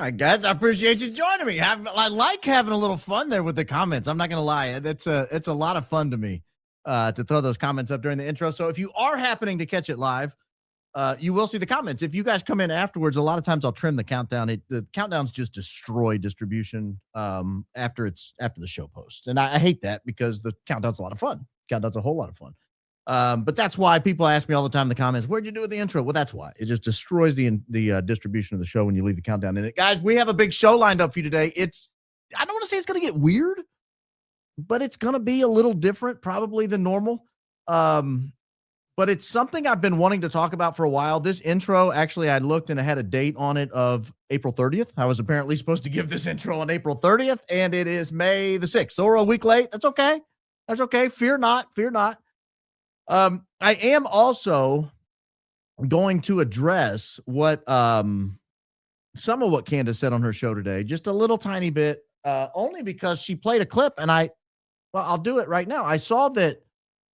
Hi, guys. I appreciate you joining me. I like having a little fun there with the comments. I'm not going to lie. It's a lot of fun to me to throw those comments up during the intro. So if you are happening to catch it live, you will see the comments. If you guys come in afterwards, a lot of times I'll trim the countdown. The countdowns just destroy distribution after the show post. And I hate that because the countdown's a lot of fun. Countdown's a whole lot of fun. But that's why people ask me all the time in the comments, where'd you do with the intro? Well, that's why. It just destroys the distribution of the show when you leave the countdown in it. Guys, we have a big show lined up for you today. I don't want to say it's going to get weird, but it's going to be a little different probably than normal. But it's something I've been wanting to talk about for a while. This intro, actually, I looked and I had a date on it of April 30th. I was apparently supposed to give this intro on April 30th, and it is May the 6th. So we're a week late. That's okay. That's okay. Fear not. Fear not. I am also going to address what some of what Candace said on her show today, just a little tiny bit, only because she played a clip, and I'll do it right now. I saw that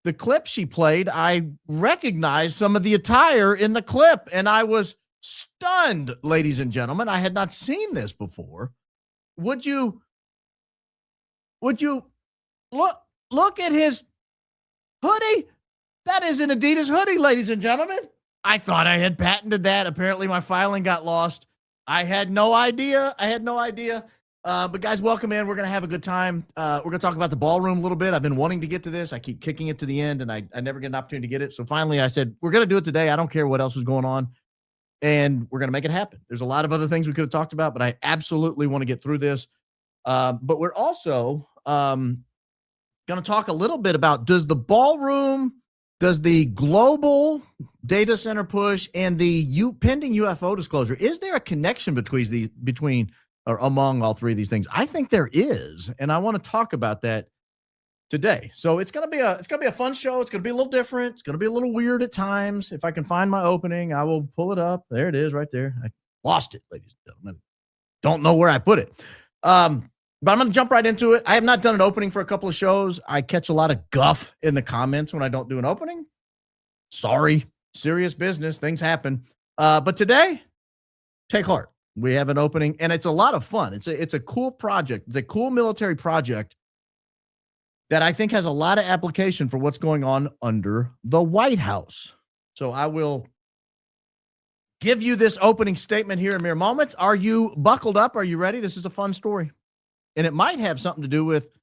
the clip she played, I recognized some of the attire in the clip, and I was stunned, ladies and gentlemen. I had not seen this before. Would you look at his hoodie? That is an Adidas hoodie, ladies and gentlemen. I thought I had patented that. Apparently, my filing got lost. I had no idea. But guys, welcome in. We're going to have a good time. We're going to talk about the ballroom a little bit. I've been wanting to get to this. I keep kicking it to the end, and I never get an opportunity to get it. So finally, I said, we're going to do it today. I don't care what else is going on. And we're going to make it happen. There's a lot of other things we could have talked about, but I absolutely want to get through this. But we're also going to talk a little bit about, does the global data center push and the pending UFO disclosure, is there a connection between or among all three of these things? I think there is, and I want to talk about that today. So it's gonna be a fun show. It's gonna be a little different. It's gonna be a little weird at times. If I can find my opening, I will pull it up. There it is, right there. I lost it, ladies and gentlemen. Don't know where I put it. But I'm going to jump right into it. I have not done an opening for a couple of shows. I catch a lot of guff in the comments when I don't do an opening. Sorry, serious business. Things happen. But today, take heart. We have an opening, and it's a lot of fun. It's a cool project. It's a cool military project that I think has a lot of application for what's going on under the White House. So I will give you this opening statement here in mere moments. Are you buckled up? Are you ready? This is a fun story. And it might have something to do with,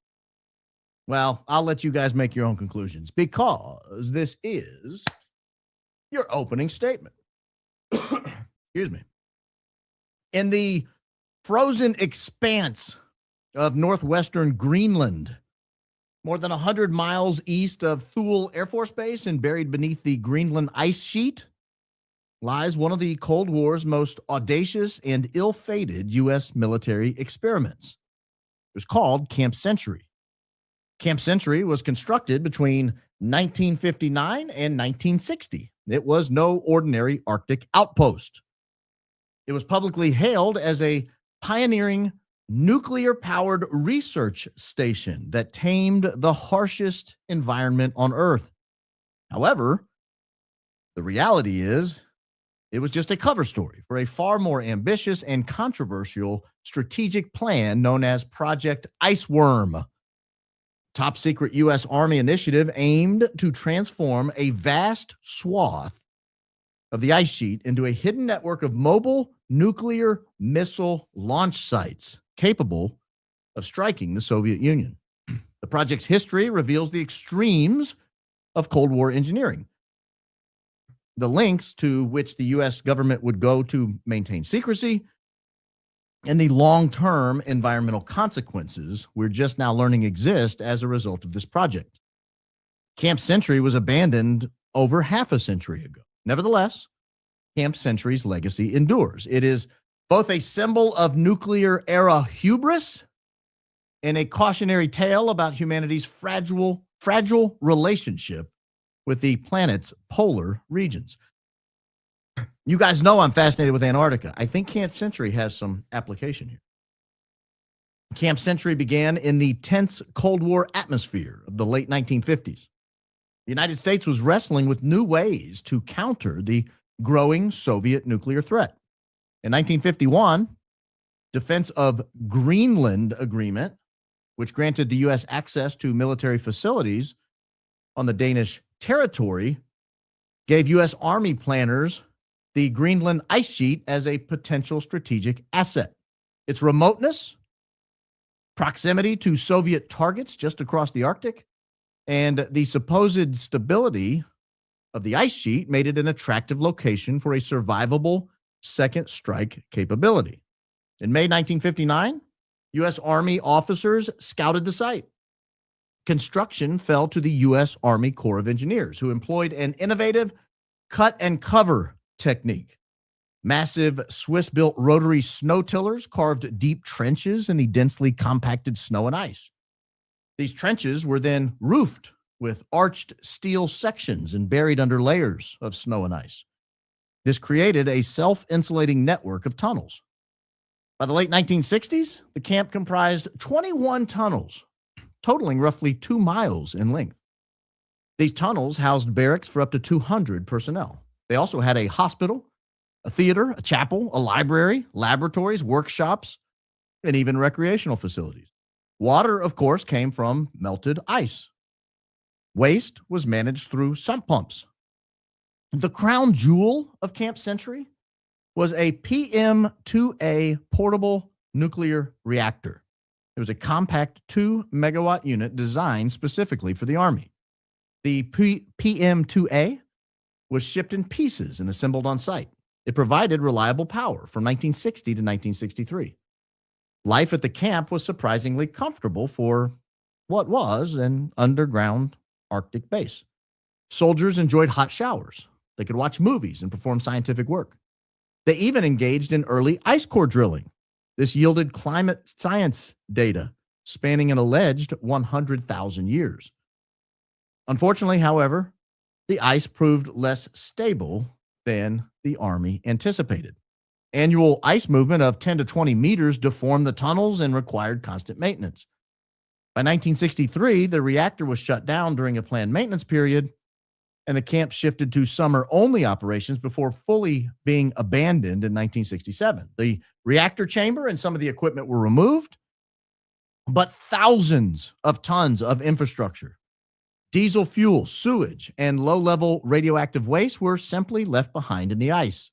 well, I'll let you guys make your own conclusions, because this is your opening statement. Excuse me. In the frozen expanse of northwestern Greenland, more than 100 miles east of Thule Air Force Base and buried beneath the Greenland ice sheet, lies one of the Cold War's most audacious and ill-fated U.S. military experiments. It was called Camp Century. Camp Century was constructed between 1959 and 1960. It was no ordinary Arctic outpost. It was publicly hailed as a pioneering nuclear-powered research station that tamed the harshest environment on Earth. However, the reality is, it was just a cover story for a far more ambitious and controversial strategic plan known as Project Iceworm. Top secret U.S. Army initiative aimed to transform a vast swath of the ice sheet into a hidden network of mobile nuclear missile launch sites capable of striking the Soviet Union. The project's history reveals the extremes of Cold War engineering, the lengths to which the U.S. government would go to maintain secrecy, and the long-term environmental consequences we're just now learning exist as a result of this project. Camp Century was abandoned over half a century ago. Nevertheless, Camp Century's legacy endures. It is both a symbol of nuclear-era hubris and a cautionary tale about humanity's fragile relationship with the planet's polar regions. You guys know I'm fascinated with Antarctica. I think Camp Century has some application here. Camp Century began in the tense Cold War atmosphere of the late 1950s. The United States was wrestling with new ways to counter the growing Soviet nuclear threat. In 1951, Defense of Greenland Agreement, which granted the U.S. access to military facilities on the Danish territory, gave U.S. Army planners the Greenland ice sheet as a potential strategic asset. Its remoteness, proximity to Soviet targets just across the Arctic, and the supposed stability of the ice sheet made it an attractive location for a survivable second strike capability. In May 1959, U.S. Army officers scouted the site. Construction fell to the U.S. Army Corps of Engineers, who employed an innovative cut and cover technique. Massive Swiss-built rotary snow tillers carved deep trenches in the densely compacted snow and ice. These trenches were then roofed with arched steel sections and buried under layers of snow and ice. This created a self-insulating network of tunnels. By the late 1960s, the camp comprised 21 tunnels, totaling roughly 2 miles in length. These tunnels housed barracks for up to 200 personnel. They also had a hospital, a theater, a chapel, a library, laboratories, workshops, and even recreational facilities. Water, of course, came from melted ice. Waste was managed through sump pumps. The crown jewel of Camp Century was a PM-2A portable nuclear reactor. It was a compact 2-megawatt unit designed specifically for the Army. The PM-2A was shipped in pieces and assembled on site. It provided reliable power from 1960 to 1963. Life at the camp was surprisingly comfortable for what was an underground Arctic base. Soldiers enjoyed hot showers. They could watch movies and perform scientific work. They even engaged in early ice core drilling. This yielded climate science data spanning an alleged 100,000 years. Unfortunately, however, the ice proved less stable than the Army anticipated. Annual ice movement of 10 to 20 meters deformed the tunnels and required constant maintenance. By 1963, the reactor was shut down during a planned maintenance period, and the camp shifted to summer-only operations before fully being abandoned in 1967. The reactor chamber and some of the equipment were removed, but thousands of tons of infrastructure, diesel fuel, sewage, and low-level radioactive waste were simply left behind in the ice.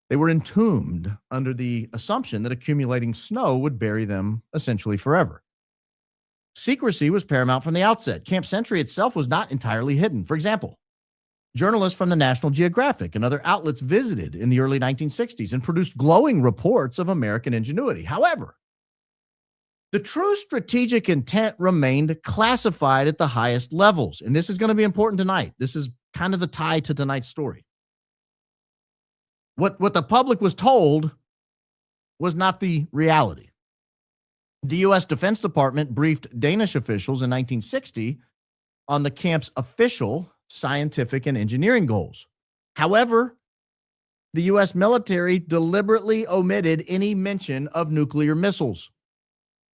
They were entombed under the assumption that accumulating snow would bury them essentially forever. Secrecy was paramount from the outset. Camp Century itself was not entirely hidden. For example, journalists from the National Geographic and other outlets visited in the early 1960s and produced glowing reports of American ingenuity. However, the true strategic intent remained classified at the highest levels. And this is going to be important tonight. This is kind of the tie to tonight's story. What the public was told was not the reality. The U.S. Defense Department briefed Danish officials in 1960 on the camp's official scientific and engineering goals. However, the U.S. military deliberately omitted any mention of nuclear missiles.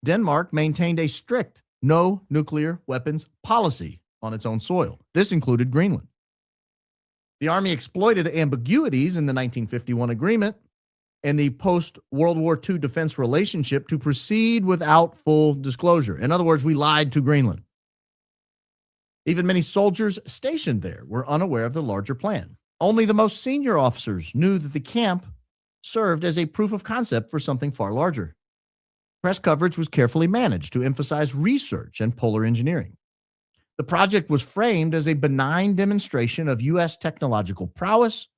Denmark maintained a strict no nuclear weapons policy on its own soil. This included Greenland. The Army exploited ambiguities in the 1951 agreement and the post-World War II defense relationship to proceed without full disclosure. In other words, we lied to Greenland. Even many soldiers stationed there were unaware of the larger plan. Only the most senior officers knew that the camp served as a proof of concept for something far larger. Press coverage was carefully managed to emphasize research and polar engineering. The project was framed as a benign demonstration of U.S. technological prowess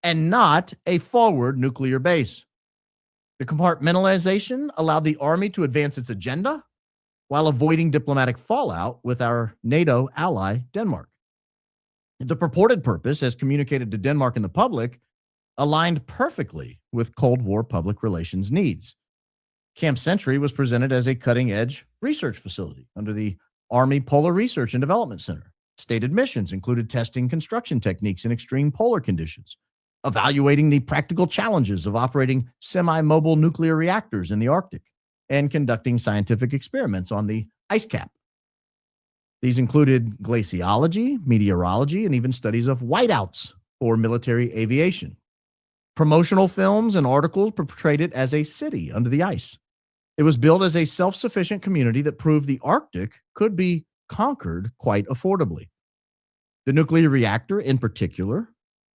and not a forward nuclear base. The compartmentalization allowed the Army to advance its agenda while avoiding diplomatic fallout with our NATO ally, Denmark. The purported purpose, as communicated to Denmark and the public, aligned perfectly with Cold War public relations needs. Camp Century was presented as a cutting-edge research facility under the Army Polar Research and Development Center. Stated missions included testing construction techniques in extreme polar conditions, evaluating the practical challenges of operating semi-mobile nuclear reactors in the Arctic, and conducting scientific experiments on the ice cap. These included glaciology, meteorology, and even studies of whiteouts for military aviation. Promotional films and articles portrayed it as a city under the ice. It was built as a self-sufficient community that proved the Arctic could be conquered quite affordably. The nuclear reactor, in particular,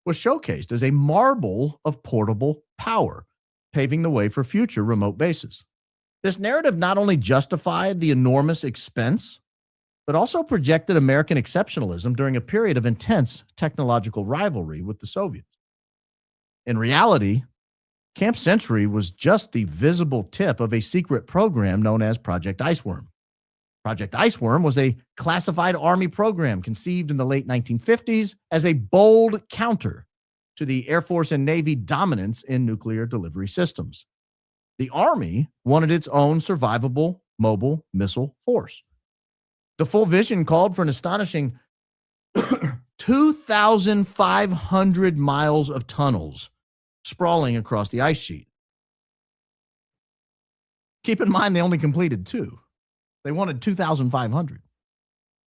was showcased as a marvel of portable power, paving the way for future remote bases. This narrative not only justified the enormous expense, but also projected American exceptionalism during a period of intense technological rivalry with the Soviets. In reality, Camp Century was just the visible tip of a secret program known as Project Iceworm. Project Iceworm was a classified Army program conceived in the late 1950s as a bold counter to the Air Force and Navy dominance in nuclear delivery systems. The Army wanted its own survivable mobile missile force. The full vision called for an astonishing 2,500 miles of tunnels sprawling across the ice sheet. Keep in mind, they only completed 2. They wanted 2,500.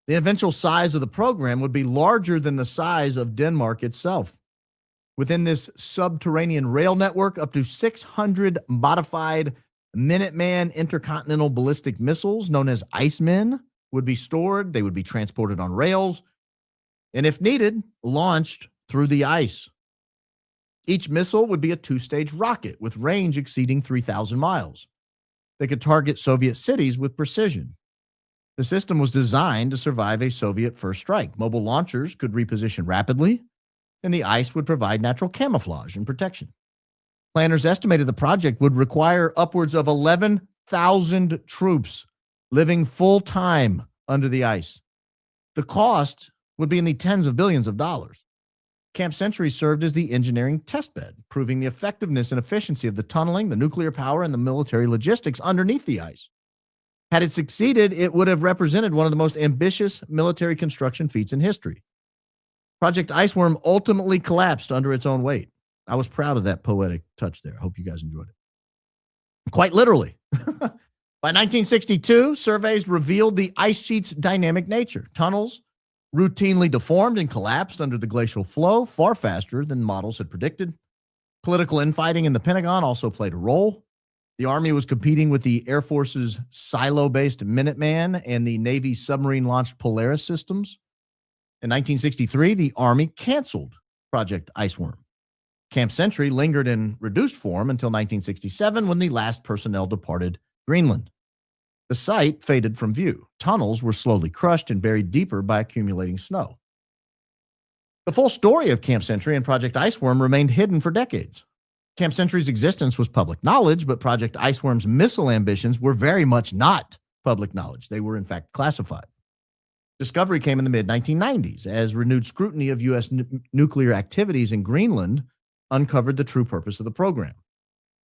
The eventual size of the program would be larger than the size of Denmark itself. Within this subterranean rail network, up to 600 modified Minuteman intercontinental ballistic missiles known as Icemen would be stored. They would be transported on rails and, if needed, launched through the ice. Each missile would be a 2-stage rocket with range exceeding 3,000 miles. They could target Soviet cities with precision. The system was designed to survive a Soviet first strike. Mobile launchers could reposition rapidly, and the ice would provide natural camouflage and protection. Planners estimated the project would require upwards of 11,000 troops living full-time under the ice. The cost would be in the tens of billions of dollars. Camp Century served as the engineering testbed, proving the effectiveness and efficiency of the tunneling, the nuclear power, and the military logistics underneath the ice. Had it succeeded, it would have represented one of the most ambitious military construction feats in history. Project Iceworm ultimately collapsed under its own weight. I was proud of that poetic touch there. I hope you guys enjoyed it. Quite literally. By 1962, surveys revealed the ice sheet's dynamic nature. Tunnels routinely deformed and collapsed under the glacial flow far faster than models had predicted. Political infighting in the Pentagon also played a role. The Army was competing with the Air Force's silo-based Minuteman and the Navy's submarine-launched Polaris systems. In 1963, the Army canceled Project Iceworm. Camp Century lingered in reduced form until 1967, when the last personnel departed Greenland. The site faded from view. Tunnels were slowly crushed and buried deeper by accumulating snow. The full story of Camp Century and Project Iceworm remained hidden for decades. Camp Century's existence was public knowledge, but Project Iceworm's missile ambitions were very much not public knowledge. They were, in fact, classified. Discovery came in the mid-1990s as renewed scrutiny of U.S. nuclear activities in Greenland uncovered the true purpose of the program.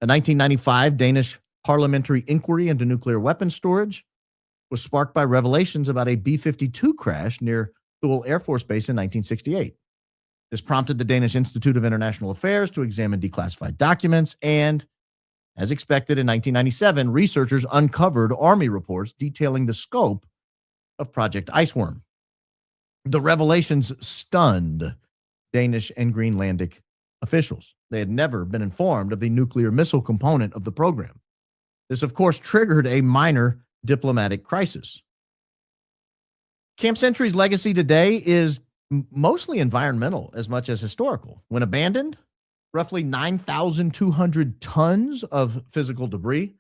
A 1995 Danish parliamentary inquiry into nuclear weapons storage was sparked by revelations about a B-52 crash near Thule Air Force Base in 1968. This prompted the Danish Institute of International Affairs to examine declassified documents, and, as expected in 1997, researchers uncovered Army reports detailing the scope of Project Iceworm. The revelations stunned Danish and Greenlandic officials. They had never been informed of the nuclear missile component of the program. This, of course, triggered a minor diplomatic crisis. Camp Century's legacy today is mostly environmental as much as historical. When abandoned, roughly 9,200 tons of physical debris,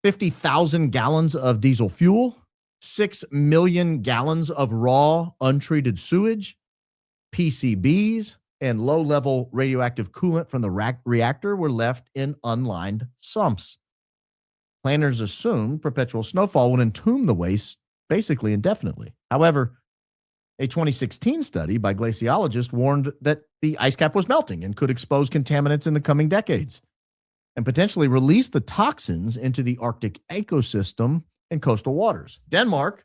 50,000 gallons of diesel fuel, 6 million gallons of raw, untreated sewage, PCBs, and low-level radioactive coolant from the reactor were left in unlined sumps. Planners assumed perpetual snowfall would entomb the waste basically indefinitely. However, a 2016 study by glaciologists warned that the ice cap was melting and could expose contaminants in the coming decades and potentially release the toxins into the Arctic ecosystem and coastal waters. Denmark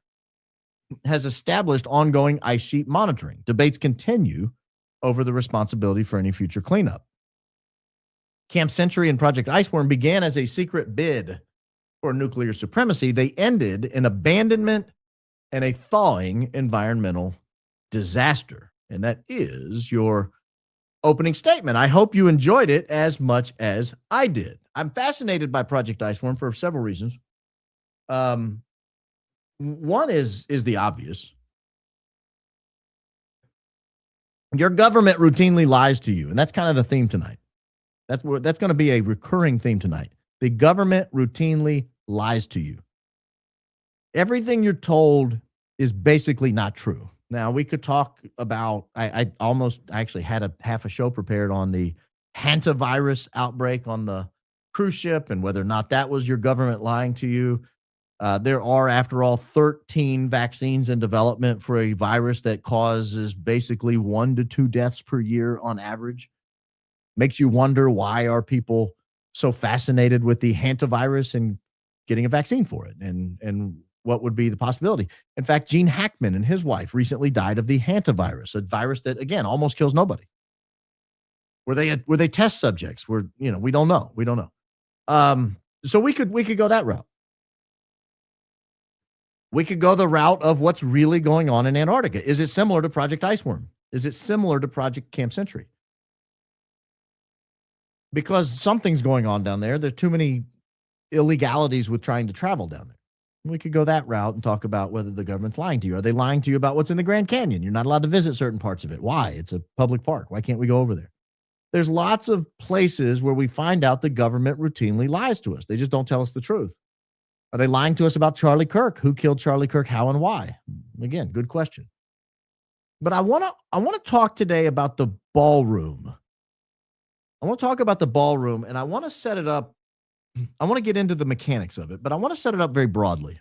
has established ongoing ice sheet monitoring. Debates continue over the responsibility for any future cleanup. Camp Century and Project Iceworm began as a secret bid for nuclear supremacy. They ended in abandonment and a thawing environmental disaster. And that is your opening statement. I hope you enjoyed it as much as I did. I'm fascinated by Project Iceworm for several reasons. Um, one is the obvious. Your government routinely lies to you, and that's kind of the theme tonight. That's going to be a recurring theme tonight. The government routinely lies to you. Everything you're told is basically not true. Now, we could talk about, I actually had a half a show prepared on the hantavirus outbreak on the cruise ship and whether or not that was your government lying to you. There are, after all, 13 vaccines in development for a virus that causes basically 1 to 2 deaths per year on average. Makes you wonder, why are people so fascinated with the hantavirus and getting a vaccine for it? And what would be the possibility? In fact, Gene Hackman and his wife recently died of the hantavirus, a virus that, again, almost kills nobody. Were they test subjects? We don't know. We don't know. So we could go that route. We could go the route of what's really going on in Antarctica. Is it similar to Project Iceworm? Is it similar to Project Camp Century? Because something's going on down there. There's too many illegalities with trying to travel down there. We could go that route and talk about whether the government's lying to you. Are they lying to you about what's in the Grand Canyon? You're not allowed to visit certain parts of it. Why? It's a public park. Why can't we go over there? There's lots of places where we find out the government routinely lies to us. They just don't tell us the truth. Are they lying to us about Charlie Kirk? Who killed Charlie Kirk? How and why? Again, good question. But I want to talk today about the ballroom. I want to talk about the ballroom, and I want to set it up. I want to get into the mechanics of it, but I want to set it up very broadly.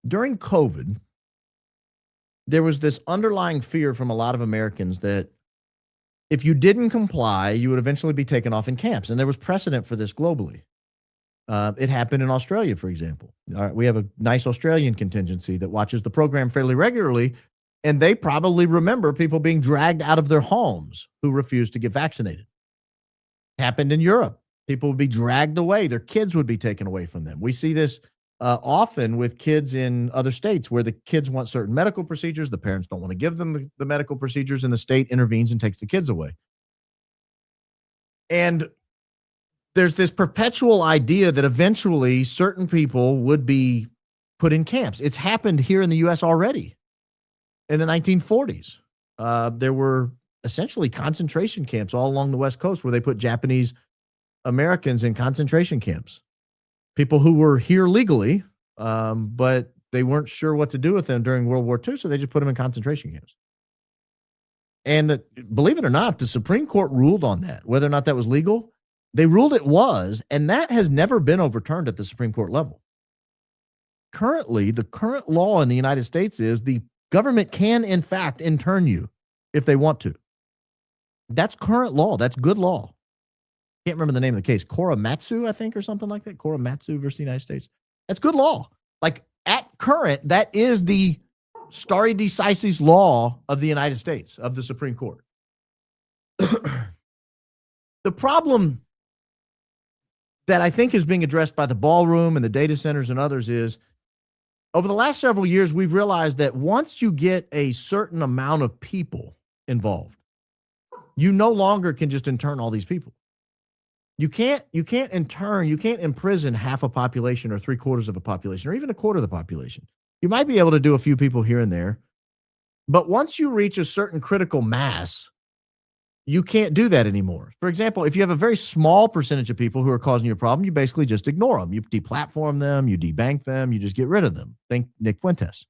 During COVID, there was this underlying fear from a lot of Americans that if you didn't comply, you would eventually be taken off in camps. And there was precedent for this globally. It happened in Australia, for example. We have a nice Australian contingency that watches the program fairly regularly, and they probably remember people being dragged out of their homes who refused to get vaccinated. Happened in Europe. People would be dragged away. Their kids would be taken away from them. We see this often with kids in other states where the kids want certain medical procedures. The parents don't want to give them the medical procedures, and the state intervenes and takes the kids away. And there's this perpetual idea that eventually certain people would be put in camps. It's happened here in the U.S. already in the 1940s. There were essentially concentration camps all along the West Coast where they put Japanese Americans in concentration camps. People who were here legally, but they weren't sure what to do with them during World War II, so they just put them in concentration camps. And believe it or not, the Supreme Court ruled on that, whether or not that was legal. They ruled it was, and that has never been overturned at the Supreme Court level. Currently, the current law in the United States is the government can, in fact, intern you if they want to. That's current law. That's good law. Can't remember the name of the case. Korematsu, I think, or something like that. Korematsu versus the United States. That's good law. Like, at current, that is the stare decisis law of the United States, of the Supreme Court. The problem that I think is being addressed by the ballroom and the data centers and others is, over the last several years, we've realized that once you get a certain amount of people involved, you no longer can just intern all these people. You can't imprison half a population or 3/4 of a population or even 1/4 of the population. You might be able to do a few people here and there, but once you reach a certain critical mass, you can't do that anymore. For example, if you have a very small percentage of people who are causing you a problem, you basically just ignore them. You deplatform them, you debank them, you just get rid of them. Think Nick Fuentes.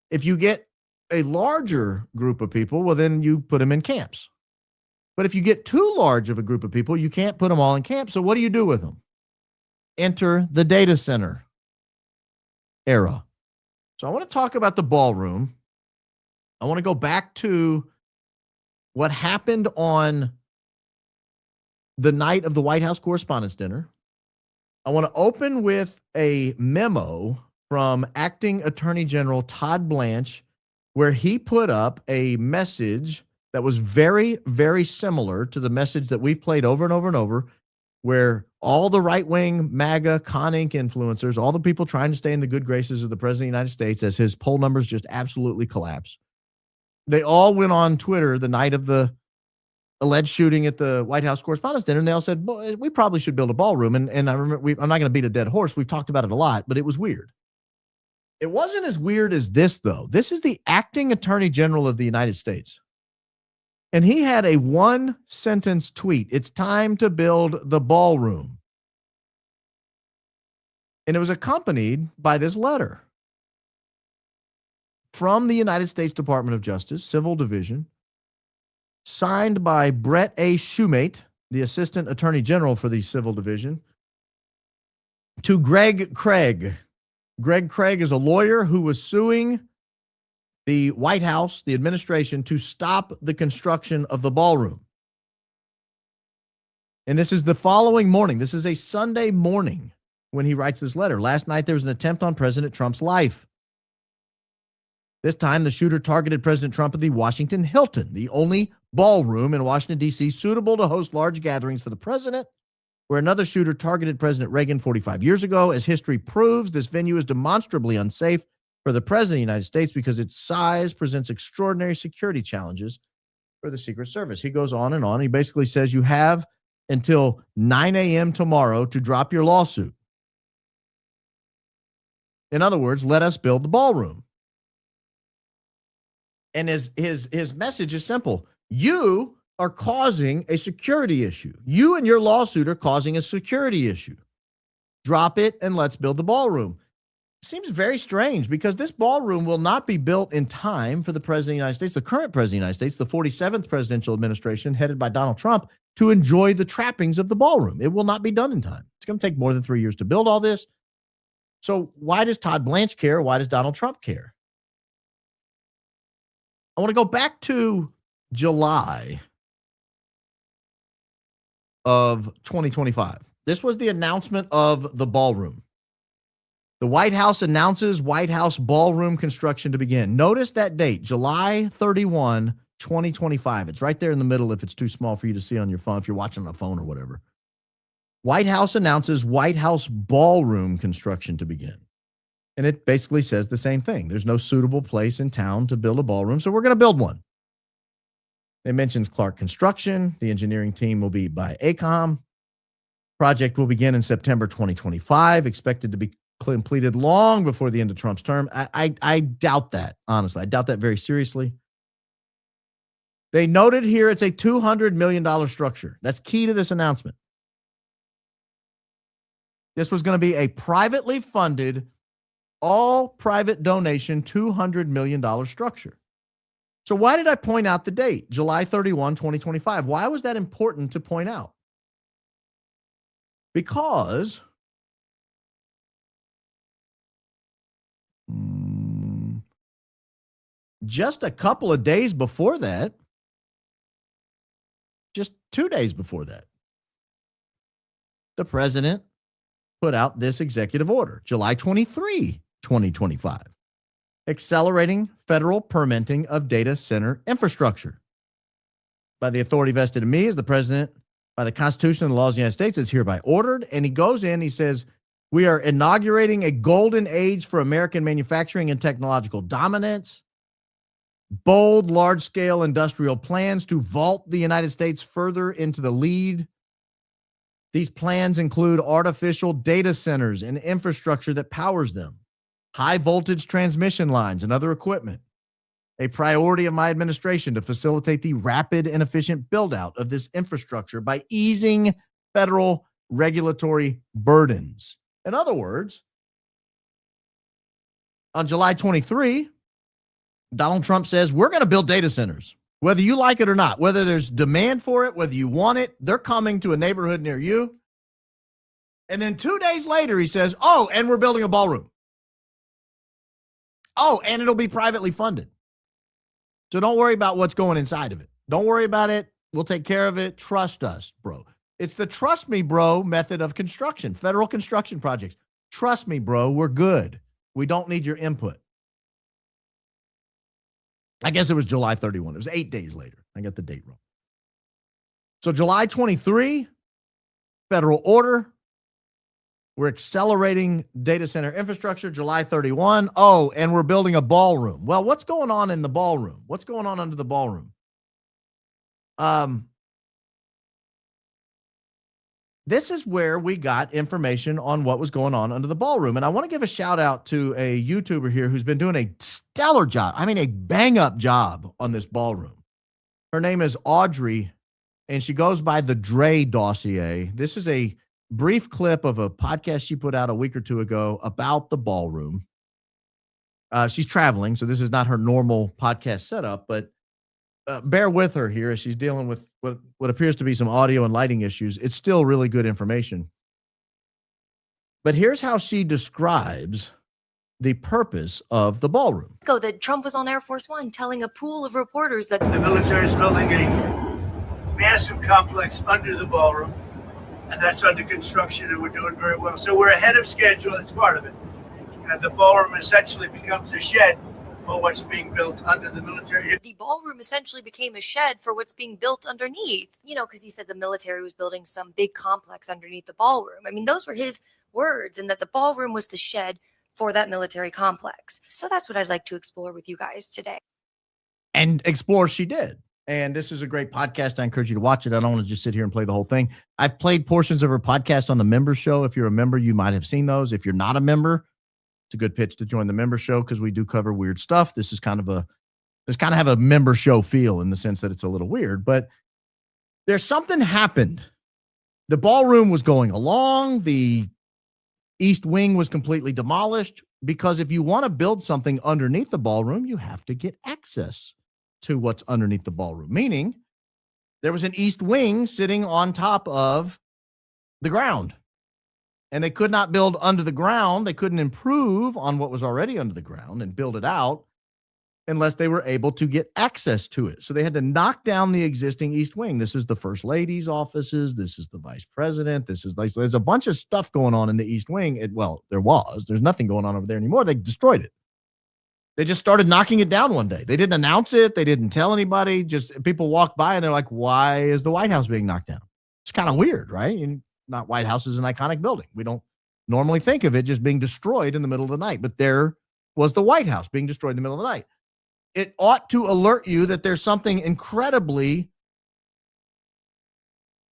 If you get a larger group of people, well, then you put them in camps. But if you get too large of a group of people, you can't put them all in camps. So what do you do with them? Enter the data center era. So I want to talk about the ballroom. I want to go back to what happened on the night of the White House Correspondents' Dinner. I want to open with a memo from Acting Attorney General Todd Blanche, where he put up a message that was very, very similar to the message that we've played over and over and over, where all the right-wing MAGA, Con Inc. influencers, all the people trying to stay in the good graces of the President of the United States as his poll numbers just absolutely collapse, They all went on Twitter the night of the alleged shooting at the White House Correspondents' Dinner, and they all said, well, we probably should build a ballroom. And I remember, I'm not going to beat a dead horse. We've talked about it a lot, but it was weird. It wasn't as weird as this, though. This is the acting attorney general of the United States. And he had a one-sentence tweet. It's time to build the ballroom. And it was accompanied by this letter from the United States Department of Justice, Civil Division, signed by Brett A. Shoemate, the Assistant Attorney General for the Civil Division, to Greg Craig. Greg Craig is a lawyer who was suing the White House, the administration, to stop the construction of the ballroom. And this is the following morning. This is a Sunday morning when he writes this letter. Last night, there was an attempt on President Trump's life. This time, the shooter targeted President Trump at the Washington Hilton, the only ballroom in Washington, D.C., suitable to host large gatherings for the president, where another shooter targeted President Reagan 45 years ago. As history proves, this venue is demonstrably unsafe for the president of the United States because its size presents extraordinary security challenges for the Secret Service. He goes on and on. He basically says you have until 9 a.m. tomorrow to drop your lawsuit. In other words, let us build the ballroom. And his message is simple. You are causing a security issue. You and your lawsuit are causing a security issue. Drop it and let's build the ballroom. Seems very strange because this ballroom will not be built in time for the president of the United States, the current president of the United States, the 47th presidential administration headed by Donald Trump, to enjoy the trappings of the ballroom. It will not be done in time. It's going to take more than 3 years to build all this. So why does Todd Blanche care? Why does Donald Trump care? I want to go back to July of 2025. This was the announcement of the ballroom. The White House announces White House ballroom construction to begin. Notice that date, July 31, 2025. It's right there in the middle if it's too small for you to see on your phone, if you're watching on a phone or whatever. White House announces White House ballroom construction to begin. And it basically says the same thing. There's no suitable place in town to build a ballroom, so we're going to build one. It mentions Clark Construction. The engineering team will be by AECOM. Project will begin in September 2025, expected to be completed long before the end of Trump's term. I doubt that, honestly. I doubt that very seriously. They noted here it's a $200 million structure. That's key to this announcement. This was going to be a privately funded, all private donation, $200 million structure. So why did I point out the date, July 31, 2025? Why was that important to point out? Because just a couple of days before that, just 2 days before that, the president put out this executive order, July 23, 2025, accelerating federal permitting of data center infrastructure. By the authority vested in me as the president, by the Constitution and the laws of the United States, is hereby ordered. And he goes in, he says, we are inaugurating a golden age for American manufacturing and technological dominance. Bold, large-scale industrial plans to vault the United States further into the lead. These plans include artificial data centers and infrastructure that powers them, high-voltage transmission lines and other equipment. A priority of my administration to facilitate the rapid and efficient build-out of this infrastructure by easing federal regulatory burdens. In other words, on July 23, Donald Trump says, we're going to build data centers, whether you like it or not, whether there's demand for it, whether you want it, they're coming to a neighborhood near you. And then 2 days later, he says, oh, and we're building a ballroom. Oh, and it'll be privately funded. So don't worry about what's going inside of it. Don't worry about it. We'll take care of it. Trust us, bro. It's the trust me, bro method of construction, federal construction projects. Trust me, bro. We're good. We don't need your input. I guess it was July 31. It was 8 days later. I got the date wrong. So July 23, federal order. We're accelerating data center infrastructure, July 31. Oh, and we're building a ballroom. Well, what's going on in the ballroom? What's going on under the ballroom? This is where we got information on what was going on under the ballroom. And I want to give a shout out to a YouTuber here who's been doing a stellar job. I mean, a bang up job on this ballroom. Her name is Audrey, and she goes by the Dre Dossier. This is a brief clip of a podcast she put out a week or two ago about the ballroom. She's traveling, so this is not her normal podcast setup, but bear with her here as she's dealing with what appears to be some audio and lighting issues. It's still really good information. But here's how she describes the purpose of the ballroom. That Trump was on Air Force One telling a pool of reporters that the military is building a massive complex under the ballroom, and that's under construction, and we're doing very well. So we're ahead of schedule. It's part of it. And the ballroom essentially becomes a shed for what's being built under the military. The ballroom essentially became a shed for what's being built underneath. You know, because he said the military was building some big complex underneath the ballroom. I mean, those were his words, and that the ballroom was the shed for that military complex. So that's what I'd like to explore with you guys today. And explore she did. And this is a great podcast. I encourage you to watch it. I don't want to just sit here and play the whole thing. I've played portions of her podcast on the member show. If you're a member, you might have seen those. If you're not a member, it's a good pitch to join the member show because we do cover weird stuff. This is kind of have a member show feel in the sense that it's a little weird, but there's something happened. The ballroom was going along. The East Wing was completely demolished because if you want to build something underneath the ballroom, you have to get access to what's underneath the ballroom, meaning there was an East Wing sitting on top of the ground. And they could not build under the ground. They couldn't improve on what was already under the ground and build it out unless they were able to get access to it. So they had to knock down the existing East Wing. This is the First Lady's offices. This is the Vice President. This is like, so there's a bunch of stuff going on in the East Wing. There's nothing going on over there anymore. They destroyed it. They just started knocking it down one day. They didn't announce it. They didn't tell anybody. Just people walk by and they're like, why is the White House being knocked down? It's kind of weird, right? And not White House is an iconic building. We don't normally think of it just being destroyed in the middle of the night, but there was the White House being destroyed in the middle of the night. It ought to alert you that there's something incredibly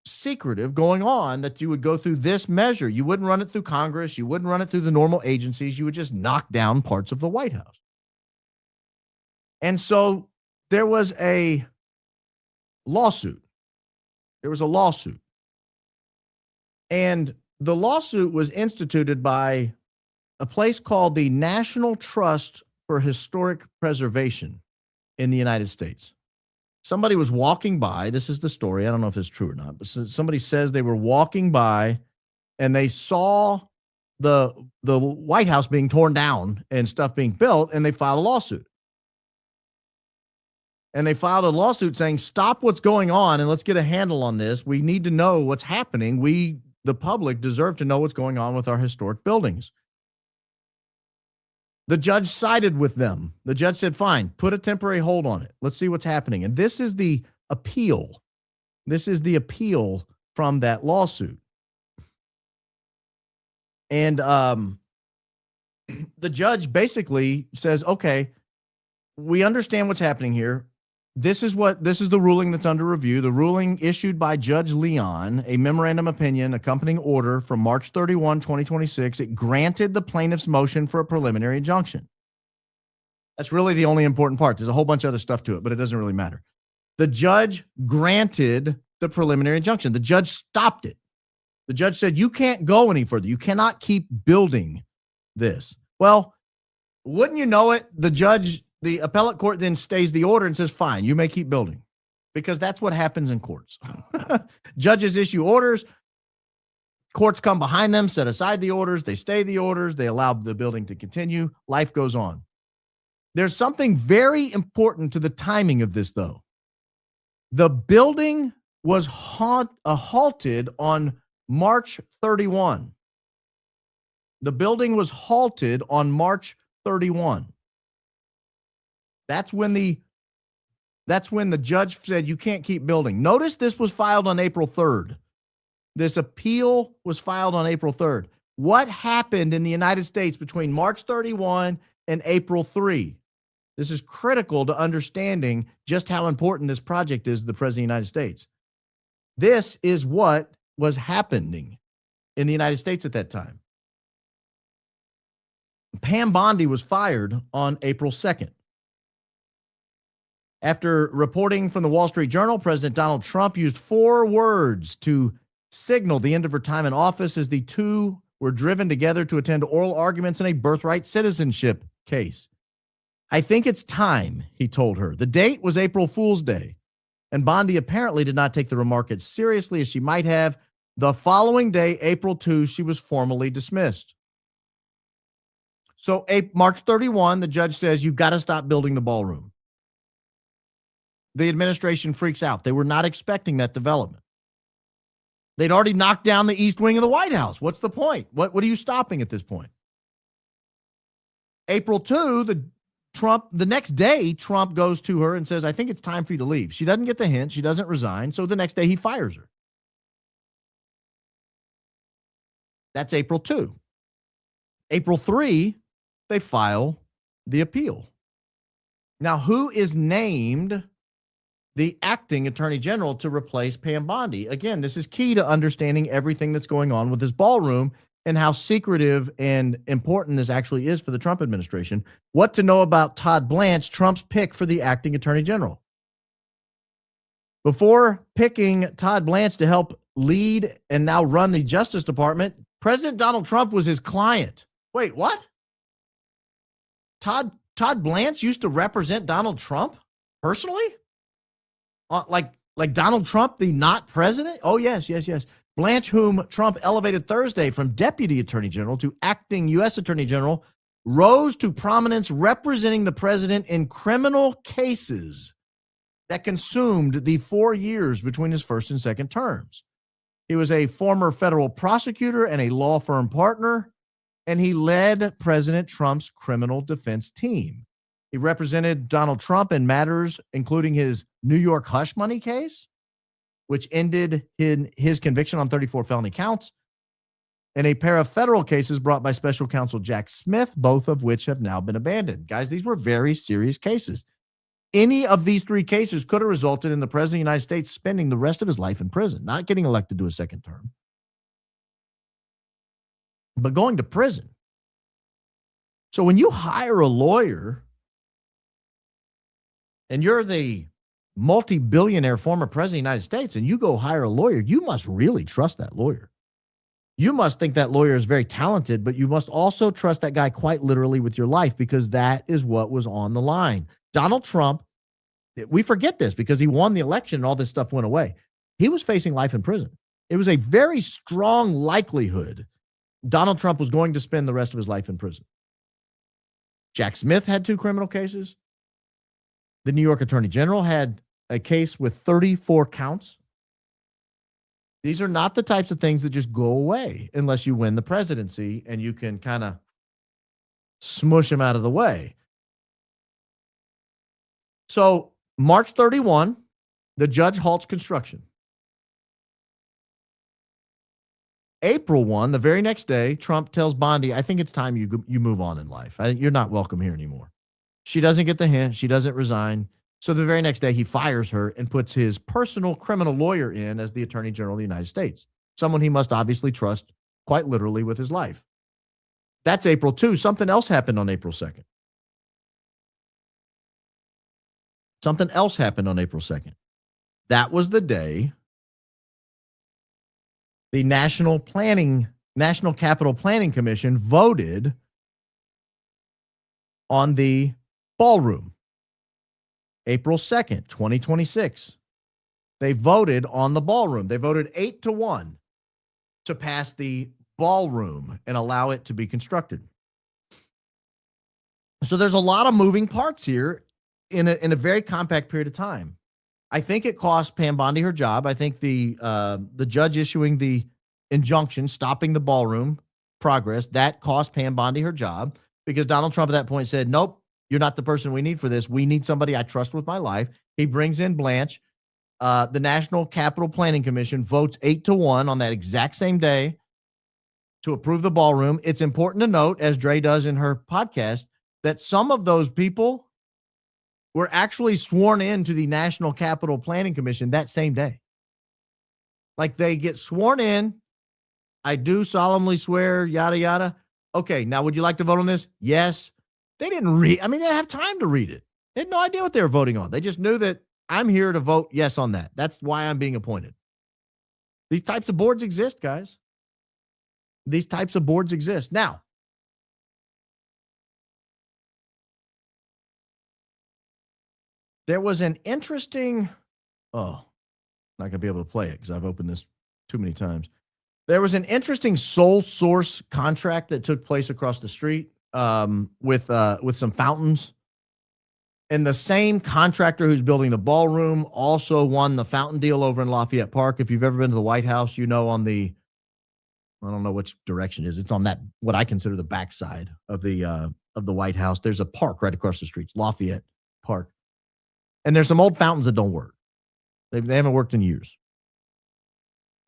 secretive going on, that you would go through this measure. You wouldn't run it through Congress. You wouldn't run it through the normal agencies. You would just knock down parts of the White House. And so there was a lawsuit. And the lawsuit was instituted by a place called the National Trust for Historic Preservation in the United States. Somebody was walking by. This is the story. I don't know if it's true or not, but somebody says they were walking by and they saw the White House being torn down and stuff being built, and they filed a lawsuit. And they filed a lawsuit saying, stop what's going on and let's get a handle on this. We need to know what's happening. The public deserve to know what's going on with our historic buildings. The judge sided with them. The judge said, fine, put a temporary hold on it. Let's see what's happening. And this is the appeal. This is the appeal from that lawsuit. And the judge basically says, okay, we understand what's happening here. This is the ruling that's under review. The ruling issued by Judge Leon, a memorandum opinion accompanying order from March 31, 2026. It granted the plaintiff's motion for a preliminary injunction. That's really the only important part. There's a whole bunch of other stuff to it, but it doesn't really matter. The judge granted the preliminary injunction. The judge stopped it. The judge said, you can't go any further. You cannot keep building this. Well, wouldn't you know it, the appellate court then stays the order and says, fine, you may keep building, because that's what happens in courts. Judges issue orders. Courts come behind them, set aside the orders. They stay the orders. They allow the building to continue. Life goes on. There's something very important to the timing of this, though. The building was halted on March 31. The building was halted on March 31. That's when the judge said you can't keep building. Notice this was filed on April 3rd. This appeal was filed on April 3rd. What happened in the United States between March 31 and April 3? This is critical to understanding just how important this project is to the President of the United States. This is what was happening in the United States at that time. Pam Bondi was fired on April 2nd. After reporting from the Wall Street Journal, President Donald Trump used 4 words to signal the end of her time in office as the two were driven together to attend oral arguments in a birthright citizenship case. I think it's time, he told her. The date was April Fool's Day, and Bondi apparently did not take the remark as seriously as she might have. The following day, April 2, she was formally dismissed. So March 31, the judge says, you've got to stop building the ballroom. The administration freaks out. They were not expecting that development. They'd already knocked down the east wing of the White House. What's the point? What are you stopping at this point? April 2, the next day, Trump goes to her and says, I think it's time for you to leave. She doesn't get the hint. She doesn't resign. So the next day he fires her. That's April 2. April 3, they file the appeal. Now, who is named the acting attorney general to replace Pam Bondi? Again, this is key to understanding everything that's going on with this ballroom and how secretive and important this actually is for the Trump administration. What to know about Todd Blanche, Trump's pick for the acting attorney general. Before picking Todd Blanche to help lead and now run the Justice Department, President Donald Trump was his client. Wait, what? Todd Blanche used to represent Donald Trump personally? Like Donald Trump, the not president? Oh, yes. Blanche, whom Trump elevated Thursday from deputy attorney general to acting U.S. attorney general, rose to prominence representing the president in criminal cases that consumed the 4 years between his first and second terms. He was a former federal prosecutor and a law firm partner, and he led President Trump's criminal defense team. He represented Donald Trump in matters including his New York hush money case, which ended in his conviction on 34 felony counts, and a pair of federal cases brought by special counsel Jack Smith, both of which have now been abandoned. Guys, these were very serious cases. Any of these 3 cases could have resulted in the president of the United States spending the rest of his life in prison, not getting elected to a second term, but going to prison. So when you hire a lawyer and you're the multi-billionaire former president of the United States and you go hire a lawyer, you must really trust that lawyer. You must think that lawyer is very talented, but you must also trust that guy quite literally with your life, because that is what was on the line. Donald Trump, we forget this because he won the election and all this stuff went away. He was facing life in prison. It was a very strong likelihood Donald Trump was going to spend the rest of his life in prison. Jack Smith had 2 criminal cases. The New York Attorney General had a case with 34 counts. These are not the types of things that just go away unless you win the presidency and you can kind of smush them out of the way. So March 31, the judge halts construction. April 1, the very next day, Trump tells Bondi, I think it's time you move on in life. You're not welcome here anymore. She doesn't get the hint. She doesn't resign. So the very next day, he fires her and puts his personal criminal lawyer in as the Attorney General of the United States, someone he must obviously trust quite literally with his life. That's April 2. Something else happened on April 2nd. Something else happened on April 2nd. That was the day the National Capital Planning Commission voted on the ballroom. April 2nd, 2026. They voted on the ballroom. They voted 8-1 to pass the ballroom and allow it to be constructed. So there's a lot of moving parts here in a very compact period of time. I think it cost Pam Bondi her job. I think the judge issuing the injunction stopping the ballroom progress, that cost Pam Bondi her job, because Donald Trump at that point said, nope, you're not the person we need for this. We need somebody I trust with my life. He brings in Blanche. The National Capital Planning Commission votes 8-1 on that exact same day to approve the ballroom. It's important to note, as Dre does in her podcast, that some of those people were actually sworn into the National Capital Planning Commission that same day. Like, they get sworn in. I do solemnly swear, yada, yada. Okay, now would you like to vote on this? Yes. They didn't read. I mean, they didn't have time to read it. They had no idea what they were voting on. They just knew that I'm here to vote yes on that. That's why I'm being appointed. These types of boards exist, guys. These types of boards exist. Now, there was an interesting, not going to be able to play it because I've opened this too many times. There was an interesting sole source contract that took place across the street with some fountains. And the same contractor who's building the ballroom also won the fountain deal over in Lafayette Park. If you've ever been to the White House, you know, on the, I don't know which direction it is. It's on that, what I consider the backside of the White House. There's a park right across the street, Lafayette Park. And there's some old fountains that don't work. They haven't worked in years.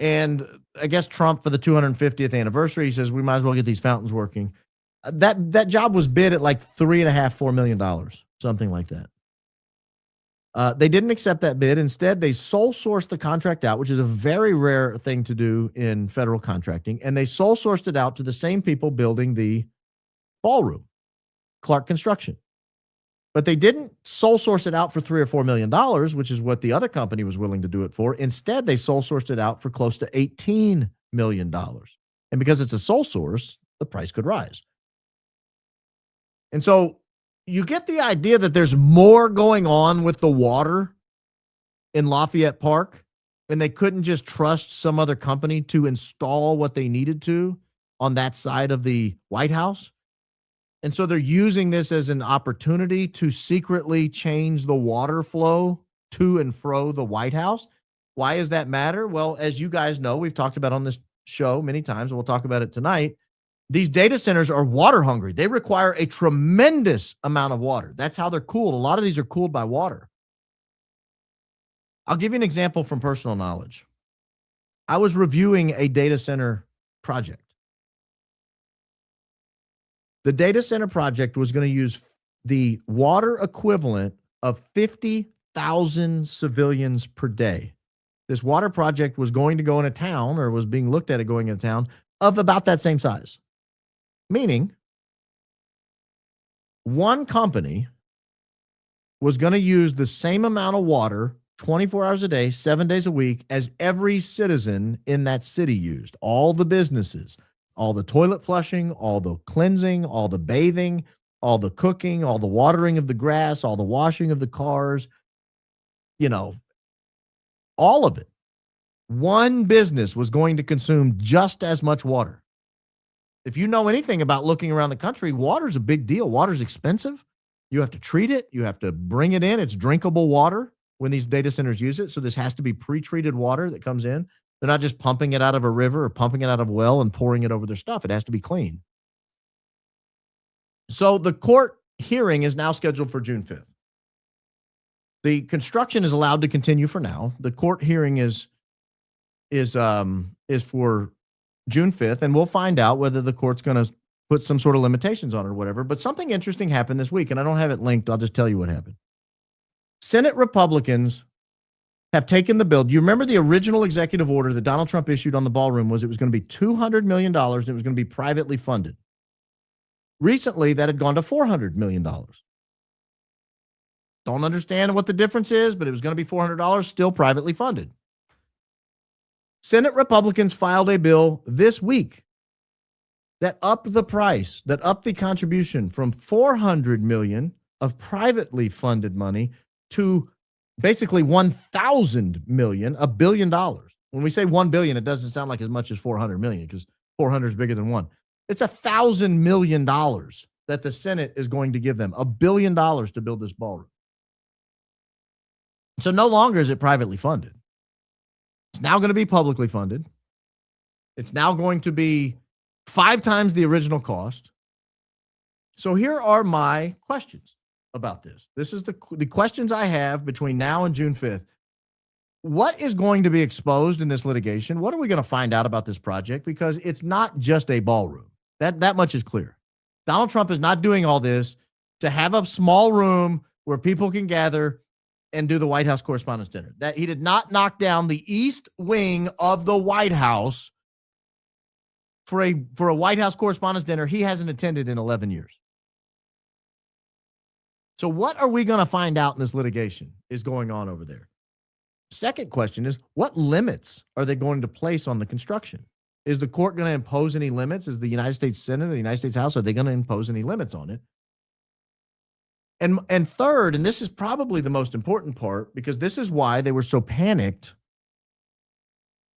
And I guess Trump, for the 250th anniversary, he says we might as well get these fountains working. That job was bid at like $3.5–4 million, something like that. They didn't accept that bid. Instead, they sole sourced the contract out, which is a very rare thing to do in federal contracting. And they sole sourced it out to the same people building the ballroom, Clark Construction. But they didn't sole source it out for $3 or $4 million, which is what the other company was willing to do it for. Instead, they sole sourced it out for close to $18 million. And because it's a sole source, the price could rise. And so you get the idea that there's more going on with the water in Lafayette Park, and they couldn't just trust some other company to install what they needed to on that side of the White House. And so they're using this as an opportunity to secretly change the water flow to and fro the White House. Why does that matter? Well, as you guys know, we've talked about on this show many times, and we'll talk about it tonight. These data centers are water hungry. They require a tremendous amount of water. That's how they're cooled. A lot of these are cooled by water. I'll give you an example from personal knowledge. I was reviewing a data center project. The data center project was going to use the water equivalent of 50,000 civilians per day. This water project was going to go in a town, or was being looked at going in a town of about that same size. Meaning, one company was going to use the same amount of water 24 hours a day, 7 days a week, as every citizen in that city used. All the businesses, all the toilet flushing, all the cleansing, all the bathing, all the cooking, all the watering of the grass, all the washing of the cars, all of it. One business was going to consume just as much water. If you know anything about looking around the country, water's a big deal. Water's expensive. You have to treat it. You have to bring it in. It's drinkable water when these data centers use it. So this has to be pre-treated water that comes in. They're not just pumping it out of a river or pumping it out of a well and pouring it over their stuff. It has to be clean. So the court hearing is now scheduled for June 5th. The construction is allowed to continue for now. The court hearing is for June 5th, and we'll find out whether the court's going to put some sort of limitations on it or whatever. But something interesting happened this week, and I don't have it linked. I'll just tell you what happened. Senate Republicans have taken the bill. Do you remember the original executive order that Donald Trump issued on the ballroom was it was going to be $200 million and it was going to be privately funded? Recently, that had gone to $400 million. Don't understand what the difference is, but it was going to be $400, still privately funded. Senate Republicans filed a bill this week that upped the price, that upped the contribution from $400 million of privately funded money to basically $1,000 million, $1 billion. When we say $1 billion, it doesn't sound like as much as $400 million because 400 is bigger than one. It's $1,000 million that the Senate is going to give them, $1 billion to build this ballroom. So no longer is it privately funded. It's now going to be publicly funded. It's now going to be 5 times the original cost. So here are my questions about this. This is the questions I have between now and June 5th. what is going to be exposed in this litigation? What are we going to find out about this project? Because it's not just a ballroom. That much is clear. Donald Trump is not doing all this to have a small room where people can gather and do the White House Correspondents' Dinner. That he did not knock down the east wing of the White House for a White House Correspondents' Dinner he hasn't attended in 11 years. So what are we going to find out in this litigation is going on over there? Second question is, what limits are they going to place on the construction? Is the court going to impose any limits? Is the United States Senate or the United States House, are they going to impose any limits on it? And third, and this is probably the most important part, because this is why they were so panicked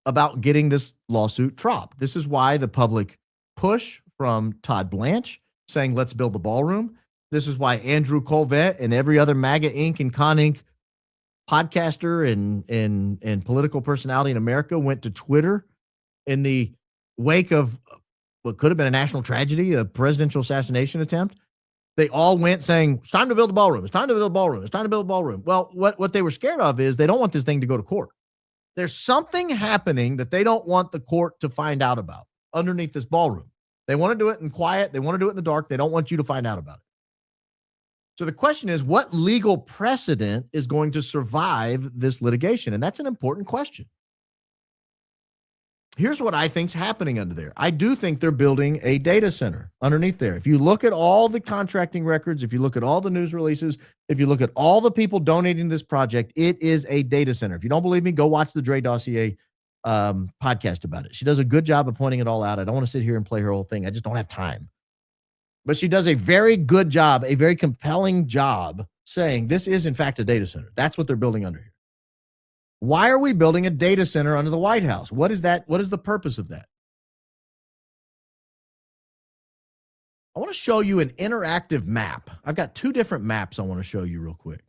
about getting this lawsuit dropped. This is why the public push from Todd Blanche saying, let's build the ballroom. This is why Andrew Colvett and every other MAGA Inc. and Con Inc. podcaster and political personality in America went to Twitter in the wake of what could have been a national tragedy, a presidential assassination attempt. They all went saying, it's time to build a ballroom. It's time to build a ballroom. It's time to build a ballroom. Well, what they were scared of is they don't want this thing to go to court. There's something happening that they don't want the court to find out about underneath this ballroom. They want to do it in quiet. They want to do it in the dark. They don't want you to find out about it. So the question is, what legal precedent is going to survive this litigation? And that's an important question. Here's what I think's happening under there. I do think they're building a data center underneath there. If you look at all the contracting records, if you look at all the news releases, if you look at all the people donating to this project, it is a data center. If you don't believe me, go watch the Dre Dossier podcast about it. She does a good job of pointing it all out. I don't want to sit here and play her whole thing. I just don't have time. But she does a very good job, a very compelling job saying this is, in fact, a data center. That's what they're building under here. Why are we building a data center under the White House? What is that? What is the purpose of that? I want to show you an interactive map. I've got two different maps I want to show you real quick.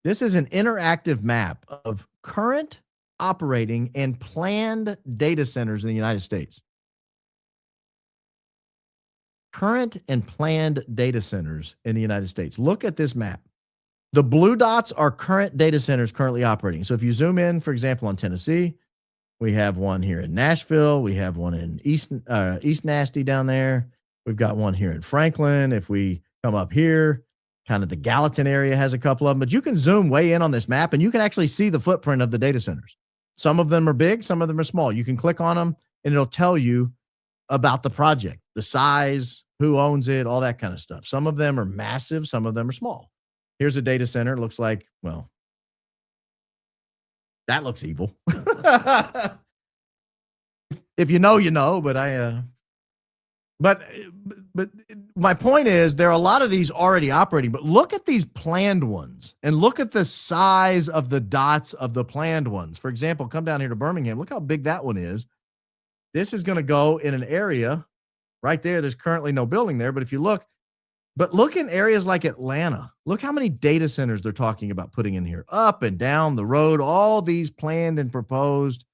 This is an interactive map of current operating and planned data centers in the United States. Current and planned data centers in the United States. Look at this map. The blue dots are current data centers currently operating. So if you zoom in, for example, on Tennessee, we have one here in Nashville. We have one in East Nasty down there. We've got one here in Franklin. If we come up here, kind of the Gallatin area has a couple of them. But you can zoom way in on this map, and you can actually see the footprint of the data centers. Some of them are big. Some of them are small. You can click on them, and it'll tell you about the project, the size, who owns it, all that kind of stuff. Some of them are massive. Some of them are small. Here's a data center. It looks like, well, that looks evil. If you know, you know, but but my point is there are a lot of these already operating, but look at these planned ones and look at the size of the dots of the planned ones. For example, come down here to Birmingham. Look how big that one is. This is going to go in an area right there. There's currently no building there, but if you look, but look in areas like Atlanta. Look how many data centers they're talking about putting in here, up and down the road, all these planned and proposed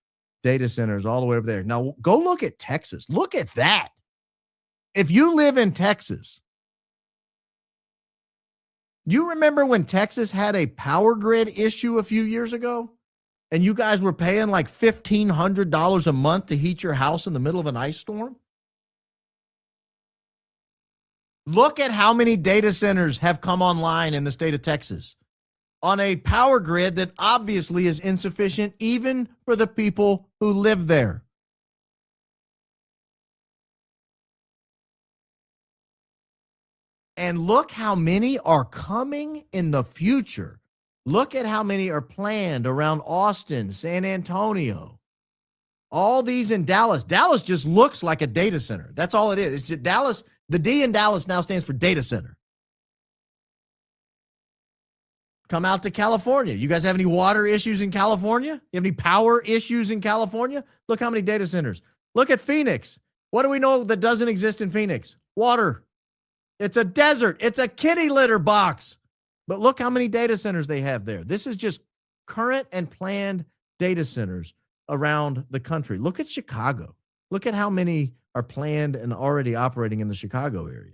data centers all the way over there. Now go look at Texas. Look at that. If you live in Texas, you remember when Texas had a power grid issue a few years ago and you guys were paying like $1,500 a month to heat your house in the middle of an ice storm? Look at how many data centers have come online in the state of Texas on a power grid that obviously is insufficient even for the people who live there. And look how many are coming in the future. Look at how many are planned around Austin, San Antonio, all these in Dallas. Dallas just looks like a data center. That's all it is. It's just Dallas. The D in Dallas now stands for data center. Come out to California. You guys have any water issues in California? You have any power issues in California? Look how many data centers. Look at Phoenix. What do we know that doesn't exist in Phoenix? Water. It's a desert. It's a kitty litter box. But look how many data centers they have there. This is just current and planned data centers around the country. Look at Chicago. Look at how many are planned and already operating in the Chicago area.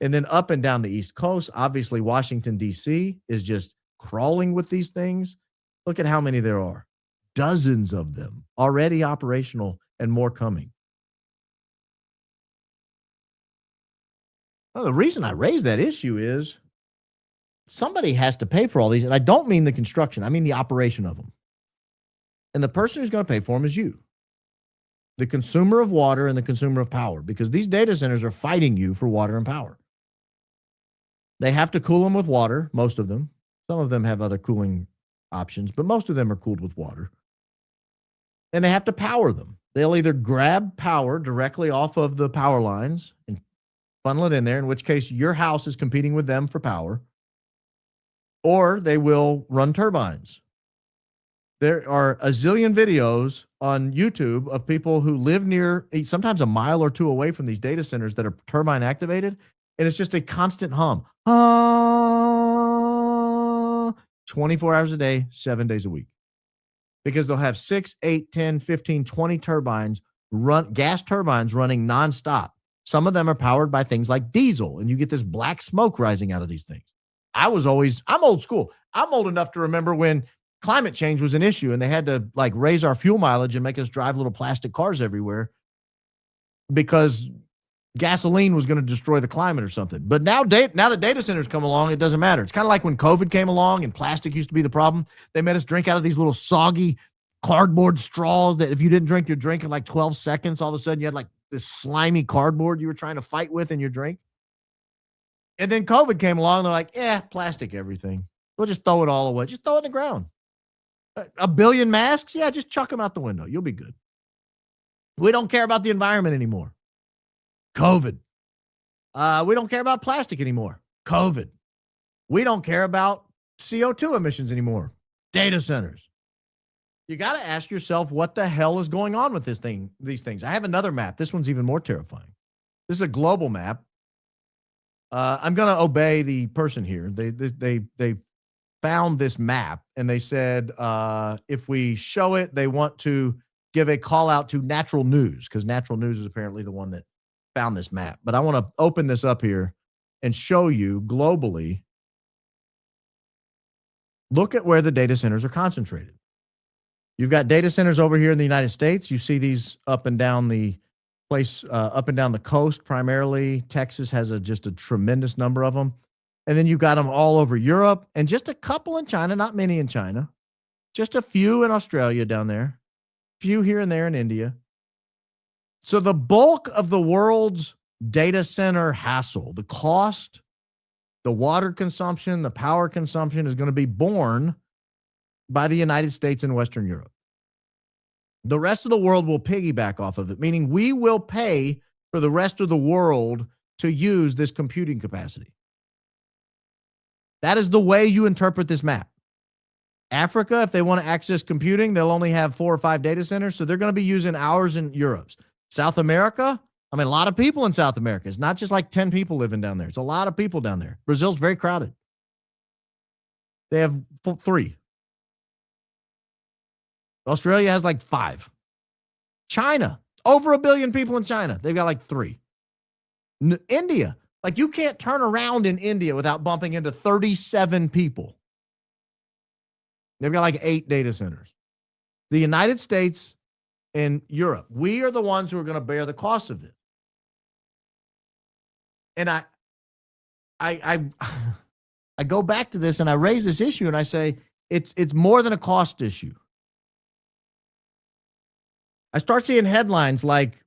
And then up and down the East Coast, obviously Washington, D.C. is just crawling with these things. Look at how many there are. dozens of them already operational and more coming. Well, the reason I raise that issue is somebody has to pay for all these. And I don't mean the construction, I mean the operation of them. And the person who's going to pay for them is you, the consumer of water and the consumer of power, because these data centers are fighting you for water and power. They have to cool them with water, most of them. Some of them have other cooling options, but most of them are cooled with water. And they have to power them. They'll either grab power directly off of the power lines and funnel it in there, in which case your house is competing with them for power, or they will run turbines. There are a zillion videos on YouTube of people who live near, sometimes a mile or two away from these data centers that are turbine activated, and it's just a constant hum. 24 hours a day, 7 days a week. Because they'll have 6, 8, 10, 15, 20 turbines gas turbines running nonstop. Some of them are powered by things like diesel, and you get this black smoke rising out of these things. I'm old school. I'm old enough to remember when climate change was an issue and they had to like raise our fuel mileage and make us drive little plastic cars everywhere because gasoline was going to destroy the climate or something. But now that data centers come along, it doesn't matter. It's kind of like when COVID came along and plastic used to be the problem. They made us drink out of these little soggy cardboard straws that if you didn't drink your drink in like 12 seconds, all of a sudden you had like this slimy cardboard you were trying to fight with in your drink. And then COVID came along. They're like, plastic everything. We'll just throw it all away. Just throw it in the ground. A billion masks? Yeah, just chuck them out the window. You'll be good. We don't care about the environment anymore. COVID. We don't care about plastic anymore. COVID. We don't care about CO2 emissions anymore. Data centers. You got to ask yourself what the hell is going on with these things. I have another map. This one's even more terrifying. This is a global map. I'm going to obey the person here. They found this map and they said if we show it, they want to give a call out to Natural News because Natural News is apparently the one that found this map. But I want to open this up here and show you globally. Look at where the data centers are concentrated. You've got data centers over here in the United States. You see these up and down the place, up and down the coast primarily. Texas has just a tremendous number of them. And then you've got them all over Europe and just a couple in China, not many in China. Just a few in Australia down there. Few here and there in India. So the bulk of the world's data center hassle, the cost, the water consumption, the power consumption is going to be borne by the United States and Western Europe. The rest of the world will piggyback off of it, meaning we will pay for the rest of the world to use this computing capacity. That is the way you interpret this map. Africa, if they want to access computing, they'll only have 4 or 5 data centers, so they're going to be using ours and Europe's. South America, a lot of people in South America. It's not just like 10 people living down there. It's a lot of people down there. Brazil's very crowded. They have 3. Australia has like 5. China, over 1 billion people in China. They've got like 3. India, like you can't turn around in India without bumping into 37 people. They've got like 8 data centers. The United States and Europe, we are the ones who are going to bear the cost of this. And I go back to this and I raise this issue and I say it's more than a cost issue. I start seeing headlines like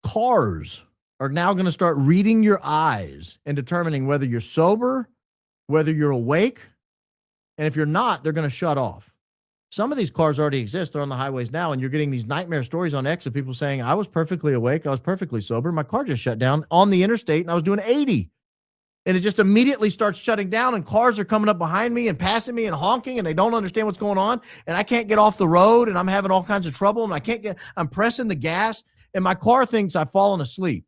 cars are now going to start reading your eyes and determining whether you're sober, whether you're awake, and if you're not, they're going to shut off. Some of these cars already exist. They're on the highways now, and you're getting these nightmare stories on X of people saying, I was perfectly awake, I was perfectly sober, my car just shut down on the interstate, and I was doing 80. And it just immediately starts shutting down, and cars are coming up behind me and passing me and honking, and they don't understand what's going on, and I can't get off the road, and I'm having all kinds of trouble, and I'm pressing the gas, and my car thinks I've fallen asleep.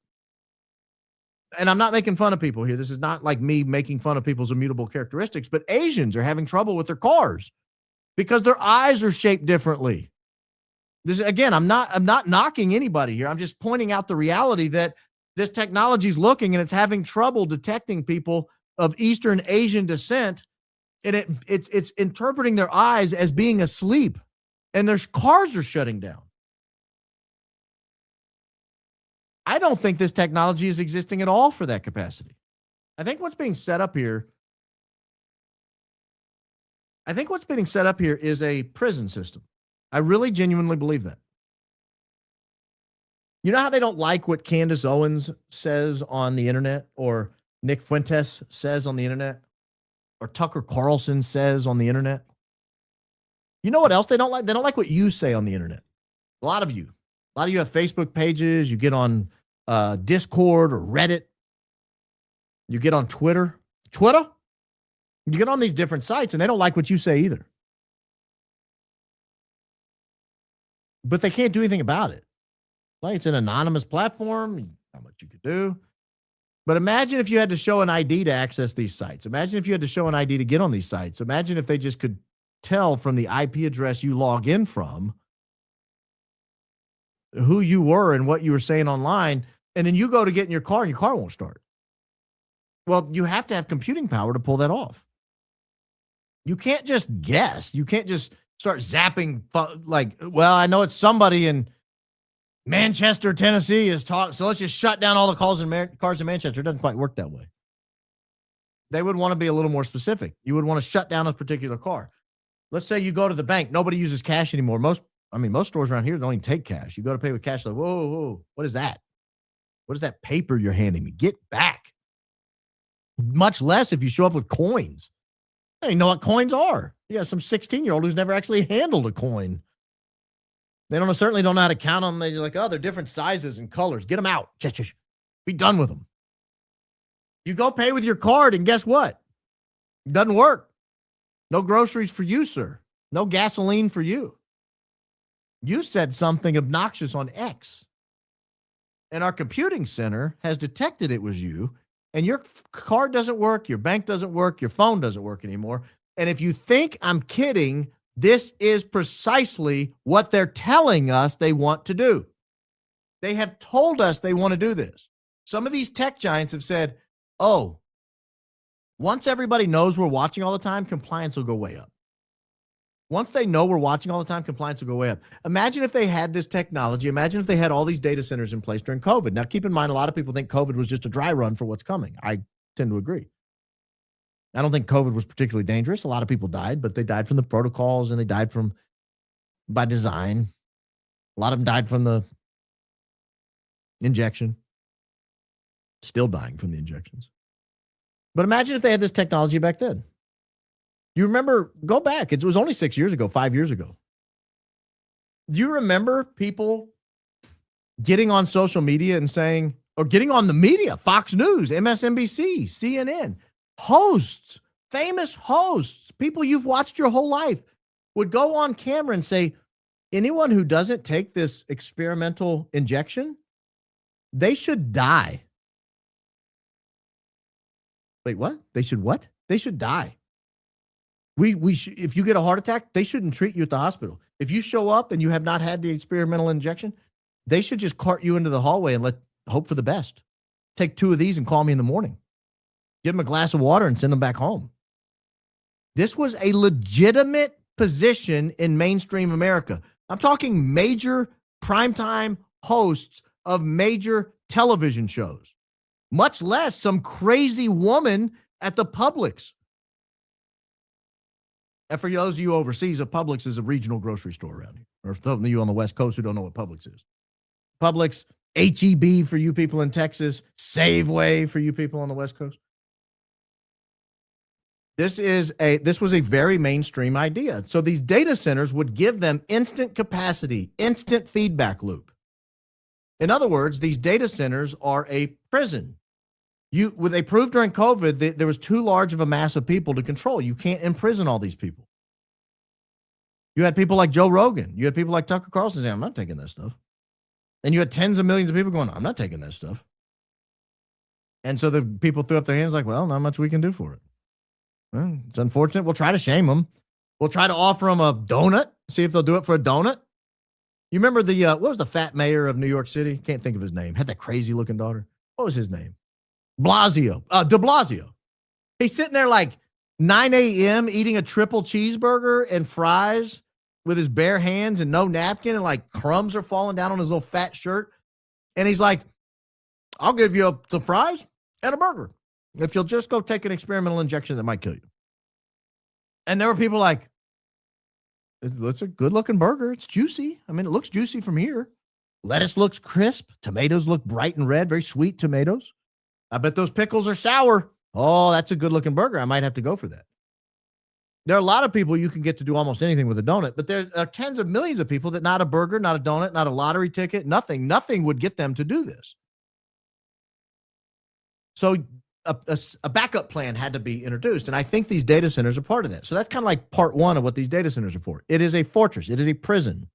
And I'm not making fun of people here. This is not like me making fun of people's immutable characteristics, but Asians are having trouble with their cars because their eyes are shaped differently. This again, I'm not knocking anybody here. I'm just pointing out the reality that this technology is looking and it's having trouble detecting people of Eastern Asian descent, and it's interpreting their eyes as being asleep. and their cars are shutting down. I don't think this technology is existing at all for that capacity. I think what's being set up here is a prison system. I really genuinely believe that. You know how they don't like what Candace Owens says on the internet, or Nick Fuentes says on the internet, or Tucker Carlson says on the internet? You know what else they don't like? They don't like what you say on the internet. A lot of you have Facebook pages. You get on Discord or Reddit. You get on Twitter. You get on these different sites, and they don't like what you say either. But they can't do anything about it. Like, it's an anonymous platform. Not much you could do. But imagine if you had to show an ID to access these sites. Imagine if you had to show an ID to get on these sites. Imagine if they just could tell from the IP address you log in from who you were and what you were saying online. And then you go to get in your car and your car won't start. Well, you have to have computing power to pull that off. You can't just guess. You can't just start zapping like, well, I know it's somebody in Manchester, Tennessee is talking, so let's just shut down all the cars in Manchester. It doesn't quite work that way. They would want to be a little more specific. You would want to shut down a particular car. Let's say you go to the bank. Nobody uses cash anymore. Most stores around here don't even take cash. You go to pay with cash. Like, whoa, what is that? What is that paper you're handing me? Get back. Much less if you show up with coins. I don't even know what coins are. You got some 16-year-old who's never actually handled a coin. They certainly don't know how to count them. They're like, oh, they're different sizes and colors. Get them out. Be done with them. You go pay with your card, and guess what? It doesn't work. No groceries for you, sir. No gasoline for you. You said something obnoxious on X. And our computing center has detected it was you, and your card doesn't work, your bank doesn't work, your phone doesn't work anymore. And if you think I'm kidding, this is precisely what they're telling us they want to do. They have told us they want to do this. Some of these tech giants have said, oh, once everybody knows we're watching all the time, compliance will go way up. Once they know we're watching all the time, compliance will go way up. Imagine if they had this technology. Imagine if they had all these data centers in place during COVID. Now, keep in mind, a lot of people think COVID was just a dry run for what's coming. I tend to agree. I don't think COVID was particularly dangerous. A lot of people died, but they died from the protocols, and they died by design. A lot of them died from the injection. Still dying from the injections. But imagine if they had this technology back then. You remember, go back. It was only 6 years ago, 5 years ago. Do you remember people getting on social media and saying, or getting on the media, Fox News, MSNBC, CNN, hosts, famous hosts, people you've watched your whole life, would go on camera and say, anyone who doesn't take this experimental injection, they should die. Wait, what? They should what? They should die. If you get a heart attack, they shouldn't treat you at the hospital. If you show up and you have not had the experimental injection, they should just cart you into the hallway and hope for the best. Take 2 of these and call me in the morning. Give them a glass of water and send them back home. This was a legitimate position in mainstream America. I'm talking major primetime hosts of major television shows, much less some crazy woman at the Publix. And for those of you overseas, a Publix is a regional grocery store around here. Or for those of you on the West Coast who don't know what Publix is. Publix, H-E-B for you people in Texas, Safeway for you people on the West Coast. This was a very mainstream idea. So these data centers would give them instant capacity, instant feedback loop. In other words, these data centers are a prison. They proved during COVID that there was too large of a mass of people to control. You can't imprison all these people. You had people like Joe Rogan. You had people like Tucker Carlson saying, I'm not taking that stuff. And you had tens of millions of people going, I'm not taking that stuff. And so the people threw up their hands like, well, not much we can do for it. Well, it's unfortunate. We'll try to shame them. We'll try to offer them a donut, see if they'll do it for a donut. You remember what was the fat mayor of New York City? Can't think of his name. Had that crazy looking daughter. What was his name? De Blasio. He's sitting there like 9 a.m. eating a triple cheeseburger and fries with his bare hands and no napkin, and like crumbs are falling down on his little fat shirt. And he's like, I'll give you a surprise and a burger if you'll just go take an experimental injection that might kill you. And there were people like, it's a good looking burger. It's juicy. I mean, it looks juicy from here. Lettuce looks crisp. Tomatoes look bright and red, very sweet tomatoes. I bet those pickles are sour. Oh, that's a good looking burger. I might have to go for that. There are a lot of people you can get to do almost anything with a donut, but there are tens of millions of people that not a burger, not a donut, not a lottery ticket, nothing would get them to do this. So a backup plan had to be introduced. And I think these data centers are part of that. So that's kind of like part one of what these data centers are for. It is a fortress. It is a prison.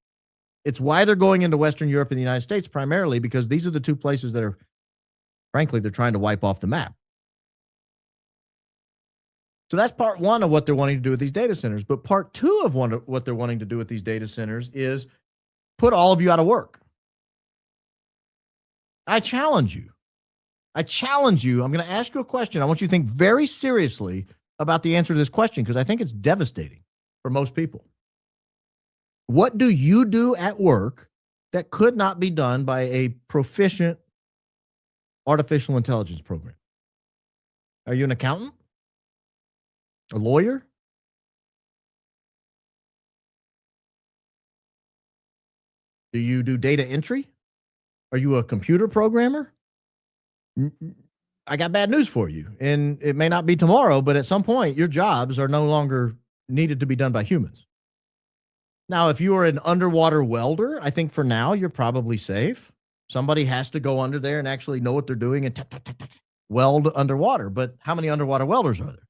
It's why they're going into Western Europe and the United States primarily, because these are the two places that are, frankly, they're trying to wipe off the map. So that's part one of what they're wanting to do with these data centers. But part two of what they're wanting to do with these data centers is put all of you out of work. I challenge you. I'm going to ask you a question. I want you to think very seriously about the answer to this question, because I think it's devastating for most people. What do you do at work that could not be done by a proficient artificial intelligence program? Are you an accountant? A lawyer? Do you do data entry? Are you a computer programmer? I got bad news for you. And it may not be tomorrow, but at some point, your jobs are no longer needed to be done by humans. Now, if you are an underwater welder, I think for now, you're probably safe. Somebody has to go under there and actually know what they're doing and weld underwater. But how many underwater welders are there?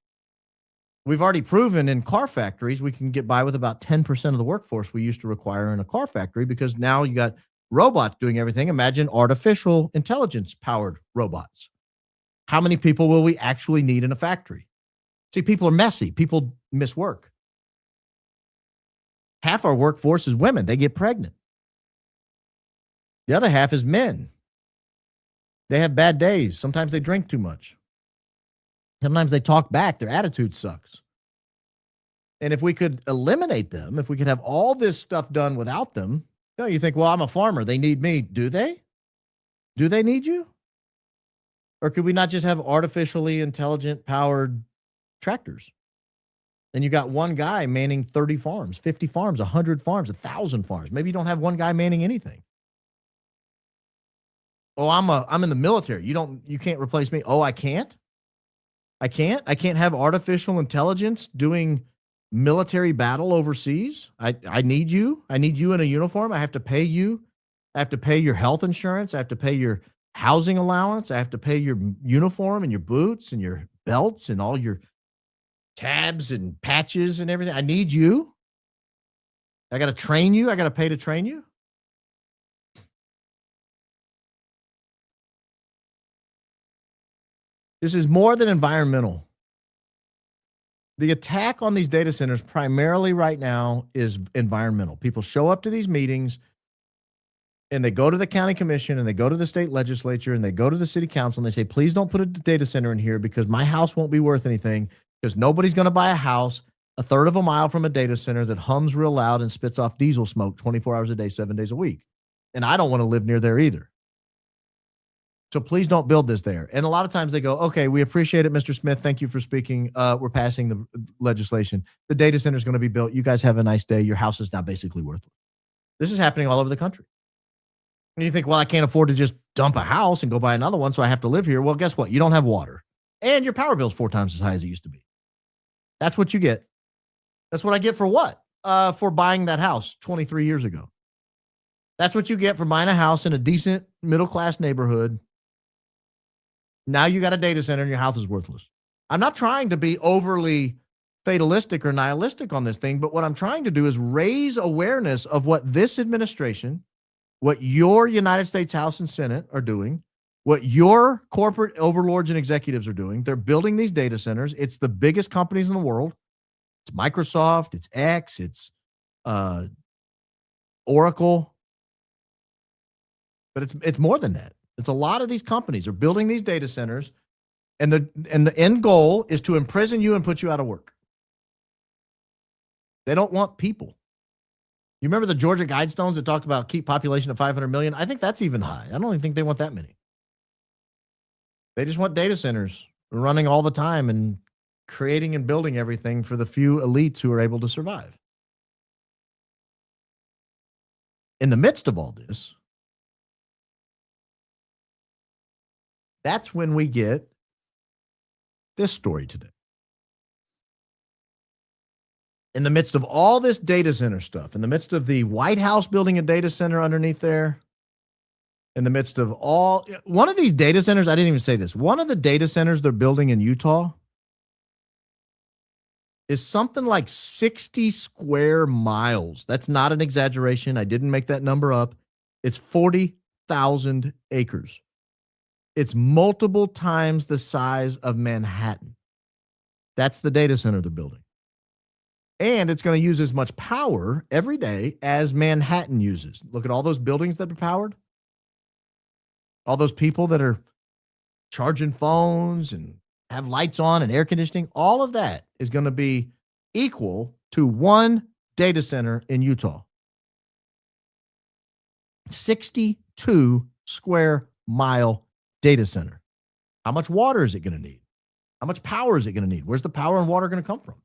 We've already proven in car factories, we can get by with about 10% of the workforce we used to require in a car factory, because now you got robots doing everything. Imagine artificial intelligence powered robots. How many people will we actually need in a factory? See, people are messy. People miss work. Half our workforce is women. They get pregnant. The other half is men. They have bad days. Sometimes they drink too much. Sometimes they talk back. Their attitude sucks. And if we could eliminate them, if we could have all this stuff done without them, you think, well, I'm a farmer. They need me. Do they? Do they need you? Or could we not just have artificially intelligent powered tractors? And you got one guy manning 30 farms, 50 farms, 100 farms, 1,000 farms. Maybe you don't have one guy manning anything. Oh, I'm in the military. You can't replace me. Oh, I can't? I can't have artificial intelligence doing military battle overseas. I need you. I need you in a uniform. I have to pay you. I have to pay your health insurance. I have to pay your housing allowance. I have to pay your uniform and your boots and your belts and all your tabs and patches and everything. I need you. I got to train you. I got to pay to train you. This is more than environmental. The attack on these data centers primarily right now is environmental. People show up to these meetings and they go to the county commission and they go to the state legislature and they go to the city council and they say, please don't put a data center in here because my house won't be worth anything, because nobody's going to buy a house a third of a mile from a data center that hums real loud and spits off diesel smoke 24 hours a day, 7 days a week. And I don't want to live near there either. So please don't build this there. And a lot of times they go, okay, we appreciate it, Mr. Smith. Thank you for speaking. We're passing the legislation. The data center is going to be built. You guys have a nice day. Your house is now basically worthless. This is happening all over the country. And you think, well, I can't afford to just dump a house and go buy another one, so I have to live here. Well, guess what? You don't have water. And your power bill is 4 times as high as it used to be. That's what you get. That's what I get for what? For buying that house 23 years ago. That's what you get for buying a house in a decent middle-class neighborhood. Now you got a data center and your house is worthless. I'm not trying to be overly fatalistic or nihilistic on this thing, but what I'm trying to do is raise awareness of what this administration, what your United States House and Senate are doing, what your corporate overlords and executives are doing. They're building these data centers. It's the biggest companies in the world. It's Microsoft, it's X, it's Oracle. But it's more than that. It's a lot of these companies are building these data centers, and the end goal is to imprison you and put you out of work. They don't want people. You remember the Georgia Guidestones that talked about keep population of 500 million? I think that's even high. I don't even think they want that many. They just want data centers running all the time and creating and building everything for the few elites who are able to survive. In the midst of all this, that's when we get this story today. In the midst of all this data center stuff, in the midst of the White House building a data center underneath there, in the midst of one of these data centers, I didn't even say this, one of the data centers they're building in Utah is something like 60 square miles. That's not an exaggeration. I didn't make that number up. It's 40,000 acres. It's multiple times the size of Manhattan. That's the data center they're building. And it's going to use as much power every day as Manhattan uses. Look at all those buildings that are powered. All those people that are charging phones and have lights on and air conditioning. All of that is going to be equal to one data center in Utah. 62 square mile data center. How much water is it going to need? How much power is it going to need? Where's the power and water going to come from?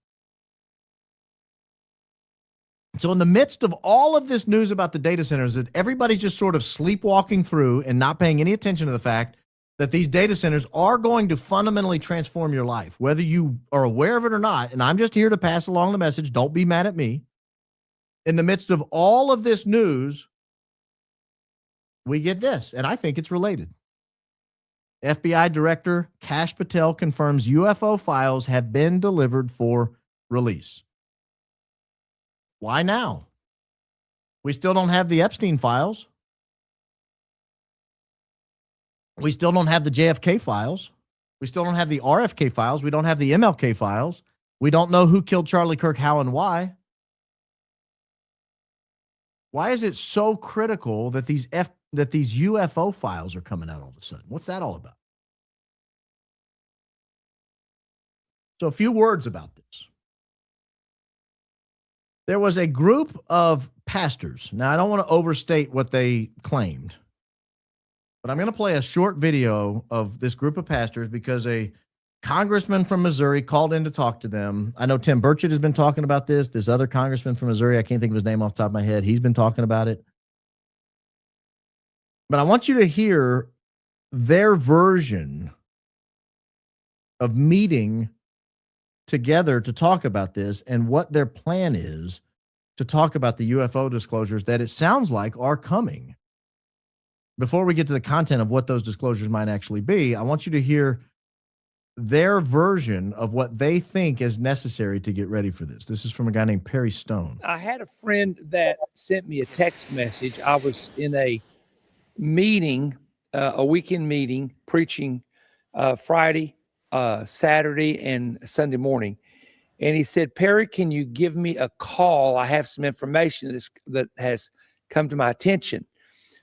So in the midst of all of this news about the data centers, that everybody's just sort of sleepwalking through and not paying any attention to the fact that these data centers are going to fundamentally transform your life, whether you are aware of it or not. And I'm just here to pass along the message. Don't be mad at me. In the midst of all of this news, we get this, and I think it's related. FBI Director Kash Patel confirms UFO files have been delivered for release. Why now? We still don't have the Epstein files. We still don't have the JFK files. We still don't have the RFK files. We don't have the MLK files. We don't know who killed Charlie Kirk, how, and why. Why is it so critical that these UFO files are coming out all of a sudden? What's that all about? So a few words about this. There was a group of pastors. Now, I don't want to overstate what they claimed, but I'm going to play a short video of this group of pastors because a congressman from Missouri called in to talk to them. I know Tim Burchett has been talking about this. This other congressman from Missouri, I can't think of his name off the top of my head. He's been talking about it. But I want you to hear their version of meeting together to talk about this and what their plan is to talk about the UFO disclosures that it sounds like are coming. Before we get to the content of what those disclosures might actually be, I want you to hear their version of what they think is necessary to get ready for this. This is from a guy named Perry Stone. I had a friend that sent me a text message. I was in a meeting, a weekend meeting, preaching Friday, Saturday, and Sunday morning. And he said, Perry, can you give me a call? I have some information that has come to my attention.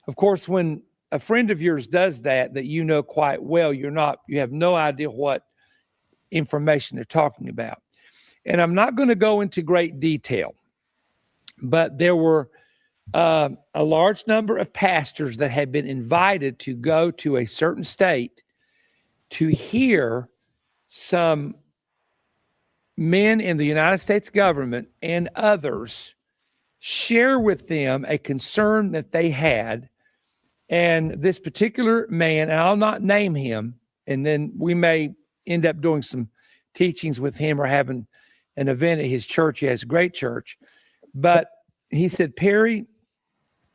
Of course, when a friend of yours does that you know quite well, you have no idea what information they're talking about. And I'm not going to go into great detail, but there were a large number of pastors that had been invited to go to a certain state to hear some men in the United States government and others share with them a concern that they had. And this particular man, and I'll not name him, and then we may end up doing some teachings with him or having an event at his church. He has a great church. But he said, Perry,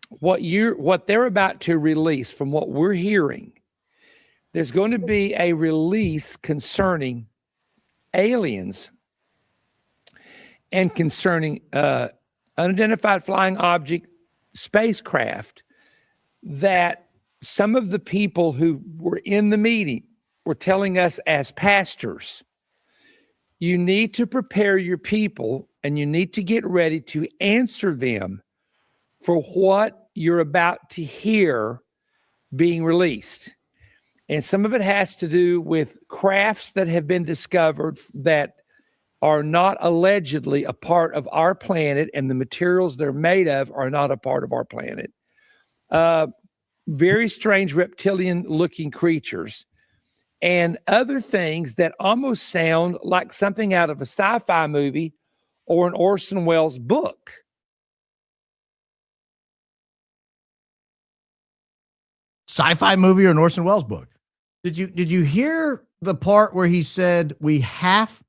what they're about to release, from what we're hearing, there's going to be a release concerning aliens and concerning unidentified flying object spacecraft that some of the people who were in the meeting were telling us as pastors, you need to prepare your people and you need to get ready to answer them for what you're about to hear being released. And some of it has to do with crafts that have been discovered that are not allegedly a part of our planet, and the materials they're made of are not a part of our planet. Very strange reptilian-looking creatures and other things that almost sound like something out of a sci-fi movie or an Orson Welles book. Sci-fi movie or an Orson Welles book. Did you hear the part where he said we have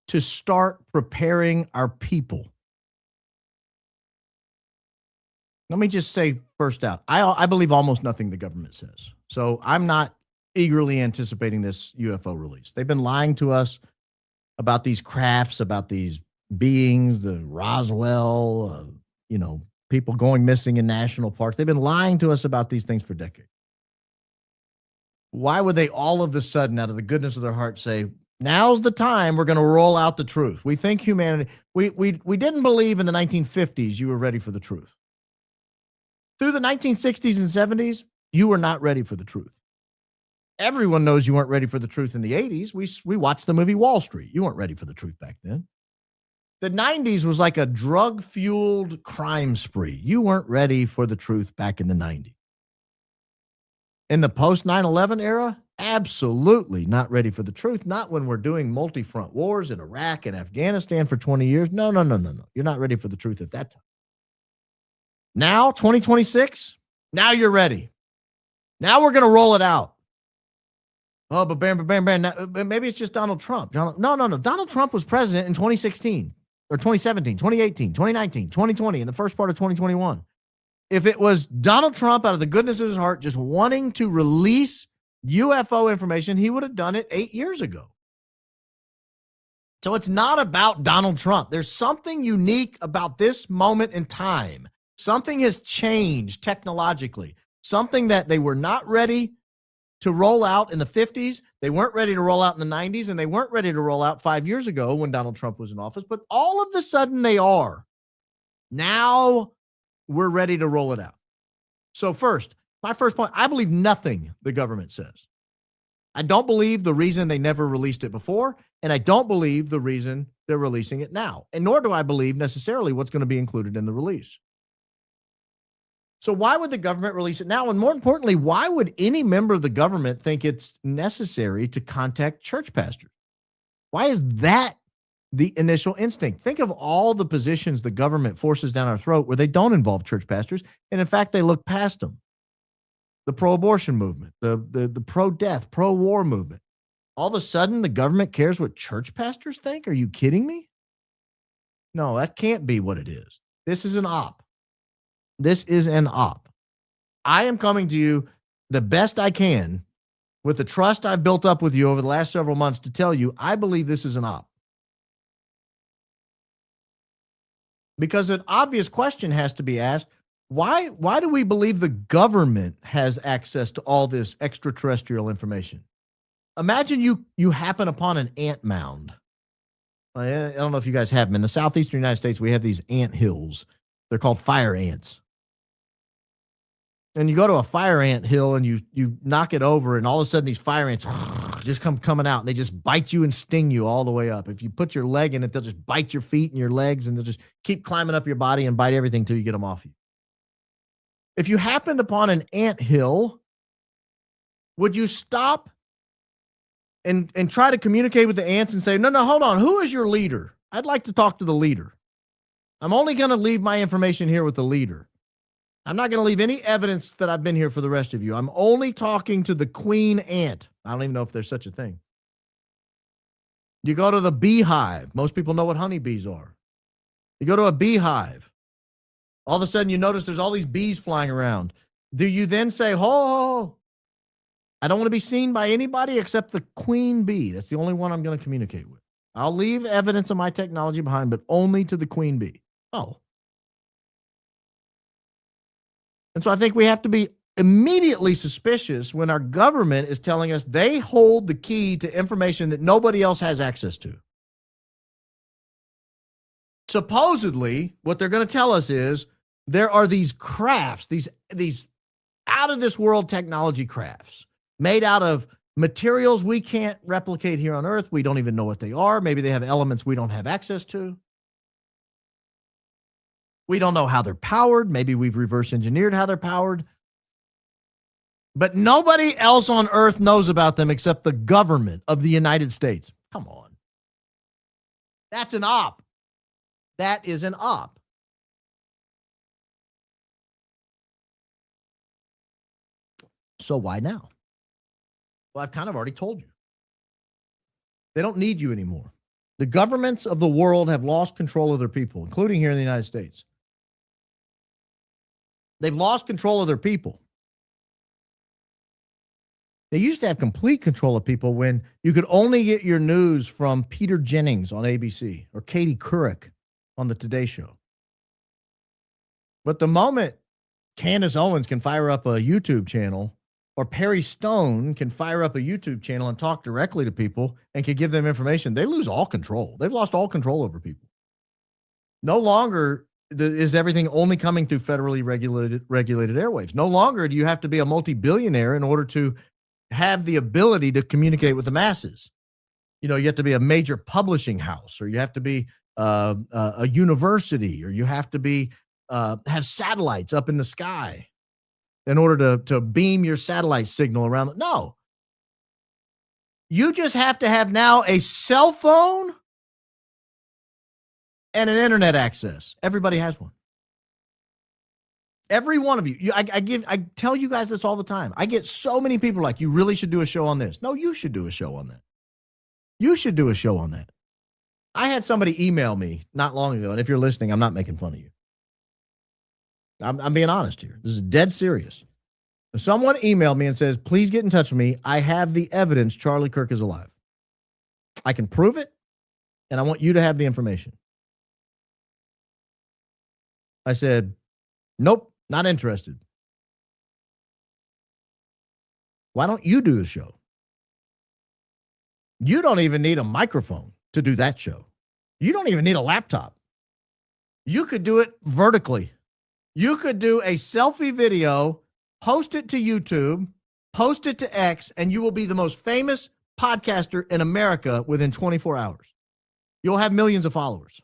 to start preparing our people? Let me just say first out, I believe almost nothing the government says. So I'm not eagerly anticipating this UFO release. They've been lying to us about these crafts, about these beings, the Roswell, people going missing in national parks. They've been lying to us about these things for decades. Why would they all of a sudden, out of the goodness of their heart, say, now's the time we're going to roll out the truth? We think humanity, we didn't believe in the 1950s you were ready for the truth. Through the 1960s and 70s, you were not ready for the truth. Everyone knows you weren't ready for the truth in the 80s. We watched the movie Wall Street. You weren't ready for the truth back then. The 90s was like a drug-fueled crime spree. You weren't ready for the truth back in the 90s. In the post-9/11 era, absolutely not ready for the truth. Not when we're doing multi-front wars in Iraq and Afghanistan for 20 years. No. You're not ready for the truth at that time. Now, 2026, now you're ready. Now we're going to roll it out. Oh, but maybe it's just Donald Trump. No. Donald Trump was president in 2016 or 2017, 2018, 2019, 2020, and the first part of 2021. If it was Donald Trump out of the goodness of his heart just wanting to release UFO information, he would have done it 8 years ago. So it's not about Donald Trump. There's something unique about this moment in time. Something has changed technologically. Something that they were not ready to roll out in the 50s. They weren't ready to roll out in the 90s, and they weren't ready to roll out 5 years ago when Donald Trump was in office. But all of a sudden they are. Now we're ready to roll it out. So first, my first point, I believe nothing the government says. I don't believe the reason they never released it before, and I don't believe the reason they're releasing it now. And nor do I believe necessarily what's going to be included in the release. So why would the government release it now? And more importantly, why would any member of the government think it's necessary to contact church pastors? Why is that the initial instinct? Think of all the positions the government forces down our throat where they don't involve church pastors. And in fact, they look past them. The pro-abortion movement, the pro-death, pro-war movement. All of a sudden, the government cares what church pastors think? Are you kidding me? No, that can't be what it is. This is an op. This is an op. I am coming to you the best I can with the trust I've built up with you over the last several months to tell you I believe this is an op. Because an obvious question has to be asked, why do we believe the government has access to all this extraterrestrial information? Imagine you happen upon an ant mound. I don't know if you guys have them. In the southeastern United States, we have these ant hills. They're called fire ants. And you go to a fire ant hill and you knock it over, and all of a sudden these fire ants just coming out, and they just bite you and sting you all the way up. If you put your leg in it, they'll just bite your feet and your legs, and they'll just keep climbing up your body and bite everything till you get them off you. If you happened upon an ant hill, would you stop and try to communicate with the ants and say, no, hold on, who is your leader? I'd like to talk to the leader. I'm only going to leave my information here with the leader. I'm not going to leave any evidence that I've been here for the rest of you. I'm only talking to the queen ant. I don't even know if there's such a thing. You go to the beehive. Most people know what honeybees are. You go to a beehive. All of a sudden you notice there's all these bees flying around. Do you then say, ho, I don't want to be seen by anybody except the queen bee. That's the only one I'm going to communicate with. I'll leave evidence of my technology behind, but only to the queen bee. Oh. And so I think we have to be immediately suspicious when our government is telling us they hold the key to information that nobody else has access to. Supposedly, what they're going to tell us is there are these crafts, these out of this world technology crafts made out of materials we can't replicate here on Earth. We don't even know what they are. Maybe they have elements we don't have access to. We don't know how they're powered. Maybe we've reverse engineered how they're powered. But nobody else on Earth knows about them except the government of the United States. Come on. That's an op. That is an op. So why now? Well, I've kind of already told you. They don't need you anymore. The governments of the world have lost control of their people, including here in the United States. They've lost control of their people. They used to have complete control of people when you could only get your news from Peter Jennings on ABC or Katie Couric on the Today Show. But the moment Candace Owens can fire up a YouTube channel, or Perry Stone can fire up a YouTube channel and talk directly to people and can give them information, they lose all control. They've lost all control over people. No longer is everything only coming through federally regulated airwaves. No longer do you have to be a multi-billionaire in order to have the ability to communicate with the masses. You know, you have to be a major publishing house, or you have to be a university, or you have to be have satellites up in the sky in order to beam your satellite signal around. No. You just have to have now a cell phone and an internet access. Everybody has one. Every one of you. I tell you guys this all the time. I get so many people like, you really should do a show on this. No, you should do a show on that. You should do a show on that. I had somebody email me not long ago, and if you're listening, I'm not making fun of you. I'm being honest here. This is dead serious. If someone emailed me and says, please get in touch with me, I have the evidence Charlie Kirk is alive. I can prove it, and I want you to have the information. I said, nope, not interested. Why don't you do the show? You don't even need a microphone to do that show. You don't even need a laptop. You could do it vertically. You could do a selfie video, post it to YouTube, post it to X, and you will be the most famous podcaster in America within 24 hours. You'll have millions of followers.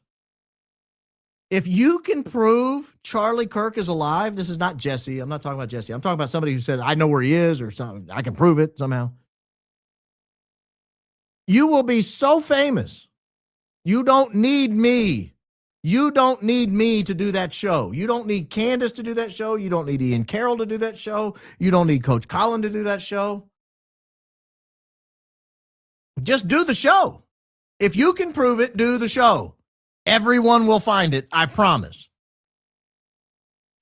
If you can prove Charlie Kirk is alive, this is not Jesse. I'm not talking about Jesse. I'm talking about somebody who said, I know where he is, or something. I can prove it somehow. You will be so famous. You don't need me. You don't need me to do that show. You don't need Candace to do that show. You don't need Ian Carroll to do that show. You don't need Coach Colin to do that show. Just do the show. If you can prove it, do the show. Everyone will find it, I promise.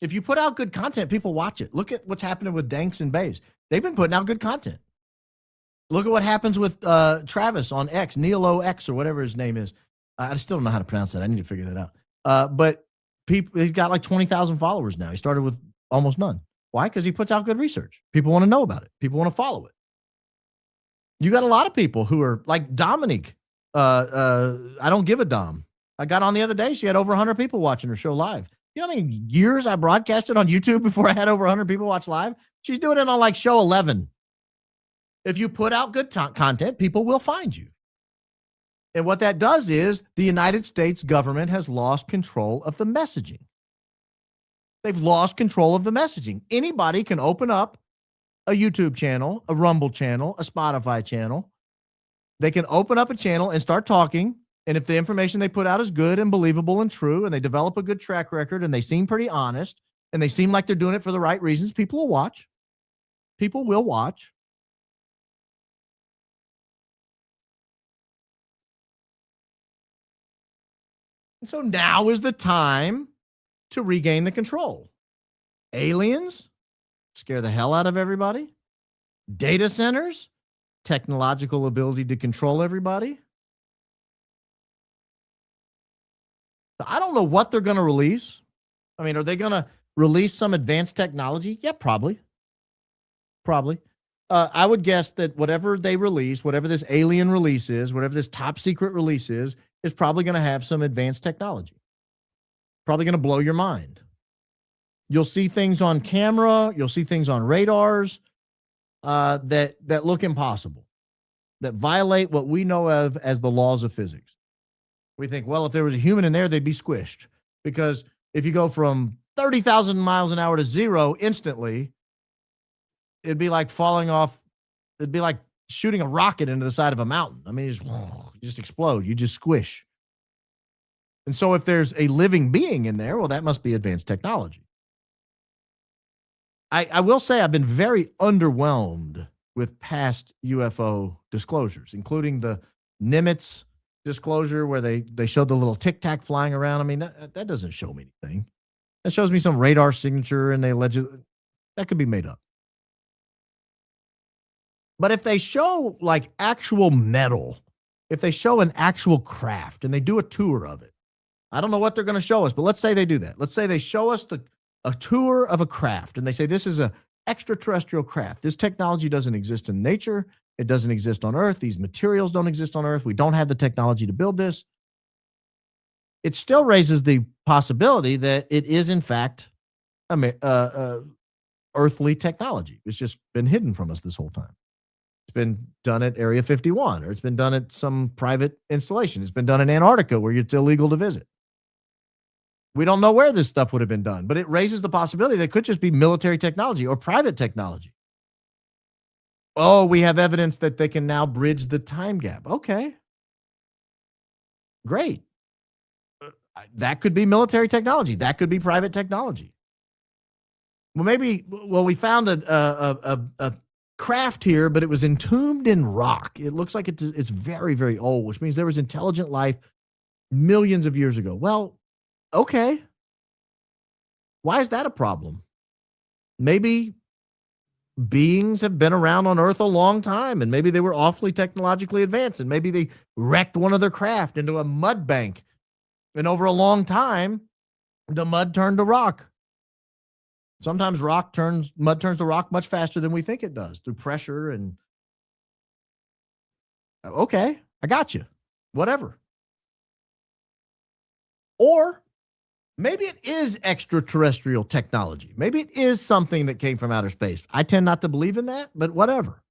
If you put out good content, people watch it. Look at what's happening with Danks and Bays. They've been putting out good content. Look at what happens with Travis on X, Neilo X, or whatever his name is. I still don't know how to pronounce that. I need to figure that out. But he's got like 20,000 followers now. He started with almost none. Why? Because he puts out good research. People want to know about it. People want to follow it. You got a lot of people who are like Dominique. I don't give a Dom. I got on the other day. She had over 100 people watching her show live. You know how many years I broadcasted on YouTube before I had over 100 people watch live? She's doing it on like show 11. If you put out good content, people will find you. And what that does is the United States government has lost control of the messaging. They've lost control of the messaging. Anybody can open up a YouTube channel, a Rumble channel, a Spotify channel. They can open up a channel and start talking. And if the information they put out is good and believable and true, and they develop a good track record, and they seem pretty honest, and they seem like they're doing it for the right reasons, people will watch. People will watch. And so now is the time to regain the control. Aliens scare the hell out of everybody. Data centers, technological ability to control everybody. I don't know what they're going to release. I mean, are they going to release some advanced technology? Yeah, probably. Probably. I would guess that whatever they release, whatever this alien release is, whatever this top secret release is probably going to have some advanced technology. Probably going to blow your mind. You'll see things on camera. You'll see things on radars. that look impossible, that violate what we know of as the laws of physics. We think, well, if there was a human in there, they'd be squished. Because if you go from 30,000 miles an hour to zero instantly, it'd be like falling off. It'd be like shooting a rocket into the side of a mountain. I mean, you just explode. You just squish. And so if there's a living being in there, well, that must be advanced technology. I will say I've been very underwhelmed with past UFO disclosures, including the Nimitz disclosure where they showed the little tic tac flying around. I mean, that doesn't show me anything. That shows me some radar signature, and they allegedly that could be made up. But if they show like actual metal, if they show an actual craft and they do a tour of it, I don't know what they're going to show us, but let's say they do that. Let's say they show us a tour of a craft and they say this is a extraterrestrial craft. This technology doesn't exist in nature. It doesn't exist on Earth. These materials don't exist on Earth. We don't have the technology to build this. It still raises the possibility that it is, in fact, earthly technology. It's just been hidden from us this whole time. It's been done at Area 51, or it's been done at some private installation. It's been done in Antarctica where it's illegal to visit. We don't know where this stuff would have been done, but it raises the possibility that it could just be military technology or private technology. Oh, we have evidence that they can now bridge the time gap. Okay. Great. That could be military technology. That could be private technology. Well, we found a craft here, but it was entombed in rock. It looks like it's very, very old, which means there was intelligent life millions of years ago. Well, okay. Why is that a problem? Maybe beings have been around on Earth a long time, and maybe they were awfully technologically advanced, and maybe they wrecked one of their craft into a mud bank. And over a long time, the mud turned to rock. Sometimes mud turns to rock much faster than we think it does through pressure and okay, I got you. Whatever. Or maybe it is extraterrestrial technology. Maybe it is something that came from outer space. I tend not to believe in that, but whatever.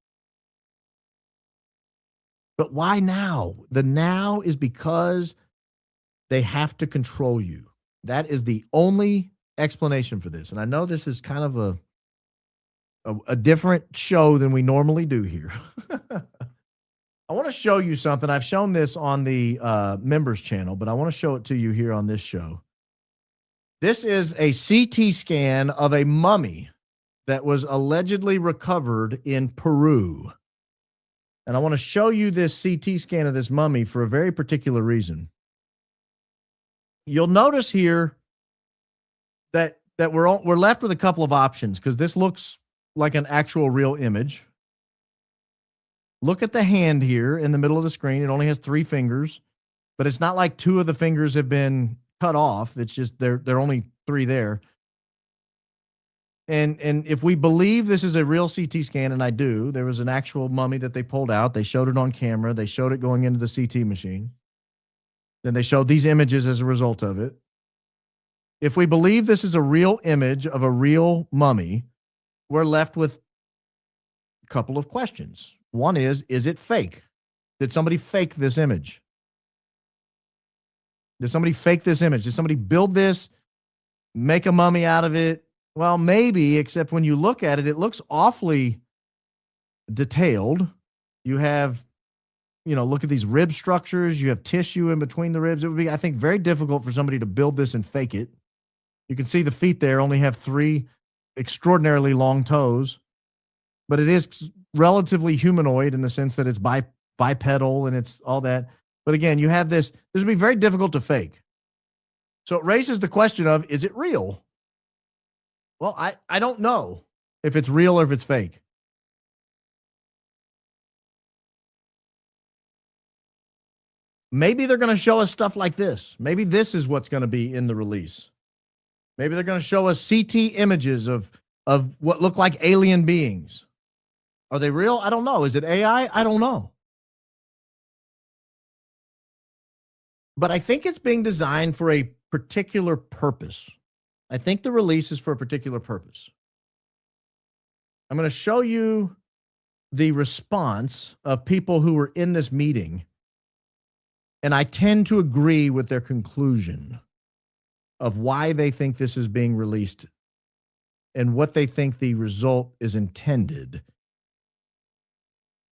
But why now? The now is because they have to control you. That is the only explanation for this. And I know this is kind of a different show than we normally do here. I want to show you something. I've shown this on the members channel, but I want to show it to you here on this show. This is a CT scan of a mummy that was allegedly recovered in Peru. And I want to show you this CT scan of this mummy for a very particular reason. You'll notice here that we're left with a couple of options because this looks like an actual real image. Look at the hand here in the middle of the screen. It only has 3 fingers, but it's not like 2 of the fingers have been cut off. It's just there are only 3 there. And if we believe this is a real CT scan, and I do, there was an actual mummy that they pulled out. They showed it on camera. They showed it going into the CT machine. Then they showed these images as a result of it. If we believe this is a real image of a real mummy, we're left with a couple of questions. One is it fake? Did somebody fake this image? Did somebody fake this image? Did somebody build this, make a mummy out of it? Well, maybe, except when you look at it, it looks awfully detailed. You have, look at these rib structures. You have tissue in between the ribs. It would be, I think, very difficult for somebody to build this and fake it. You can see the feet there only have 3 extraordinarily long toes, but it is relatively humanoid in the sense that it's bipedal and it's all that. But again, you have this would be very difficult to fake. So it raises the question of, is it real? Well, I don't know if it's real or if it's fake. Maybe they're going to show us stuff like this. Maybe this is what's going to be in the release. Maybe they're going to show us CT images of what look like alien beings. Are they real? I don't know. Is it AI? I don't know. But I think it's being designed for a particular purpose. I think the release is for a particular purpose. I'm going to show you the response of people who were in this meeting, and I tend to agree with their conclusion of why they think this is being released and what they think the result is intended.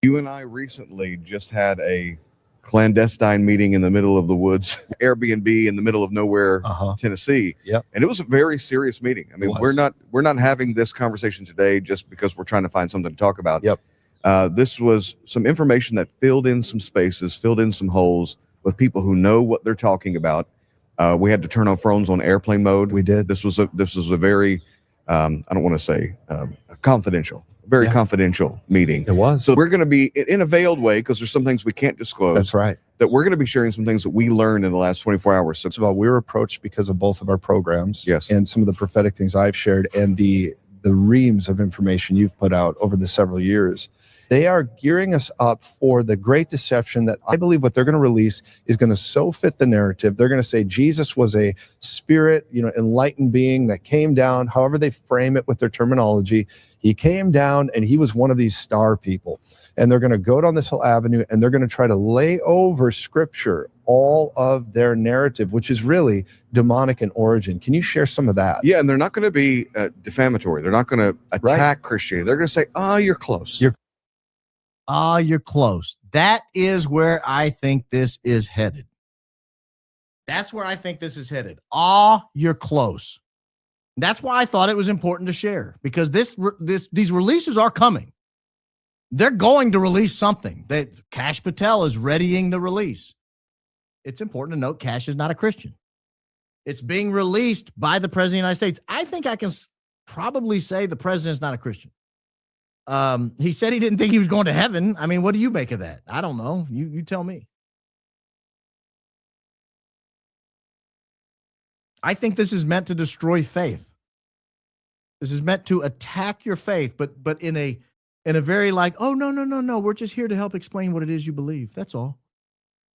You and I recently just had a clandestine meeting in the middle of the woods, Airbnb in the middle of nowhere, Tennessee. Yep. And it was a very serious meeting. I mean, we're not having this conversation today just because we're trying to find something to talk about. Yep. This was some information that filled in some spaces, filled in some holes with people who know what they're talking about. We had to turn our phones on airplane mode. We did. This was a very, I don't want to say confidential, very confidential meeting. It was. So we're going to be in a veiled way, because there's some things we can't disclose. That's right. That we're going to be sharing some things that we learned in the last 24 hours. So It's about, we were approached because of both of our programs. Yes. And some of the prophetic things I've shared and the reams of information you've put out over the several years. They are gearing us up for the great deception that I believe what they're going to release is going to so fit the narrative. They're going to say Jesus was a spirit, enlightened being that came down, however they frame it with their terminology. He came down and he was one of these star people. And they're going to go down this whole avenue and they're going to try to lay over scripture, all of their narrative, which is really demonic in origin. Can you share some of that? yeah, and they're not going to be defamatory. They're not going to attack Christianity. They're going to say, "Oh, you're close." You're close. That is where I think this is headed. That's where I think this is headed. You're close. That's why I thought it was important to share, because these releases are coming. They're going to release something. Kash Patel is readying the release. It's important to note Kash is not a Christian. It's being released by the President of the United States. I think I can probably say the President's not a Christian. He said he didn't think he was going to heaven. I mean, what do you make of that? I don't know. You tell me. I think this is meant to destroy faith. This is meant to attack your faith, but in a very oh, no. We're just here to help explain what it is you believe. That's all.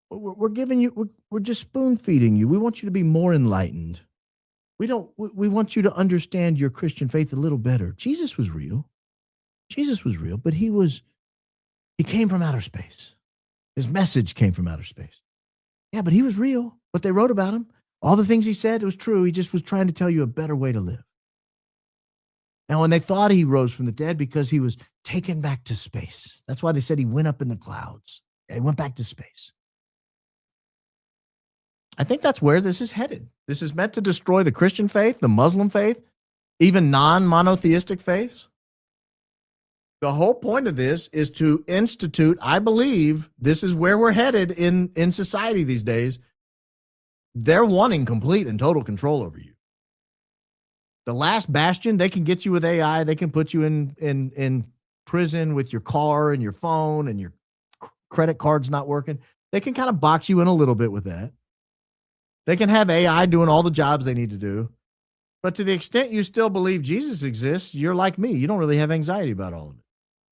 We're giving you, we're just spoon feeding you. We want you to be more enlightened. We want you to understand your Christian faith a little better. Jesus was real. But he came from outer space. His message came from outer space. Yeah, but he was real. What they wrote about him, all the things he said, it was true. He just was trying to tell you a better way to live. Now, when they thought he rose from the dead because he was taken back to space, that's why they said he went up in the clouds. Yeah, he went back to space. I think that's where this is headed. This is meant to destroy the Christian faith, the Muslim faith, even non-monotheistic faiths. The whole point of this is to institute, I believe this is where we're headed in society these days. They're wanting complete and total control over you. The last bastion, they can get you with AI. They can put you in prison with your car and your phone and your credit card's not working. They can kind of box you in a little bit with that. They can have AI doing all the jobs they need to do. But to the extent you still believe Jesus exists, you're like me. You don't really have anxiety about all of it.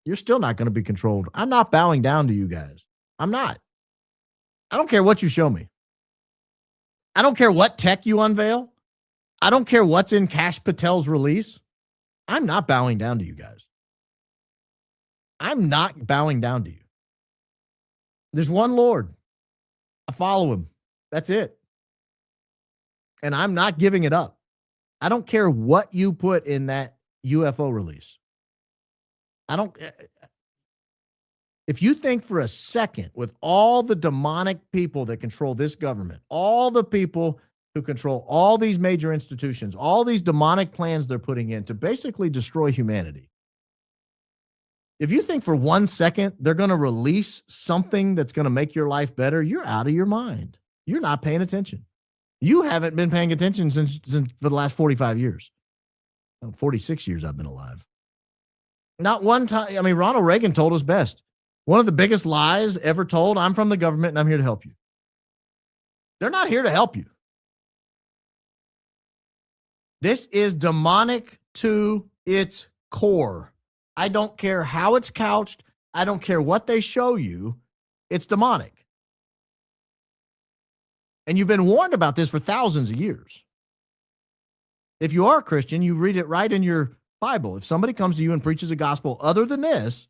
You're still not going to be controlled. I'm not bowing down to you guys. I'm not. I don't care what you show me. I don't care what tech you unveil. I don't care what's in Kash Patel's release. I'm not bowing down to you guys. I'm not bowing down to you. There's one Lord. I follow him. That's it. And I'm not giving it up. I don't care what you put in that UFO release. If you think for a second, with all the demonic people that control this government, all the people who control all these major institutions, all these demonic plans they're putting in to basically destroy humanity. If you think for 1 second they're going to release something that's going to make your life better, you're out of your mind. You're not paying attention. You haven't been paying attention since for the last 45 years. 46 years I've been alive. Not one time. I mean, Ronald Reagan told us best. One of the biggest lies ever told, I'm from the government and I'm here to help you. They're not here to help you. This is demonic to its core. I don't care how it's couched. I don't care what they show you. It's demonic. And you've been warned about this for thousands of years. If you are a Christian, you read it right in your Bible. If somebody comes to you and preaches a gospel other than this,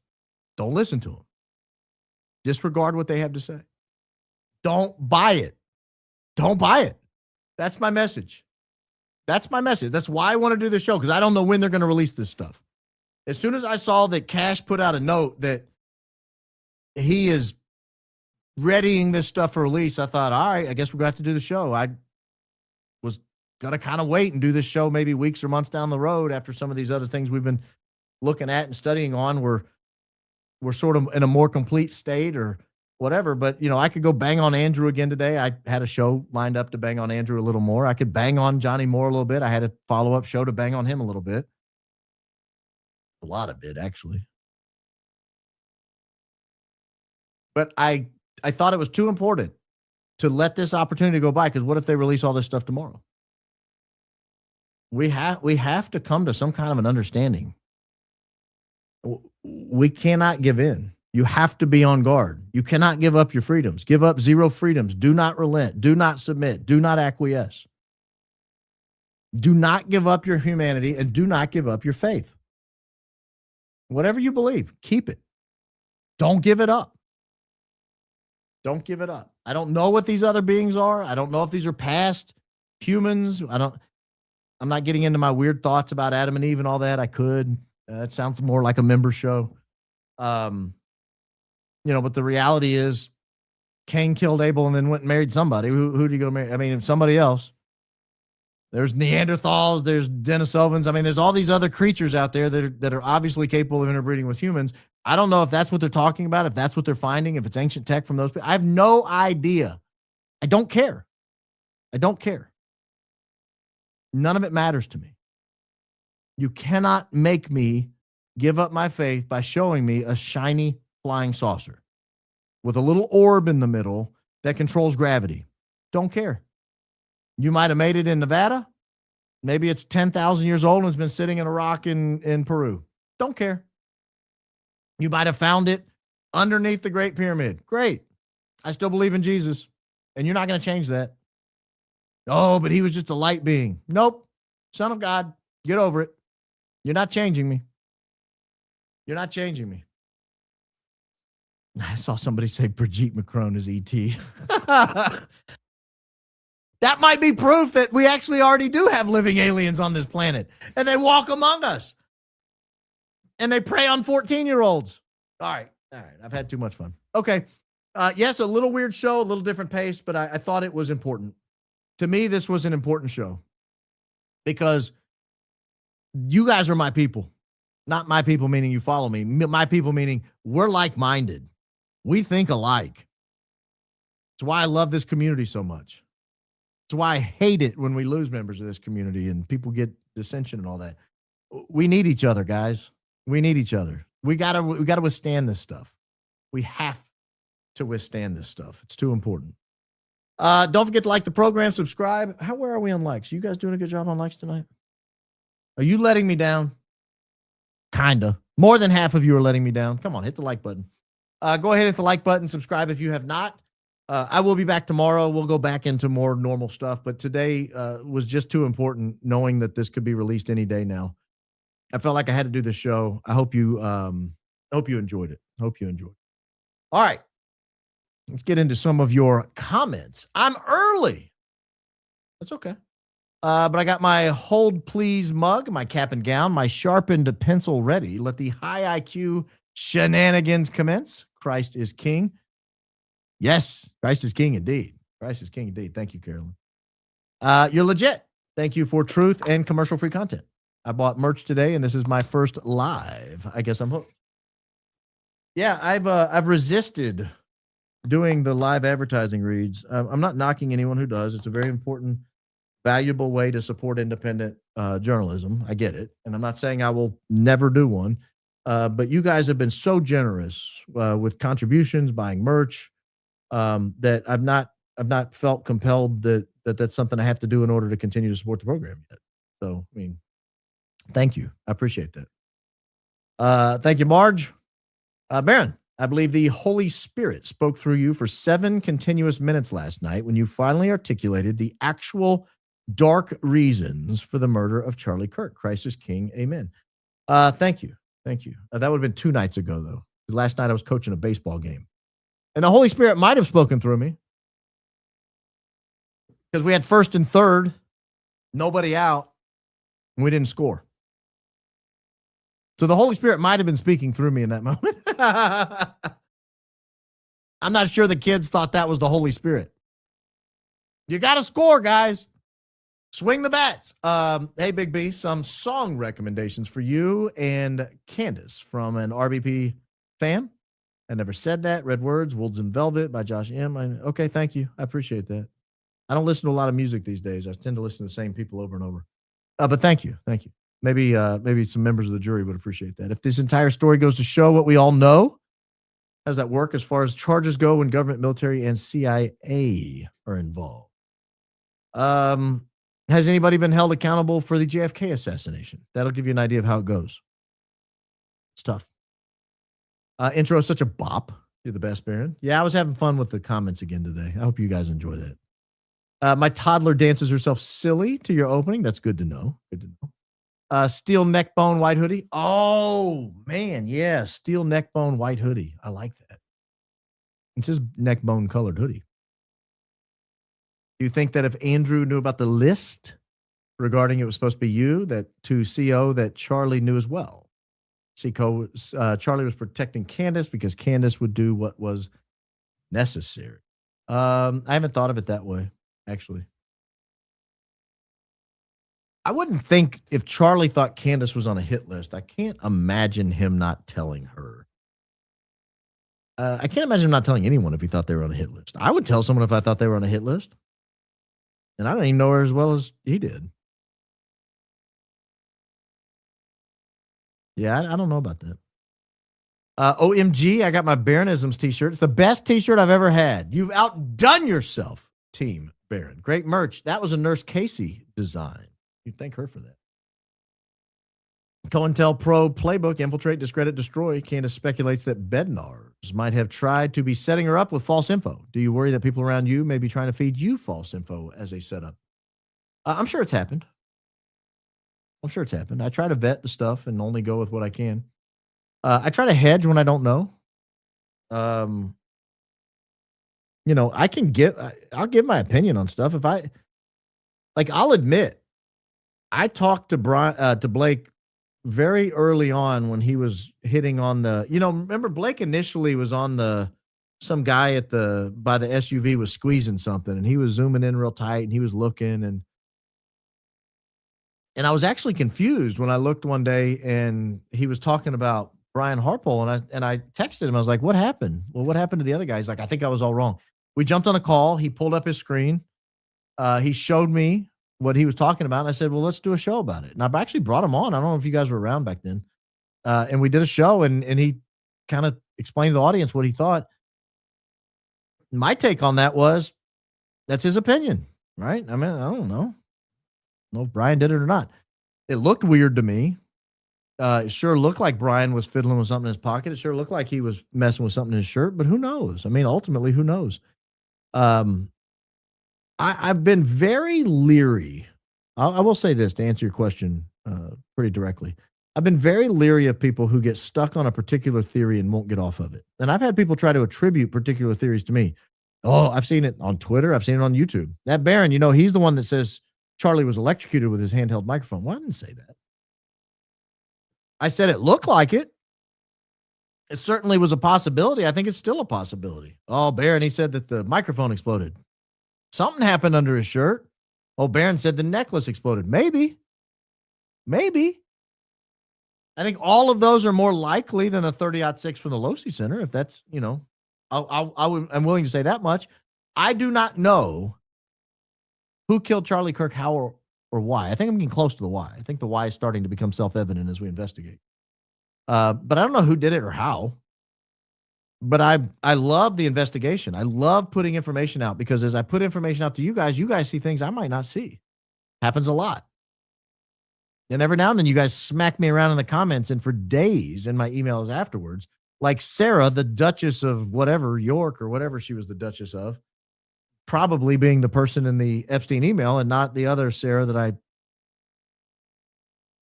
Don't listen to them. Disregard what they have to say. Don't buy it. Don't buy it. That's my message. That's my message. That's why I want to do this show, because I don't know when they're going to release this stuff. As soon as I saw that Cash put out a note that he is readying this stuff for release, I thought, all right, I guess we're going to have to do the show. I was going to kind of wait and do this show maybe weeks or months down the road after some of these other things we've been looking at and studying on we're sort of in a more complete state or whatever. But, I could go bang on Andrew again today. I had a show lined up to bang on Andrew a little more. I could bang on Johnny Moore a little bit. I had a follow-up show to bang on him a little bit. A lot of it, actually. But I thought it was too important to let this opportunity go by, because what if they release all this stuff tomorrow? We have to come to some kind of an understanding. We cannot give in. You have to be on guard. You cannot give up your freedoms. Give up 0 freedoms. Do not relent. Do not submit. Do not acquiesce. Do not give up your humanity, and do not give up your faith. Whatever you believe, keep it. Don't give it up. Don't give it up. I don't know what these other beings are. I don't know if these are past humans. I'm not getting into my weird thoughts about Adam and Eve and all that. I could. That sounds more like a member show. But the reality is Cain killed Abel and then went and married somebody. Who did he go marry? I mean, somebody else. There's Neanderthals, there's Denisovans. I mean, there's all these other creatures out there that are obviously capable of interbreeding with humans. I don't know if that's what they're talking about, if that's what they're finding, if it's ancient tech from those people. I have no idea. I don't care. I don't care. None of it matters to me. You cannot make me give up my faith by showing me a shiny flying saucer with a little orb in the middle that controls gravity. Don't care. You might have made it in Nevada. Maybe it's 10,000 years old and it's been sitting in a rock in Peru. Don't care. You might have found it underneath the Great Pyramid. Great. I still believe in Jesus, and you're not going to change that. Oh, but he was just a light being. Nope. Son of God. Get over it. You're not changing me. You're not changing me. I saw somebody say Brigitte Macron is E.T. That might be proof that we actually already do have living aliens on this planet, and they walk among us, and they prey on 14-year-olds. All right. I've had too much fun. Okay. Yes, a little weird show, a little different pace, but I thought it was important. To me, this was an important show because you guys are my people. Not my people meaning you follow me. My people meaning we're like-minded. We think alike. It's why I love this community so much. It's why I hate it when we lose members of this community and people get dissension and all that. We need each other, guys. We need each other. We gotta withstand this stuff. We have to withstand this stuff. It's too important. Don't forget to like the program, subscribe. Where are we on likes? You guys doing a good job on likes tonight? Are you letting me down? Kinda. More than half of you are letting me down. Come on, hit the like button. Go ahead and hit the like button, subscribe if you have not. I will be back tomorrow. We'll go back into more normal stuff, but today was just too important, knowing that this could be released any day now. I felt like I had to do this show. I hope you enjoyed it. All right. Let's get into some of your comments. I'm early. That's okay. But I got my hold please mug, my cap and gown, my sharpened pencil ready. Let the high IQ shenanigans commence. Christ is king. Yes, Christ is king indeed. Christ is king indeed. Thank you, Carolyn. You're legit. Thank you for truth and commercial-free content. I bought merch today, and this is my first live. I guess I'm hooked. Yeah, I've resisted doing the live advertising reads. I'm not knocking anyone who does. It's a very important, valuable way to support independent journalism. I get it, and I'm not saying I will never do one. But you guys have been so generous with contributions, buying merch, that I've not felt compelled that that's something I have to do in order to continue to support the program yet. So, I mean, thank you. I appreciate that. Thank you, Marge. Baron, I believe the Holy Spirit spoke through you for 7 continuous minutes last night when you finally articulated the actual dark reasons for the murder of Charlie Kirk. Christ is king. Amen. Thank you. Thank you. That would have been 2 nights ago, though. Last night I was coaching a baseball game. And the Holy Spirit might have spoken through me. Because we had first and third, nobody out, and we didn't score. So the Holy Spirit might have been speaking through me in that moment. I'm not sure the kids thought that was the Holy Spirit. You got to score, guys. Swing the bats. Hey, Big B, some song recommendations for you and Candace from an RBP fan. I never said that. Red Words, Wolves in Velvet by Josh M. Okay, thank you. I appreciate that. I don't listen to a lot of music these days. I tend to listen to the same people over and over. But thank you. Thank you. Maybe some members of the jury would appreciate that. If this entire story goes to show what we all know, how does that work as far as charges go when government, military, and CIA are involved? Has anybody been held accountable for the JFK assassination? That'll give you an idea of how it goes. It's tough. Intro is such a bop. You're the best, Baron. Yeah, I was having fun with the comments again today. I hope you guys enjoy that. My toddler dances herself silly to your opening. That's good to know. Good to know. Steel neck bone white hoodie. Oh, man. Yeah. Steel neck bone white hoodie. I like that. It's his neck bone colored hoodie. Do you think that if Andrew knew about the list regarding it was supposed to be you, that to CO that Charlie knew as well? Charlie was protecting Candace because Candace would do what was necessary. I haven't thought of it that way, actually. I wouldn't think if Charlie thought Candace was on a hit list. I can't imagine him not telling her. I can't imagine him not telling anyone if he thought they were on a hit list. I would tell someone if I thought they were on a hit list. And I don't even know her as well as he did. Yeah, I don't know about that. OMG, I got my Baronisms t-shirt. It's the best t-shirt I've ever had. You've outdone yourself, Team Baron. Great merch. That was a Nurse Casey design. You'd thank her for that. COINTELPRO playbook, infiltrate, discredit, destroy. Candace speculates that Bednars might have tried to be setting her up with false info. Do you worry that people around you may be trying to feed you false info as a setup? I'm sure it's happened. I try to vet the stuff and only go with what I can. I try to hedge when I don't know. I'll give my opinion on stuff. I'll admit, I talked to Blake very early on when he was hitting on remember Blake initially was on some guy by the SUV was squeezing something and he was zooming in real tight and he was looking and I was actually confused when I looked one day and he was talking about Brian Harpole and I texted him. I was like, what happened? Well, what happened to the other guy? He's like, I think I was all wrong. We jumped on a call. He pulled up his screen. He showed me what he was talking about. And I said, well, let's do a show about it. And I actually brought him on. I don't know if you guys were around back then. And we did a show and he kind of explained to the audience what he thought. My take on that was that's his opinion, right? I mean, I don't know if Brian did it or not. It looked weird to me. It sure looked like Brian was fiddling with something in his pocket. It sure looked like he was messing with something in his shirt, but who knows? I mean, ultimately, who knows? I've been very leery. I will say this to answer your question pretty directly. I've been very leery of people who get stuck on a particular theory and won't get off of it. And I've had people try to attribute particular theories to me. Oh, I've seen it on Twitter. I've seen it on YouTube. That Baron, he's the one that says Charlie was electrocuted with his handheld microphone. Well, I didn't say that. I said it looked like it. It certainly was a possibility. I think it's still a possibility. Oh, Baron, he said that the microphone exploded. Something happened under his shirt. Oh, Baron said the necklace exploded. Maybe. I think all of those are more likely than a 30-06 from the Losi Center. If that's, I'm willing to say that much. I do not know who killed Charlie Kirk, how or why. I think I'm getting close to the why. I think the why is starting to become self-evident as we investigate. But I don't know who did it or how. But I love the investigation. I love putting information out because as I put information out to you guys see things I might not see. Happens a lot. And every now and then you guys smack me around in the comments and for days in my emails afterwards, like Sarah, the Duchess of whatever, York or whatever she was the Duchess of, probably being the person in the Epstein email and not the other Sarah that I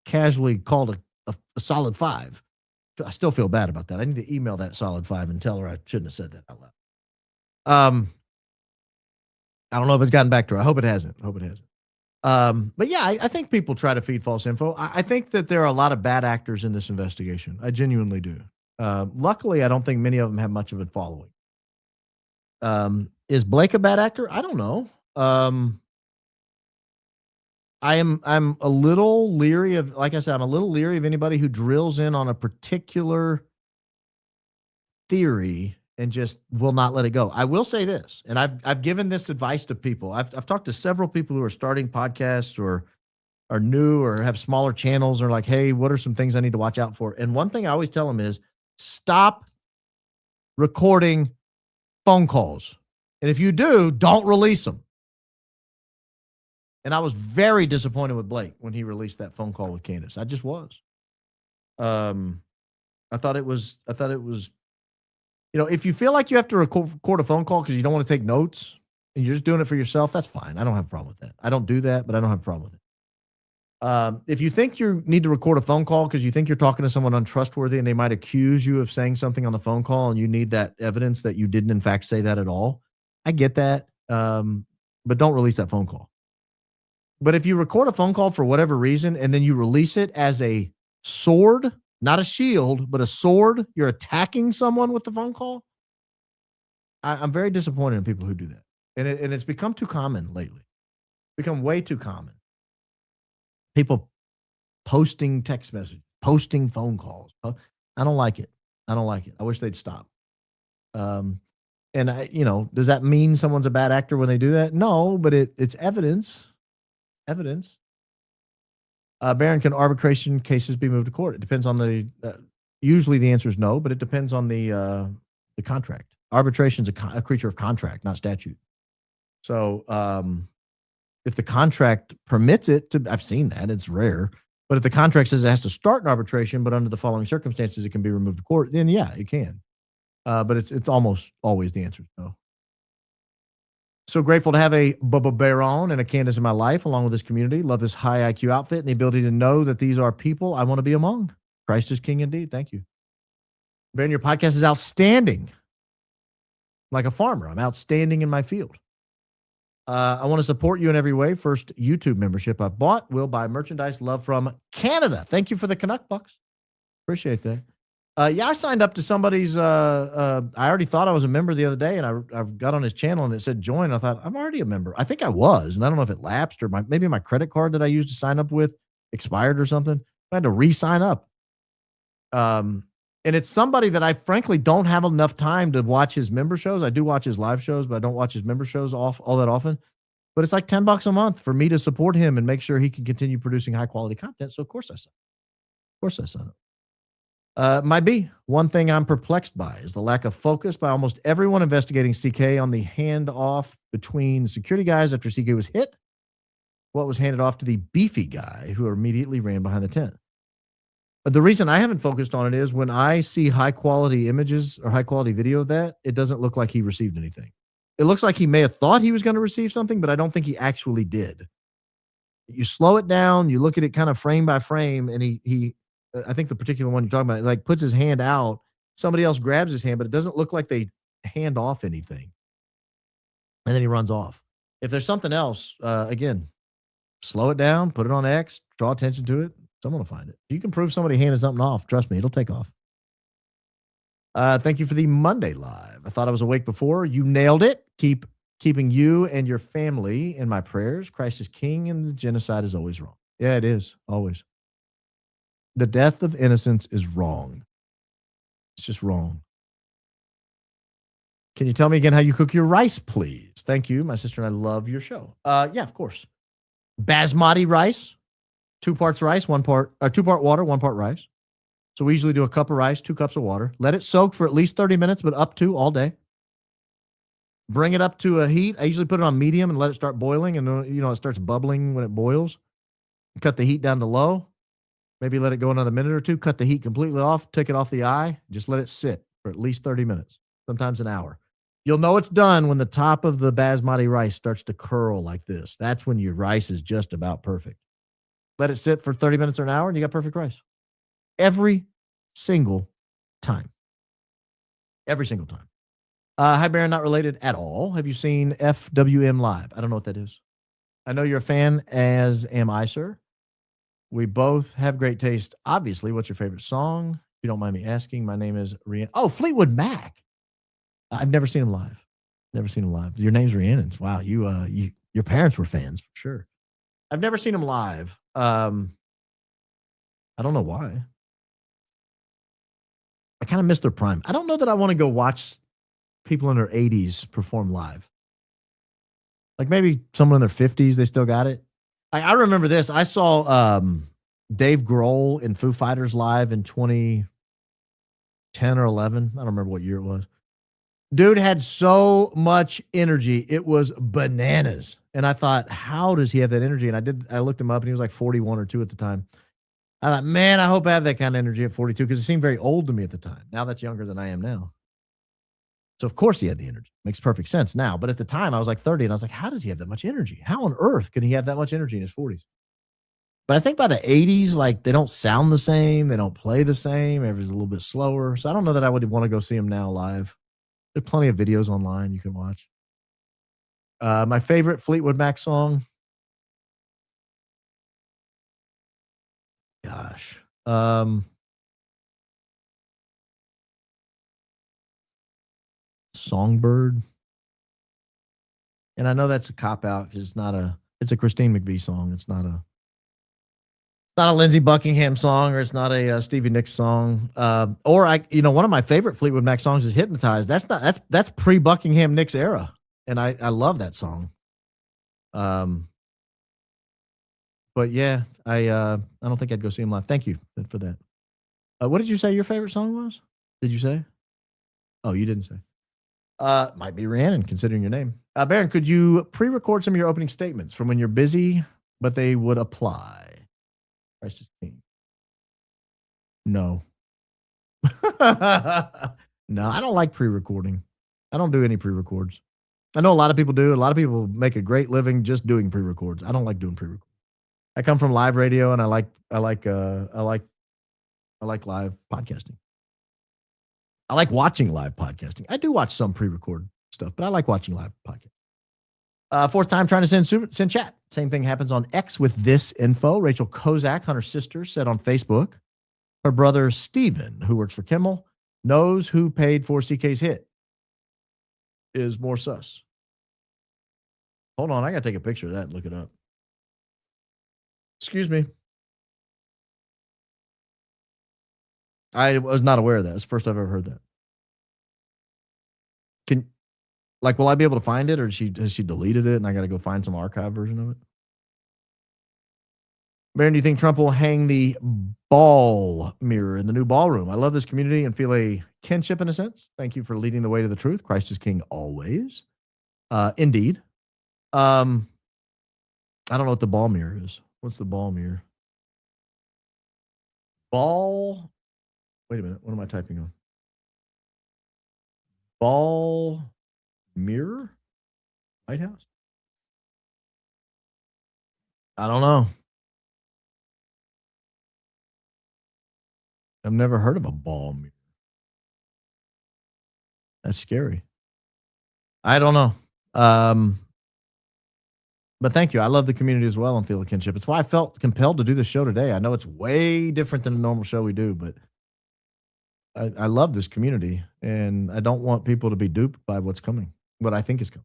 casually called a solid 5. I still feel bad about that. I need to email that Solid 5 and tell her I shouldn't have said that out loud. I don't know if it's gotten back to her. I hope it hasn't. But yeah, I think people try to feed false info. I think that there are a lot of bad actors in this investigation. I genuinely do. Luckily, I don't think many of them have much of a following. Is Blake a bad actor? I don't know. I'm a little leery of, like I said, I'm a little leery of anybody who drills in on a particular theory and just will not let it go. I will say this, and I've given this advice to people. I've talked to several people who are starting podcasts or are new or have smaller channels or like, hey, what are some things I need to watch out for? And one thing I always tell them is stop recording phone calls. And if you do, don't release them. And I was very disappointed with Blake when he released that phone call with Candace. I just was. I thought it was, if you feel like you have to record a phone call because you don't want to take notes and you're just doing it for yourself, that's fine. I don't have a problem with that. I don't do that, but I don't have a problem with it. If you think you need to record a phone call because you think you're talking to someone untrustworthy and they might accuse you of saying something on the phone call and you need that evidence that you didn't in fact say that at all, I get that. But don't release that phone call. But if you record a phone call for whatever reason and then you release it as a sword, not a shield, but a sword, you're attacking someone with the phone call. I'm very disappointed in people who do that. And it's become too common lately. Become way too common. People posting text messages, posting phone calls. I don't like it. I wish they'd stop. And does that mean someone's a bad actor when they do that? No, but it's evidence. Baron, can arbitration cases be moved to court? It depends on usually the answer is no, but it depends on the contract. Arbitration is a creature of contract, not statute. So if the contract permits it to, I've seen that, it's rare, but if the contract says it has to start an arbitration, but under the following circumstances, it can be removed to court, then yeah, it can. But it's almost always the answer is no. So grateful to have a Bubba Baron and a Candace in my life, along with this community. Love this high IQ outfit and the ability to know that these are people I want to be among. Christ is King indeed. Thank you. Ben, your podcast is outstanding. Like a farmer, I'm outstanding in my field. I want to support you in every way. First YouTube membership I've bought. Will buy merchandise. Love from Canada. Thank you for the Canuck bucks. Appreciate that. I signed up to somebody's, I already thought I was a member the other day, and I got on his channel and it said join. I thought, I'm already a member. I think I was, and I don't know if it lapsed or maybe my credit card that I used to sign up with expired or something. I had to re-sign up. And it's somebody that I frankly don't have enough time to watch his member shows. I do watch his live shows, but I don't watch his member shows all that often. But it's like $10 a month for me to support him and make sure he can continue producing high quality content. So of course I sign up. One thing I'm perplexed by is the lack of focus by almost everyone investigating CK on the handoff between security guys after CK was hit. What was handed off to the beefy guy who immediately ran behind the tent. But the reason I haven't focused on it is when I see high quality images or high quality video of that, it doesn't look like he received anything. It looks like he may have thought he was going to receive something, but I don't think he actually did. You slow it down, you look at it kind of frame by frame, and he I think the particular one you're talking about, like puts his hand out, somebody else grabs his hand, but it doesn't look like they hand off anything. And then he runs off. If there's something else, again, slow it down, put it on X, draw attention to it. Someone will find it. You can prove somebody handed something off. Trust me, it'll take off. Thank you for the Monday live. I thought I was awake before. You nailed it. Keeping you and your family in my prayers. Christ is King and the genocide is always wrong. Yeah, it is. Always. The death of innocence is wrong. It's just wrong. Can you tell me again how you cook your rice, please? Thank you. My sister and I love your show. Yeah, of course. Basmati rice, 2 parts rice, 2 part water, 1 part rice. So we usually do a cup of rice, 2 cups of water. Let it soak for at least 30 minutes, but up to all day. Bring it up to a heat. I usually put it on medium and let it start boiling. And it starts bubbling when it boils. Cut the heat down to low. Maybe let it go another minute or 2, cut the heat completely off, take it off the eye, just let it sit for at least 30 minutes, sometimes an hour. You'll know it's done when the top of the basmati rice starts to curl like this. That's when your rice is just about perfect. Let it sit for 30 minutes or an hour and you got perfect rice. Every single time. Every single time. Hi, Baron, not related at all. Have you seen FWM Live? I don't know what that is. I know you're a fan, as am I, sir. We both have great taste. Obviously, what's your favorite song? If you don't mind me asking, my name is Rhiannon. Oh, Fleetwood Mac. I've never seen him live. Never seen him live. Your name's Rhiannon. Wow, your parents were fans for sure. I've never seen him live. I don't know why. I kind of miss their prime. I don't know that I want to go watch people in their 80s perform live. Like maybe someone in their 50s, they still got it. I remember this. I saw Dave Grohl in Foo Fighters live in 2010 or 11. I don't remember what year it was. Dude had so much energy. It was bananas. And I thought, how does he have that energy? And I looked him up and he was like 41 or 2 at the time. I thought, man, I hope I have that kind of energy at 42 because it seemed very old to me at the time. Now that's younger than I am now. So of course he had the energy. Makes perfect sense now. But at the time I was like 30 and I was like, how does he have that much energy? How on earth can he have that much energy in his 40s? But I think by the 80s, like they don't sound the same. They don't play the same. Everything's a little bit slower. So I don't know that I would want to go see him now live. There's plenty of videos online you can watch. My favorite Fleetwood Mac song. Gosh. Songbird. And I know that's a cop out because it's a Christine McVie song. It's not a Lindsey Buckingham song, or it's not a Stevie Nicks song. Or one of my favorite Fleetwood Mac songs is Hypnotized. That's pre Buckingham Nicks era. And I love that song. But yeah, I don't think I'd go see him live. Thank you for that. What did you say your favorite song was? Did you say? Oh, you didn't say. Might be Rhiannon, considering your name. Baron, could you pre-record some of your opening statements from when you're busy, but they would apply? Christ is King. No. No, I don't like pre-recording. I don't do any pre-records. I know a lot of people do. A lot of people make a great living just doing pre-records. I don't like doing pre-records. I come from live radio, and I like live podcasting. I like watching live podcasting. I do watch some pre-record stuff, but I like watching live podcasting. Fourth time trying to send chat. Same thing happens on X with this info. Rachel Kozak, Hunter's sister, said on Facebook, her brother Steven, who works for Kimmel, knows who paid for CK's hit. Is more sus. Hold on, I got to take a picture of that and look it up. Excuse me. I was not aware of that. It's the first I've ever heard that. Will I be able to find it, or has she deleted it and I got to go find some archive version of it? Baron, do you think Trump will hang the ball mirror in the new ballroom? I love this community and feel a kinship in a sense. Thank you for leading the way to the truth. Christ is King always. Indeed. I don't know what the ball mirror is. What's the ball mirror? Ball. Wait a minute. What am I typing on? Ball mirror? White House? I don't know. I've never heard of a ball mirror. That's scary. I don't know. But thank you. I love the community as well and feel a kinship. It's why I felt compelled to do this show today. I know it's way different than a normal show we do, but I love this community, and I don't want people to be duped by what's coming, what I think is coming.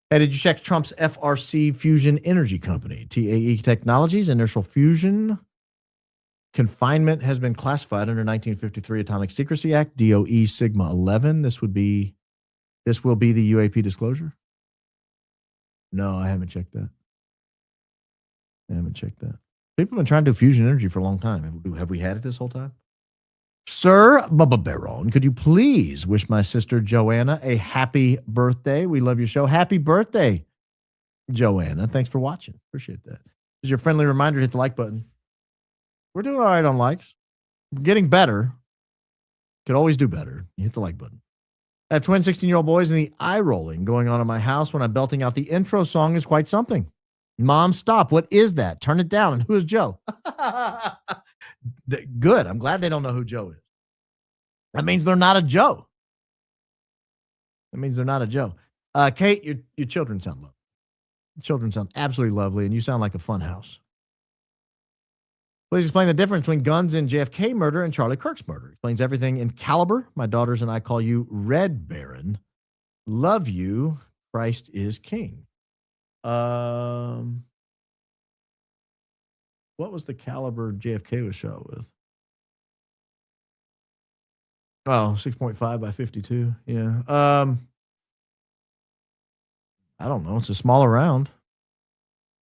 Hey, did you check Trump's FRC Fusion Energy Company, TAE Technologies, inertial fusion confinement has been classified under 1953 Atomic Secrecy Act, DOE Sigma 11. This will be the UAP disclosure? No, I haven't checked that. People have been trying to do fusion energy for a long time. Have we had it this whole time? Sir Bubba Baron, could you please wish my sister Joanna a happy birthday? We love your show. Happy birthday, Joanna. Thanks for watching. Appreciate that. As your friendly reminder, hit the like button. We're doing all right on likes. We're getting better. Could always do better. You hit the like button. I have twin 16-year-old boys, and the eye rolling going on in my house when I'm belting out the intro song is quite something. Mom, stop. What is that? Turn it down. And who is Joe? Good. I'm glad they don't know who Joe is. That means they're not a Joe. That means they're not a Joe. Kate, your children sound lovely. Your children sound absolutely lovely, and you sound like a fun house. Please explain the difference between Guns and JFK murder and Charlie Kirk's murder. Explains everything in caliber. My daughters and I call you Red Baron. Love you. Christ is King. What was the caliber JFK was shot with? Oh, 6.5 by 52. Yeah. I don't know. It's a smaller round.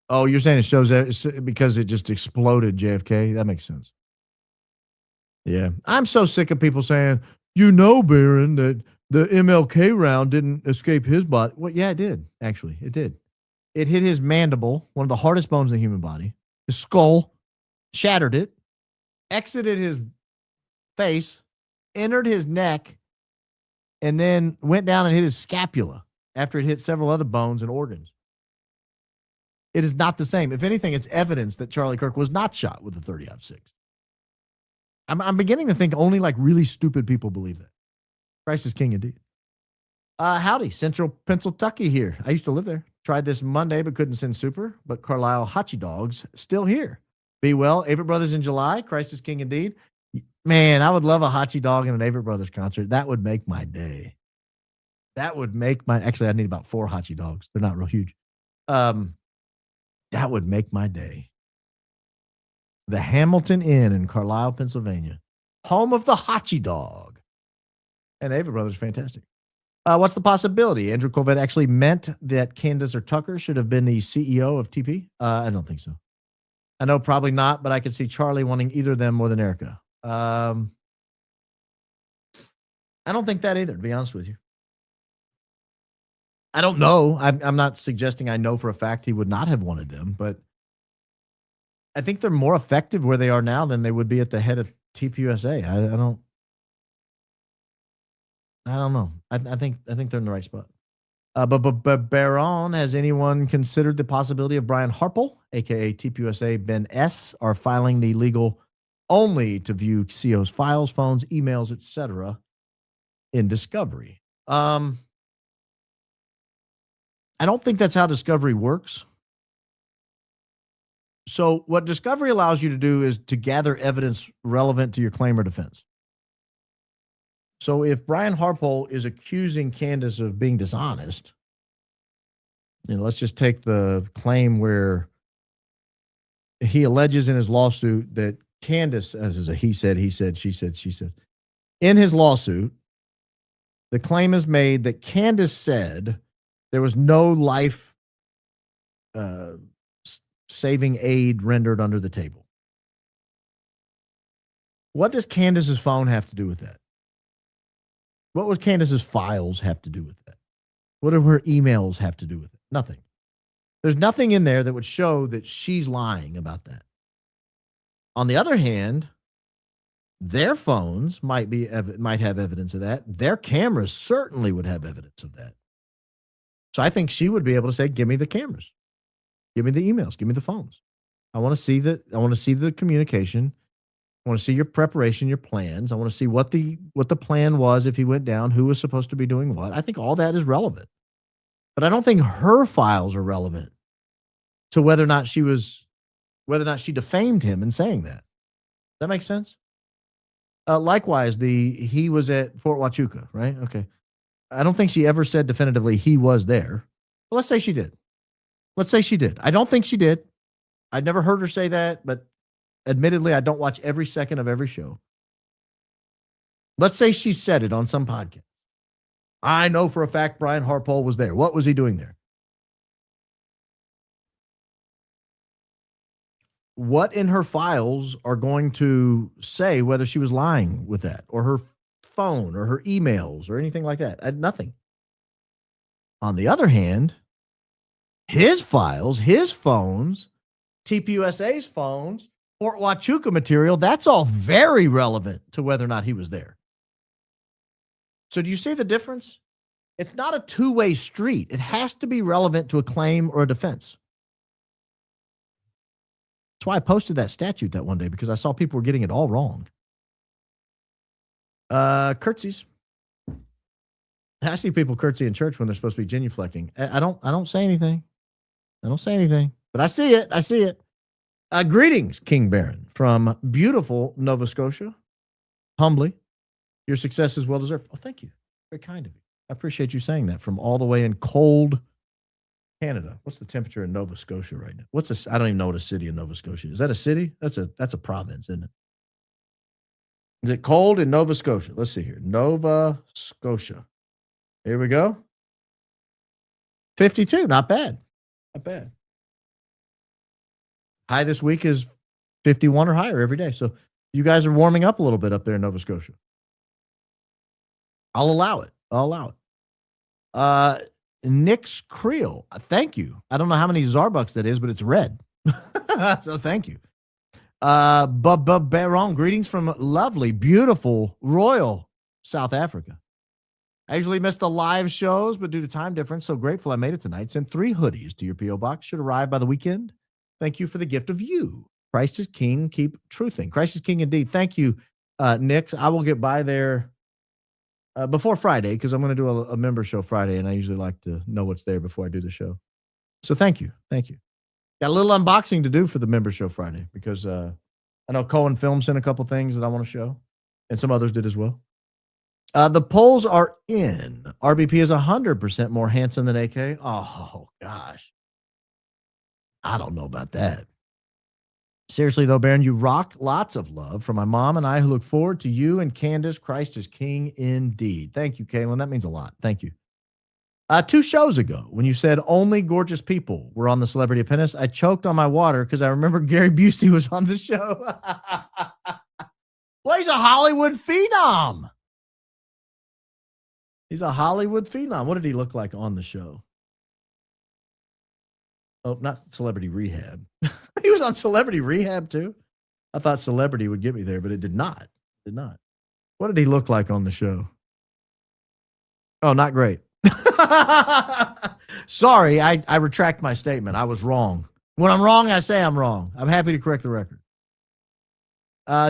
Oh, you're saying it shows that because it just exploded JFK? That makes sense. Yeah. I'm so sick of people saying, Baron, that the MLK round didn't escape his body. Well, yeah, it did. Actually, it did. It hit his mandible, one of the hardest bones in the human body, his skull, shattered it, exited his face, entered his neck, and then went down and hit his scapula after it hit several other bones and organs. It is not the same. If anything, it's evidence that Charlie Kirk was not shot with a 30-06. I'm beginning to think only like really stupid people believe that. Christ is King indeed. Howdy, Central Pennsylvania here. I used to live there. Tried this Monday, but couldn't send super. But Carlisle Hachi Dogs still here. Be well. Avett Brothers in July. Christ is King indeed. Man, I would love a Hachi Dog and an Avett Brothers concert. That would make my day. That would make my, actually, I need about 4 Hachi Dogs. They're not real huge. That would make my day. The Hamilton Inn in Carlisle, Pennsylvania. Home of the Hachi Dog. And Avett Brothers, fantastic. What's the possibility? Andrew Corvette actually meant that Candace or Tucker should have been the CEO of TP? I don't think so. I know probably not, but I could see Charlie wanting either of them more than Erica. I don't think that either, to be honest with you. I don't know. I'm not suggesting I know for a fact he would not have wanted them, but I think they're more effective where they are now than they would be at the head of TPUSA. I don't know. I think they're in the right spot. But Baron, has anyone considered the possibility of Brian Harple, aka TPUSA Ben S., are filing the legal only to view CO's files, phones, emails, etc. in Discovery? I don't think that's how Discovery works. So what Discovery allows you to do is to gather evidence relevant to your claim or defense. So if Brian Harpole is accusing Candace of being dishonest, let's just take the claim where he alleges in his lawsuit that Candace, as is a he said, she said. In his lawsuit, the claim is made that Candace said there was no life saving aid rendered under the table. What does Candace's phone have to do with that? What would Candace's files have to do with that? What do her emails have to do with it? Nothing. There's nothing in there that would show that she's lying about that. On the other hand, their phones might have evidence of that. Their cameras certainly would have evidence of that. So I think she would be able to say, give me the cameras. Give me the emails. Give me the phones. I want to see the communication. I want to see your preparation, your plans. I want to see what the plan was if he went down, who was supposed to be doing what. I think all that is relevant. But I don't think her files are relevant to whether or not she defamed him in saying that. Does that make sense? Likewise, he was at Fort Huachuca, right? Okay. I don't think she ever said definitively he was there. But let's say she did. I don't think she did. I'd never heard her say that, but admittedly, I don't watch every second of every show. Let's say she said it on some podcast. I know for a fact Brian Harpole was there. What was he doing there? What in her files are going to say whether she was lying with that, or her phone, or her emails, or anything like that? Nothing. On the other hand, his files, his phones, TPUSA's phones, Fort Huachuca material, that's all very relevant to whether or not he was there. So do you see the difference? It's not a two-way street. It has to be relevant to a claim or a defense. That's why I posted that statute that one day, because I saw people were getting it all wrong. Curtsies. I see people curtsy in church when they're supposed to be genuflecting. I don't say anything. I don't say anything, but I see it. I see it. Greetings, King Baron, from beautiful Nova Scotia. Humbly, your success is well deserved. Oh, thank you. Very kind of you. I appreciate you saying that from all the way in cold Canada. What's the temperature in Nova Scotia right now? I don't even know what a city in Nova Scotia is. Is that a city? That's a province, isn't it? Is it cold in Nova Scotia? Let's see here. Nova Scotia. Here we go. 52. Not bad. Not bad. High this week is 51 or higher every day. So you guys are warming up a little bit up there in Nova Scotia. I'll allow it. I'll allow it. Nick's Creel. Thank you. I don't know how many Zarbucks that is, but it's red. So thank you. Baron, greetings from lovely, beautiful, royal South Africa. I usually miss the live shows, but due to time difference, so grateful I made it tonight. Sent 3 hoodies to your P.O. box. Should arrive by the weekend. Thank you for the gift of you. Christ is King. Keep truthing. Christ is King indeed. Thank you, Nick. I will get by there before Friday, because I'm going to do a member show Friday, and I usually like to know what's there before I do the show. So thank you. Thank you. Got a little unboxing to do for the member show Friday, because I know Cohen Films sent a couple things that I want to show, and some others did as well. The polls are in. RBP is 100% more handsome than AK. Oh, gosh. I don't know about that. Seriously, though, Baron, you rock. Lots of love from my mom and I, who look forward to you and Candace. Christ is King indeed. Thank you, Kaylin. That means a lot. Thank you. 2 shows ago, when you said only gorgeous people were on the Celebrity Apprentice, I choked on my water because I remember Gary Busey was on the show. Well, he's a Hollywood phenom. He's a Hollywood phenom. What did he look like on the show? Oh, not Celebrity Rehab. He was on Celebrity Rehab too. I thought Celebrity would get me there, but it did not. It did not. What did he look like on the show? Oh, not great. Sorry, I retract my statement. I was wrong. When I'm wrong, I say I'm wrong. I'm happy to correct the record.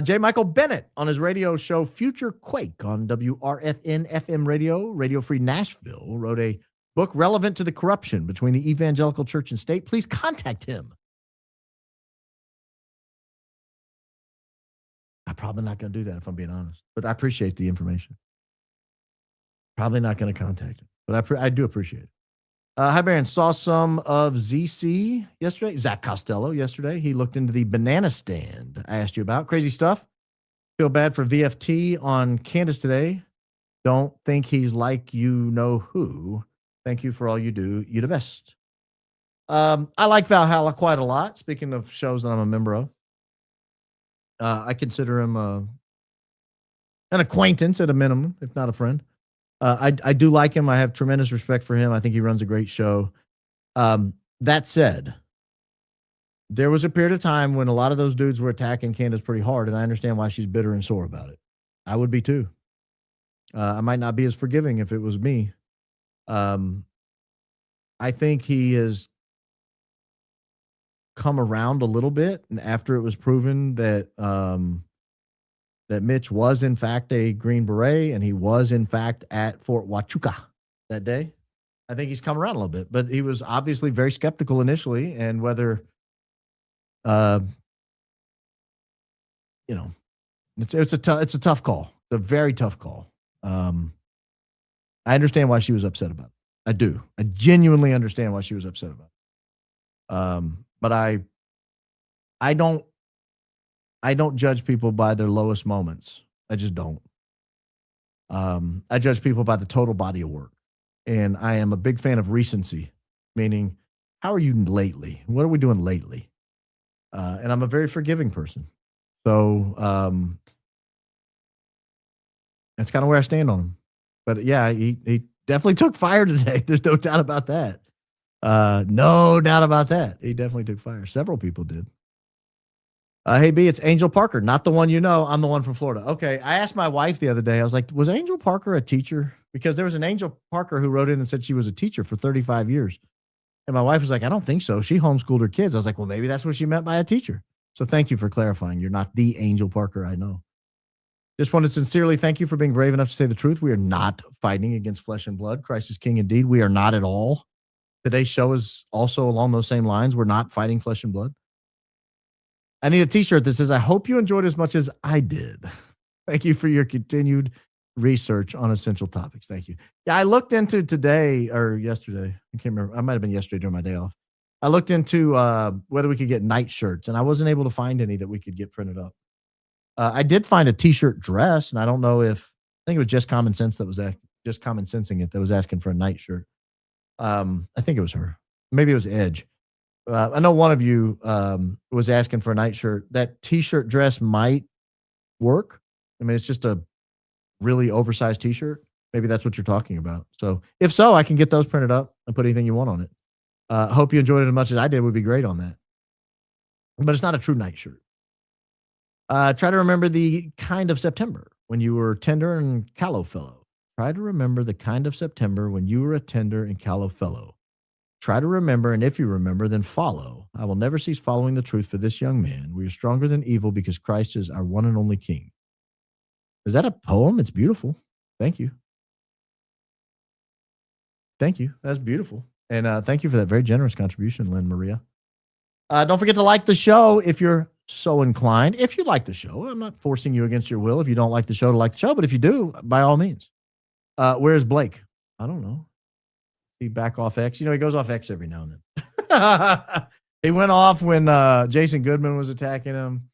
J. Michael Bennett on his radio show Future Quake on WRFN FM radio, Radio Free Nashville, wrote a book relevant to the corruption between the evangelical church and state. Please contact him. I'm probably not going to do that if I'm being honest, but I appreciate the information. Probably not going to contact him, but I do appreciate it. Hi, Baron. Saw some of ZC yesterday. Zach Costello yesterday. He looked into the banana stand I asked you about. Crazy stuff. Feel bad for VFT on Candace today. Don't think he's like you know who. Thank you for all you do. You the best. I like Valhalla quite a lot. Speaking of shows that I'm a member of, I consider him an acquaintance at a minimum, if not a friend. I do like him. I have tremendous respect for him. I think he runs a great show. That said, there was a period of time when a lot of those dudes were attacking Candace pretty hard, and I understand why she's bitter and sore about it. I would be too. I might not be as forgiving if it was me. I think he has come around a little bit, and after it was proven that that Mitch was in fact a Green Beret and he was in fact at Fort Huachuca that day, I think he's come around a little bit. But he was obviously very skeptical initially, and whether it's a tough call. It's a very tough call. I understand why she was upset about it. I do. I genuinely understand why she was upset about it. But I don't judge people by their lowest moments. I just don't. I judge people by the total body of work. And I am a big fan of recency, meaning, how are you lately? What are we doing lately? And I'm a very forgiving person. So that's kind of where I stand on him. But yeah, he definitely took fire today. There's no doubt about that. No doubt about that. He definitely took fire. Several people did. Hey, B, it's Angel Parker, not the one you know. I'm the one from Florida. Okay, I asked my wife the other day, I was like, was Angel Parker a teacher? Because there was an Angel Parker who wrote in and said she was a teacher for 35 years. And my wife was like, I don't think so. She homeschooled her kids. I was like, well, maybe that's what she meant by a teacher. So thank you for clarifying. You're not the Angel Parker I know. Just wanted to sincerely thank you for being brave enough to say the truth. We are not fighting against flesh and blood. Christ is king indeed. We are not at all. Today's show is also along those same lines. We're not fighting flesh and blood. I need a t-shirt that says, I hope you enjoyed as much as I did. Thank you for your continued research on essential topics. Thank you. Yeah, I looked into today or yesterday. I can't remember. I might have been yesterday during my day off. I looked into whether we could get night shirts, and I wasn't able to find any that we could get printed up. I did find a t-shirt dress, and I don't know if, I think it was Just Common Sense that was Just Common Sensing it that was asking for a night shirt. I think it was her. Maybe it was Edge. I know one of you was asking for a night shirt. That t-shirt dress might work. I mean, it's just a really oversized t-shirt. Maybe that's what you're talking about. So if so, I can get those printed up and put anything you want on it. Hope you enjoyed it as much as I did. Would be great on that. But it's not a true night shirt. Try to remember the kind of September when you were tender and callow fellow. Try to remember the kind of September when you were a tender and callow fellow. Try to remember, and if you remember, then follow. I will never cease following the truth for this young man. We are stronger than evil because Christ is our one and only King. Is that a poem? It's beautiful. Thank you. Thank you. That's beautiful. And thank you for that very generous contribution, Lynn Maria. Don't forget to like the show if you're so inclined. If you like the show, I'm not forcing you against your will if you don't like the show to like the show, but if you do, by all means. Where's Blake? I don't know. He back off X. You know, he goes off X every now and then. He went off when Jason Goodman was attacking him.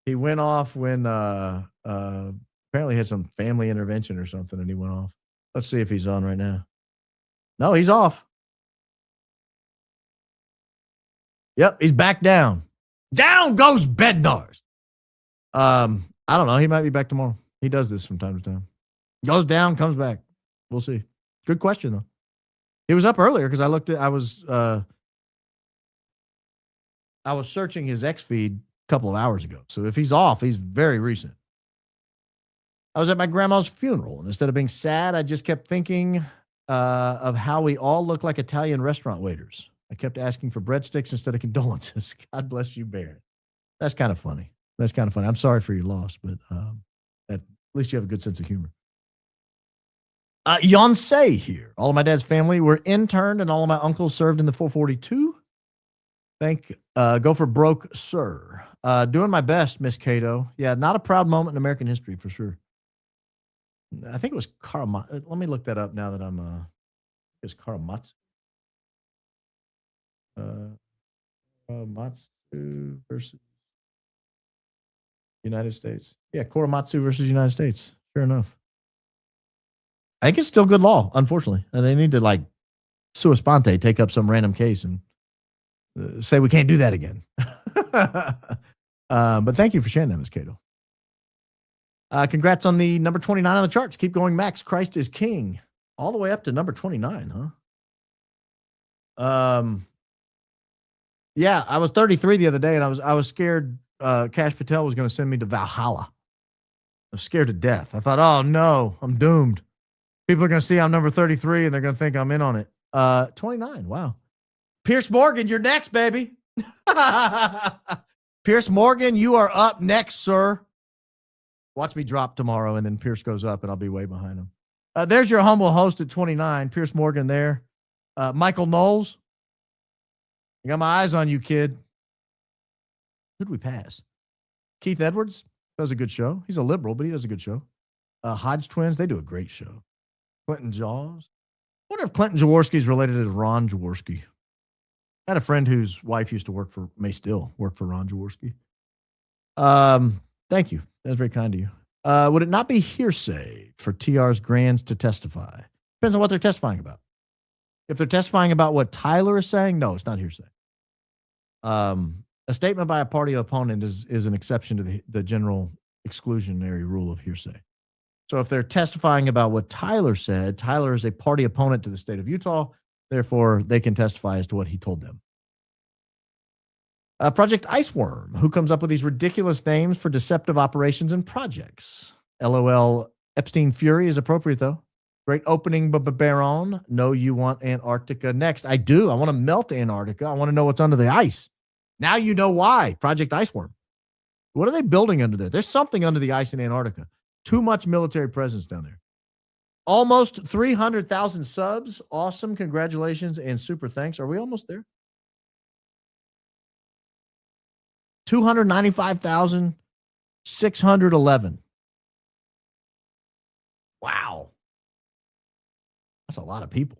He went off when apparently had some family intervention or something, and he went off. Let's see if he's on right now. No, he's off. Yep, he's back down. Down goes Bednars. I don't know. He might be back tomorrow. He does this from time to time. Goes down, comes back. We'll see. Good question, though. He was up earlier because I was searching his X feed a couple of hours ago. So if he's off, he's very recent. I was at my grandma's funeral, and instead of being sad, I just kept thinking of how we all look like Italian restaurant waiters. I kept asking for breadsticks instead of condolences. God bless you, Baron. That's kind of funny. I'm sorry for your loss, but at least you have a good sense of humor. Yonsei here. All of my dad's family were interned, and all of my uncles served in the 442. Go for broke, sir. Doing my best, Miss Cato. Yeah, not a proud moment in American history for sure. I think it was Karamatsu. Let me look that up now that I'm. It's Karamatsu. Matsu versus United States. Yeah, Korematsu versus United States. Sure enough. I think it's still good law, unfortunately. And they need to, like, sua sponte, take up some random case and say we can't do that again. But thank you for sharing that, Ms. Cato. Congrats on the number 29 on the charts. Keep going, Max. Christ is King. All the way up to number 29, huh? Yeah, I was 33 the other day, and I was scared Cash Patel was going to send me to Valhalla. I was scared to death. I thought, oh, no, I'm doomed. People are going to see I'm number 33, and they're going to think I'm in on it. 29, wow. Pierce Morgan, you're next, baby. Pierce Morgan, you are up next, sir. Watch me drop tomorrow, and then Pierce goes up, and I'll be way behind him. There's your humble host at 29, Pierce Morgan there. Michael Knowles. I got my eyes on you, kid. Who'd we pass? Keith Edwards does a good show. He's a liberal, but he does a good show. Hodge Twins, they do a great show. Clinton Jaws. I wonder if Clinton Jaworski is related to Ron Jaworski. I had a friend whose wife used to may still work for Ron Jaworski. Thank you. That's very kind of you. Would it not be hearsay for TR's grands to testify? Depends on what they're testifying about. If they're testifying about what Tyler is saying, no, it's not hearsay. A statement by a party opponent is an exception to the general exclusionary rule of hearsay. So if they're testifying about what Tyler said, Tyler is a party opponent to the state of Utah. Therefore, they can testify as to what he told them. Project Iceworm, who comes up with these ridiculous names for deceptive operations and projects. LOL, Epstein Fury is appropriate, though. Great opening, Baron. No, you want Antarctica next. I do. I want to melt Antarctica. I want to know what's under the ice. Now you know why. Project Iceworm. What are they building under there? There's something under the ice in Antarctica. Too much military presence down there. Almost 300,000 subs. Awesome. Congratulations and super thanks. Are we almost there? 295,611. Wow. That's a lot of people.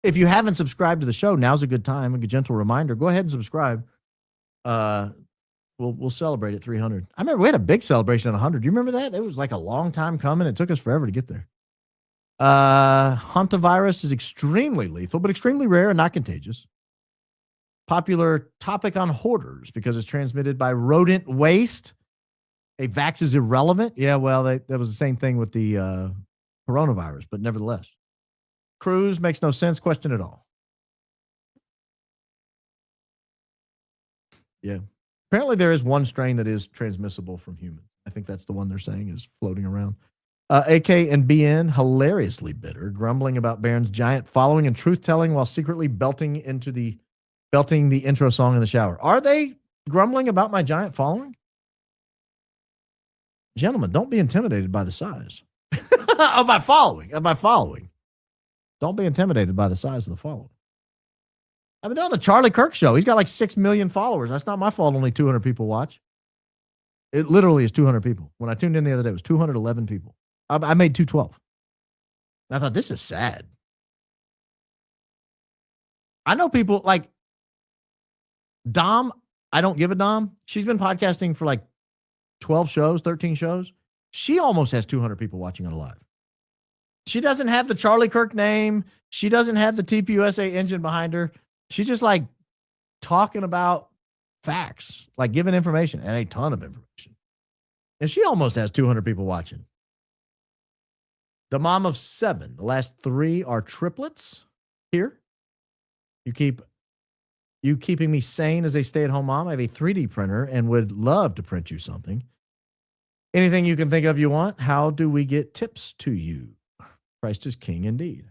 If you haven't subscribed to the show, now's a good time. A gentle reminder. Go ahead and subscribe. We'll celebrate at 300. I remember we had a big celebration at 100. Do you remember that? It was like a long time coming. It took us forever to get there. Hantavirus is extremely lethal, but extremely rare and not contagious. Popular topic on hoarders because it's transmitted by rodent waste. A vax is irrelevant. Yeah, well, that was the same thing with the coronavirus, but nevertheless. Cruise makes no sense. Question at all. Yeah. Apparently there is one strain that is transmissible from humans. I think that's the one they're saying is floating around. AK and BN, hilariously bitter, grumbling about Barron's giant following and truth-telling while secretly belting the intro song in the shower. Are they grumbling about my giant following? Gentlemen, don't be intimidated by the size of my following. Don't be intimidated by the size of the following. I mean, they're on the Charlie Kirk show. He's got like 6 million followers. That's not my fault. Only 200 people watch. It literally is 200 people. When I tuned in the other day, it was 211 people. I made 212. I thought, this is sad. I know people like Dom. I don't give a Dom. She's been podcasting for like 12 shows, 13 shows. She almost has 200 people watching on live. She doesn't have the Charlie Kirk name. She doesn't have the TPUSA engine behind her. She's just like talking about facts, like giving information and a ton of information. And she almost has 200 people watching. The mom of 7. The last 3 are triplets here. You keeping me sane as a stay-at-home mom. I have a 3D printer and would love to print you something. Anything you can think of you want. How do we get tips to you? Christ is king indeed.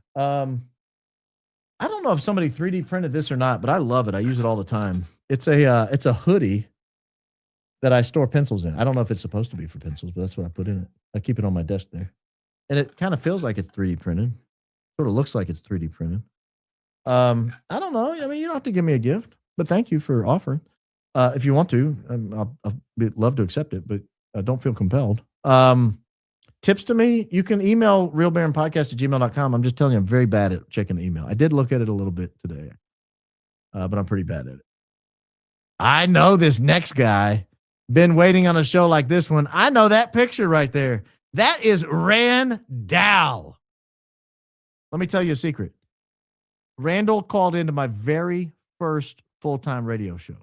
I don't know if somebody 3D printed this or not, but I love it. I use it all the time. It's a hoodie that I store pencils in. I don't know if it's supposed to be for pencils, but that's what I put in it. I keep it on my desk there. And it kind of feels like it's 3D printed. Sort of looks like it's 3D printed. I don't know. I mean, you don't have to give me a gift, but thank you for offering. If you want to, I'll love to accept it, but don't feel compelled. Tips to me, you can email realbaronpodcast@gmail.com. I'm just telling you, I'm very bad at checking the email. I did look at it a little bit today, but I'm pretty bad at it. I know this next guy. Been waiting on a show like this one. I know that picture right there. That is Randall. Let me tell you a secret. Randall called into my very first full-time radio show.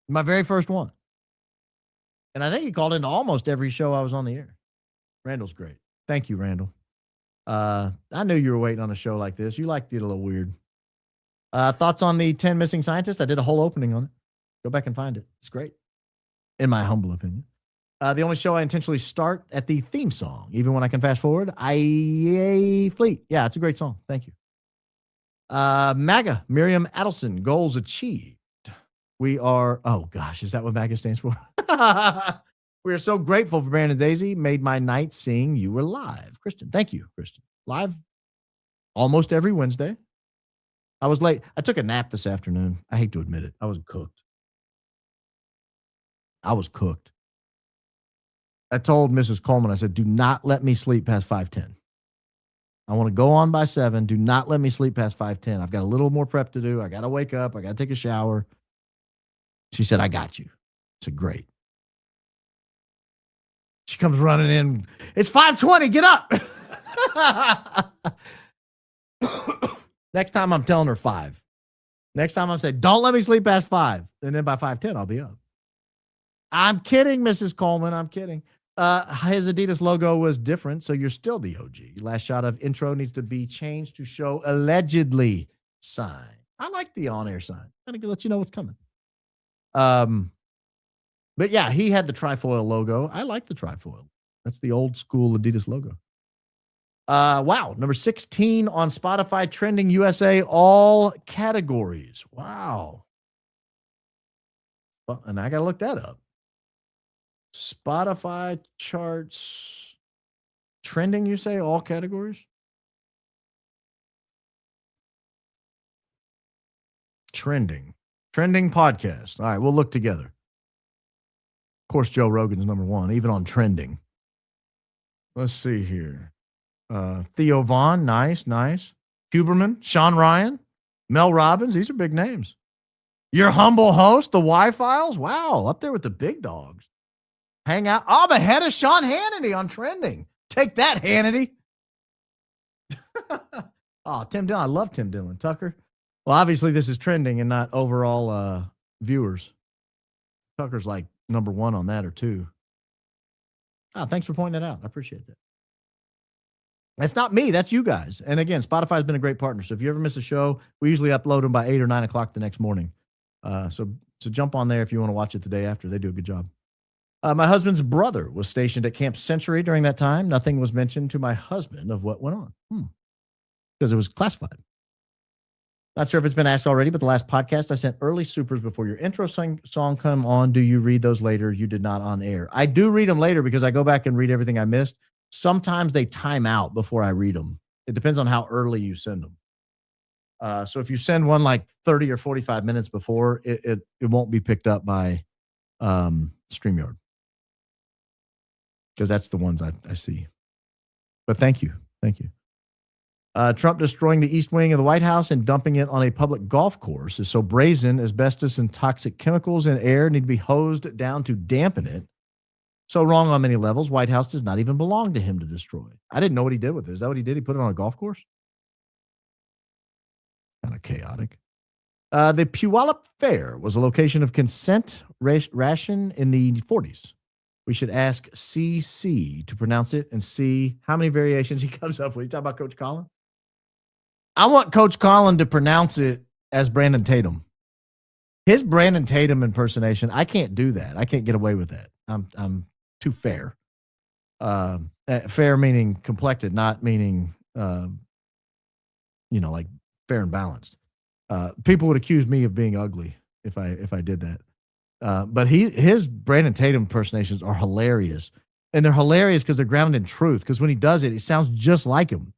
My very first one. And I think he called into almost every show I was on the air. Randall's great. Thank you, Randall. I knew you were waiting on a show like this. You liked it a little weird. Thoughts on the 10 missing scientists? I did a whole opening on it. Go back and find it. It's great. In my humble opinion. The only show I intentionally start at the theme song, even when I can fast forward. Fleet. Yeah, it's a great song. Thank you. MAGA, Miriam Adelson, goals achieved. We are, oh gosh, is that what MAGA stands for? We are so grateful for Brandon Daisy. Made my night seeing you were live. Kristen, thank you, Kristen. Live almost every Wednesday. I was late. I took a nap this afternoon. I hate to admit it. I was cooked. I told Mrs. Coleman, I said, do not let me sleep past 5:10. I want to go on by 7. Do not let me sleep past 5:10. I've got a little more prep to do. I got to wake up. I got to take a shower. She said, I got you. I said, great. She comes running in. It's 5:20. Get up. Next time I'm telling her 5. Next time I'm saying, don't let me sleep past 5. And then by 5:10, I'll be up. I'm kidding, Mrs. Coleman. I'm kidding. His Adidas logo was different, so you're still the OG. Last shot of intro needs to be changed to show allegedly sign. I like the on-air sign. Kind of let you know what's coming. But yeah, he had the trifoil logo. I like the trifoil. That's the old school Adidas logo. Wow. Number 16 on Spotify trending USA, all categories. Wow. Well, and I got to look that up. Spotify charts trending, you say, all categories? Trending podcast. All right, we'll look together. Of course, Joe Rogan's number one, even on trending. Let's see here. Theo Vaughn, nice. Huberman, Sean Ryan, Mel Robbins, these are big names. Your humble host, the Y-Files, wow, up there with the big dogs. Hang out. Oh, I'm ahead of Sean Hannity on trending. Take that, Hannity. Oh, Tim Dillon. I love Tim Dillon. Tucker. Well, obviously this is trending and not overall viewers. Tucker's like number one on that or two. Thanks for pointing that out. I appreciate that. That's not me. That's you guys. And again, Spotify's been a great partner. So if you ever miss a show, we usually upload them by 8 or 9 o'clock the next morning. So jump on there if you want to watch it the day after. They do a good job. My husband's brother was stationed at Camp Century during that time. Nothing was mentioned to my husband of what went on. Because it was classified. Not sure if it's been asked already, but the last podcast I sent early supers before your intro song come on. Do you read those later? You did not on air. I do read them later because I go back and read everything I missed. Sometimes they time out before I read them. It depends on how early you send them. So if you send one like 30 or 45 minutes before, it won't be picked up by StreamYard. Because that's the ones I see. But thank you. Trump destroying the East Wing of the White House and dumping it on a public golf course is so brazen. Asbestos and toxic chemicals in air need to be hosed down to dampen it. So wrong on many levels. White House does not even belong to him to destroy. I didn't know what he did with it. Is that what he did? He put it on a golf course? Kind of chaotic. The Puyallup Fair was a location of consent ration in the 40s. We should ask CC to pronounce it and see how many variations he comes up with. You talk about Coach Colin? I want Coach Colin to pronounce it as Brandon Tatum. His Brandon Tatum impersonation, I can't do that. I can't get away with that. I'm too fair. Fair meaning complected, not meaning, like fair and balanced. People would accuse me of being ugly if I did that. But his Brandon Tatum impersonations are hilarious. And they're hilarious because they're grounded in truth. Because when he does it, it sounds just like him.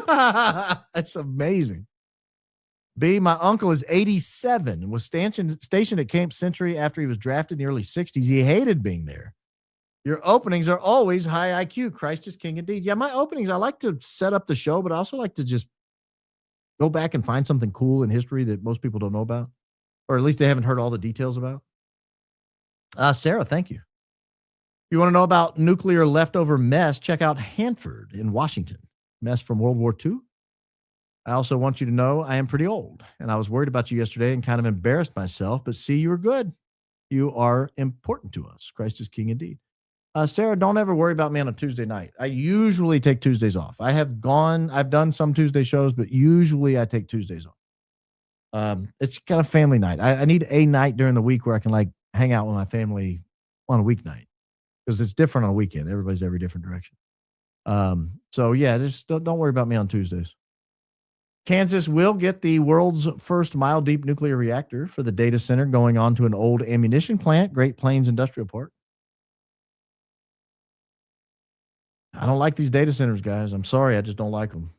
That's amazing. B, my uncle is 87 and was stationed at Camp Century after he was drafted in the early 60s. He hated being there. Your openings are always high IQ. Christ is king indeed. Yeah, my openings, I like to set up the show, but I also like to just go back and find something cool in history that most people don't know about. Or at least they haven't heard all the details about. Sarah, thank you. If you want to know about nuclear leftover mess, check out Hanford in Washington. Mess from World War II. I also want you to know I am pretty old, and I was worried about you yesterday and kind of embarrassed myself, but see, you were good. You are important to us. Christ is king indeed. Sarah, don't ever worry about me on a Tuesday night. I usually take Tuesdays off. I've done some Tuesday shows, but usually I take Tuesdays off. It's kind of family night. I need a night during the week where I can like hang out with my family on a weeknight because it's different on a weekend. Everybody's every different direction. So yeah, just don't worry about me on Tuesdays. Kansas will get the world's first mile deep nuclear reactor for the data center going on to an old ammunition plant, Great Plains Industrial Park. I don't like these data centers, guys. I'm sorry. I just don't like them.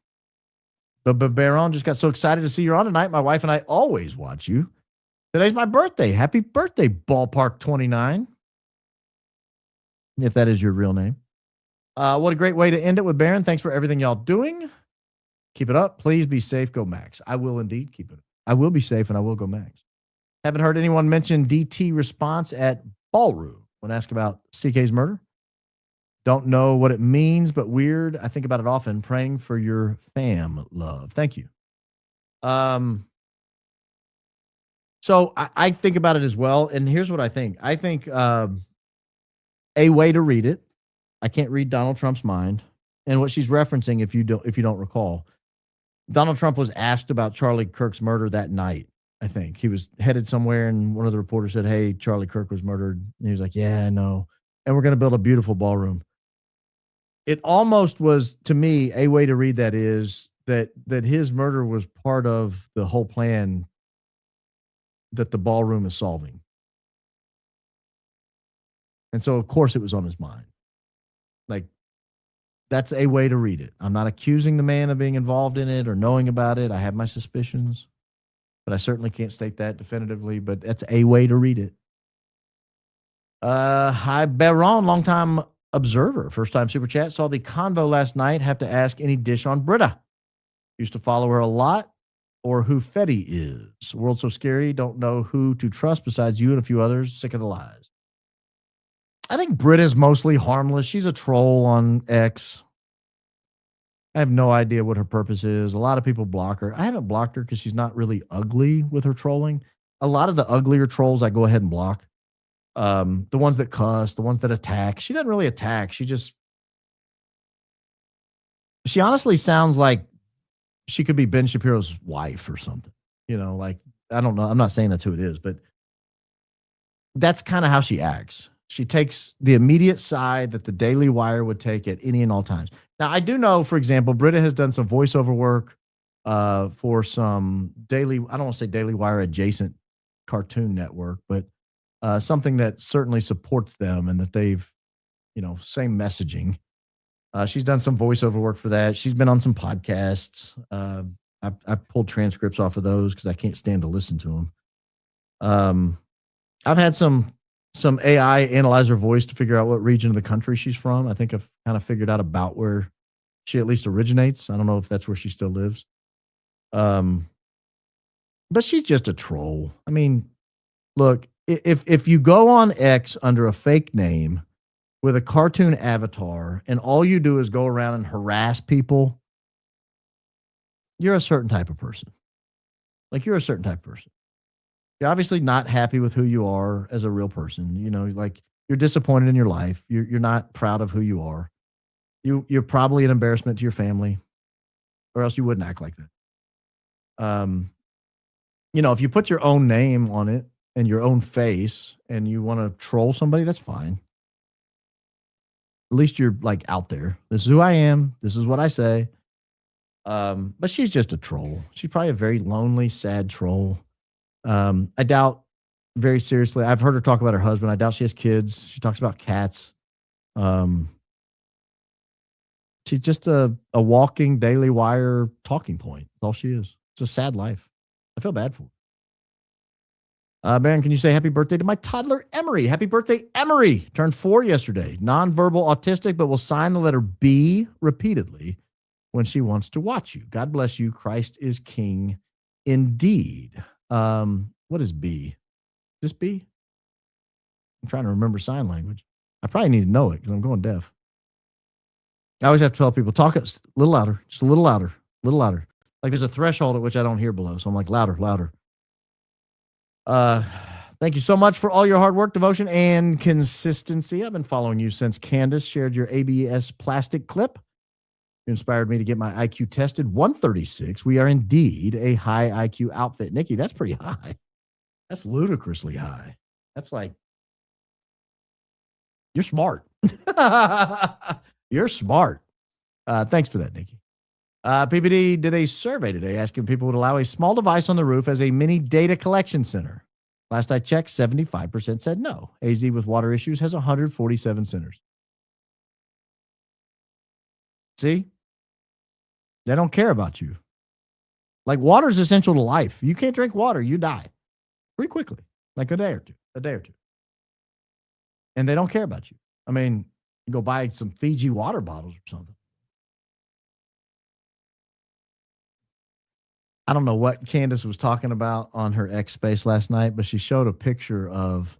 But Baron just got so excited to see you on tonight. My wife and I always watch you. Today's my birthday. Happy birthday, Ballpark 29. If that is your real name. What a great way to end it with Baron. Thanks for everything y'all doing. Keep it up. Please be safe. Go Max. I will indeed keep it. I will be safe and I will go Max. Haven't heard anyone mention DT response at Ballroom when asked about CK's murder. Don't know what it means, but weird. I think about it often. Praying for your fam, love. Thank you. So I think about it as well. And here's what I think. I think a way to read it. I can't read Donald Trump's mind. And what she's referencing, if you don't recall, Donald Trump was asked about Charlie Kirk's murder that night. I think he was headed somewhere, and one of the reporters said, "Hey, Charlie Kirk was murdered." And he was like, "Yeah, I know, and we're going to build a beautiful ballroom." it almost was, to me, a way to read that is that his murder was part of the whole plan that the ballroom is solving. And so, of course, it was on his mind. Like, that's a way to read it. I'm not accusing the man of being involved in it or knowing about it. I have my suspicions, but I certainly can't state that definitively, but that's a way to read it. Hi, Baron, longtime observer, first time super chat. Saw the convo last night. Have to ask any dish on Britta. Used to follow her a lot, or who Fetty is. World so scary. Don't know who to trust besides you and a few others. Sick of the lies. I think Britta's mostly harmless. She's a troll on X. I have no idea what her purpose is. A lot of people block her. I haven't blocked her because she's not really ugly with her trolling. A lot of the uglier trolls I go ahead and block. The ones that cuss, the ones that attack. She doesn't really attack. She honestly sounds like she could be Ben Shapiro's wife or something. You know, like, I don't know. I'm not saying that's who it is, but that's kind of how she acts. She takes the immediate side that the Daily Wire would take at any and all times. Now, I do know, for example, Britta has done some voiceover work for some Daily, I don't want to say Daily Wire adjacent cartoon network, but something that certainly supports them and that they've, same messaging. She's done some voiceover work for that. She's been on some podcasts. I've pulled transcripts off of those because I can't stand to listen to them. I've had some AI analyze her voice to figure out what region of the country she's from. I think I've kind of figured out about where she at least originates. I don't know if that's where she still lives. But she's just a troll. I mean, look, if you go on X under a fake name with a cartoon avatar and all you do is go around and harass people, you're a certain type of person. Like, you're a certain type of person. You're obviously not happy with who you are as a real person. Like, you're disappointed in your life. You're not proud of who you are. You're probably an embarrassment to your family, or else you wouldn't act like that. If you put your own name on it and your own face and you want to troll somebody, that's fine. At least you're like out there. This is who I am. This is what I say. But she's just a troll. She's probably a very lonely, sad troll. I doubt, very seriously, I've heard her talk about her husband. I doubt she has kids. She talks about cats. She's just a walking Daily Wire talking point. That's all she is. It's a sad life. I feel bad for her. Baron, can you say happy birthday to my toddler, Emery? Happy birthday, Emery. Turned 4 yesterday. Nonverbal autistic, but will sign the letter B repeatedly when she wants to watch you. God bless you. Christ is King indeed. What is B? Is this B? I'm trying to remember sign language. I probably need to know it because I'm going deaf. I always have to tell people, talk a little louder, just a little louder, a little louder. Like, there's a threshold at which I don't hear below. So I'm like, louder, louder. Thank you so much for all your hard work, devotion, and consistency. I've been following you since Candace shared your ABS plastic clip. You inspired me to get my IQ tested. 136. We are indeed a high IQ outfit. Nikki, that's pretty high. That's ludicrously high. That's like, you're smart. You're smart. Thanks for that, Nikki. PPD did a survey today asking people would allow a small device on the roof as a mini data collection center. Last I checked, 75% said no. AZ with water issues has 147 centers. See? They don't care about you. Like, water is essential to life. You can't drink water, you die pretty quickly, like a day or two. And they don't care about you. I mean, you go buy some Fiji water bottles or something. I don't know what Candace was talking about on her X space last night, but she showed a picture of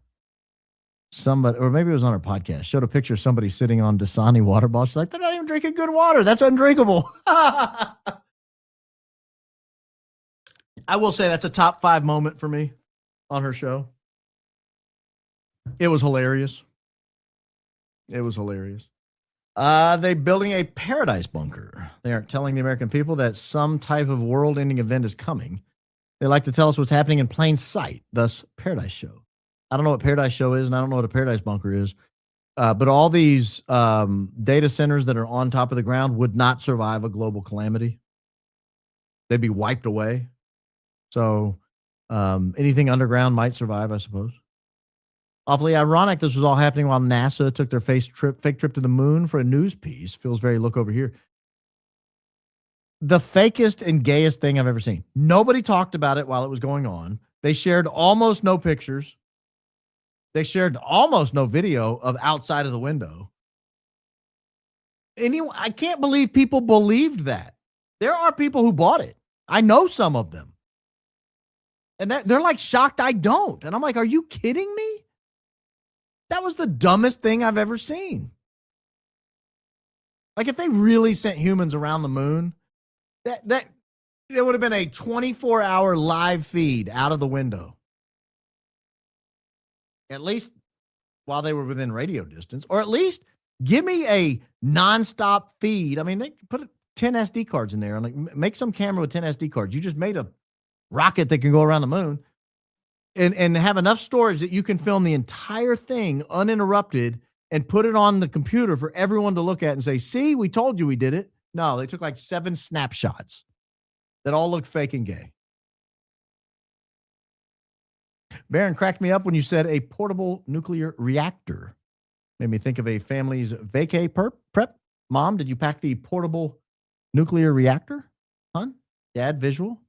somebody, or maybe it was on her podcast, showed a picture of somebody sitting on Dasani water bottles. She's like, they're not even drinking good water. That's undrinkable. I will say that's a top 5 moment for me on her show. It was hilarious. They building a paradise bunker. They aren't telling the American people that some type of world-ending event is coming. They like to tell us what's happening in plain sight, thus Paradise Show. I don't know what Paradise Show is, and I don't know what a paradise bunker is. But all these data centers that are on top of the ground would not survive a global calamity. They'd be wiped away. So anything underground might survive, I suppose. Awfully ironic this was all happening while NASA took their fake trip to the moon for a news piece. Feels very look over here. The fakest and gayest thing I've ever seen. Nobody talked about it while it was going on. They shared almost no pictures. They shared almost no video of outside of the window. Anyway, I can't believe people believed that. There are people who bought it. I know some of them. And they're like shocked I don't. And I'm like, are you kidding me? That was the dumbest thing I've ever seen. Like if they really sent humans around the moon, that there would have been a 24-hour live feed out of the window. At least while they were within radio distance, or at least give me a nonstop feed. I mean, they put 10 SD cards in there and like make some camera with 10 SD cards. You just made a rocket that can go around the moon and have enough storage that you can film the entire thing uninterrupted and put it on the computer for everyone to look at and say, see, we told you we did it. No, they took like 7 snapshots that all looked fake and gay. Baron cracked me up when you said a portable nuclear reactor. Made me think of a family's vacay prep. Mom, did you pack the portable nuclear reactor? Hun? Dad, visual?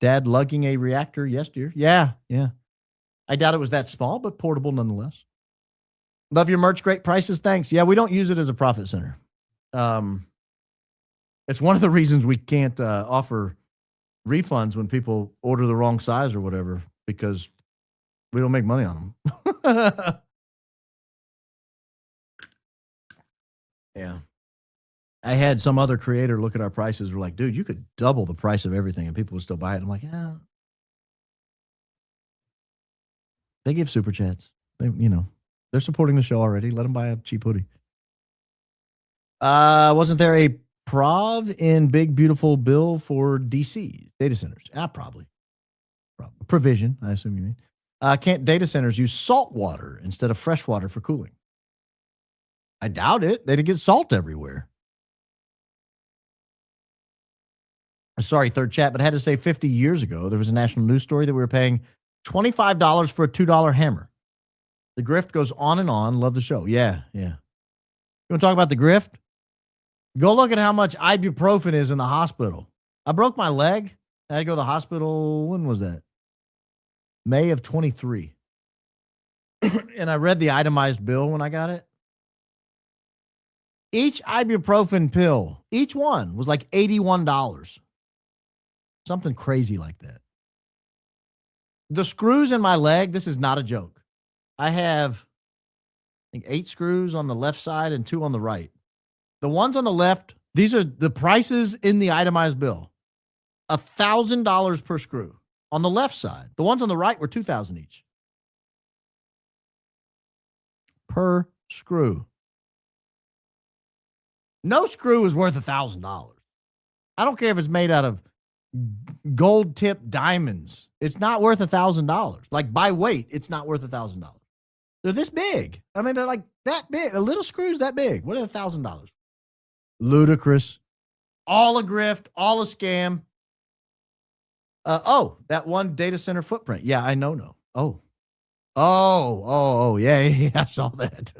Dad lugging a reactor? Yes, dear. Yeah. I doubt it was that small, but portable nonetheless. Love your merch. Great prices. Thanks. Yeah, we don't use it as a profit center. It's one of the reasons we can't offer refunds when people order the wrong size or whatever, because we don't make money on them. Yeah. I had some other creator look at our prices. We're like, dude, you could double the price of everything and people would still buy it. I'm like, yeah. They give super chats. They're supporting the show already. Let them buy a cheap hoodie. Wasn't there a prov in Big Beautiful Bill for DC data centers? Probably. Provision, I assume you mean. Can't data centers use salt water instead of fresh water for cooling? I doubt it. They'd get salt everywhere. Sorry, third chat, but I had to say 50 years ago, there was a national news story that we were paying $25 for a $2 hammer. The grift goes on and on. Love the show. Yeah. You want to talk about the grift? Go look at how much ibuprofen is in the hospital. I broke my leg. I had to go to the hospital. When was that? May of 23. And I read the itemized bill when I got it. Each ibuprofen pill, each one was like $81. Something crazy like that. The screws in my leg, this is not a joke. I have, I think, 8 screws on the left side and 2 on the right. The ones on the left, these are the prices in the itemized bill. $1,000 per screw on the left side. The ones on the right were $2,000 each. Per screw. No screw is worth $1,000. I don't care if it's made out of gold tipped diamonds. It's not worth $1,000. Like by weight, it's not worth $1,000. They're this big. I mean, they're like that big. A little screw's that big. What is $1,000? Ludicrous. All a grift, all a scam. That one data center footprint. Yeah, I know. No. Yeah, I saw that.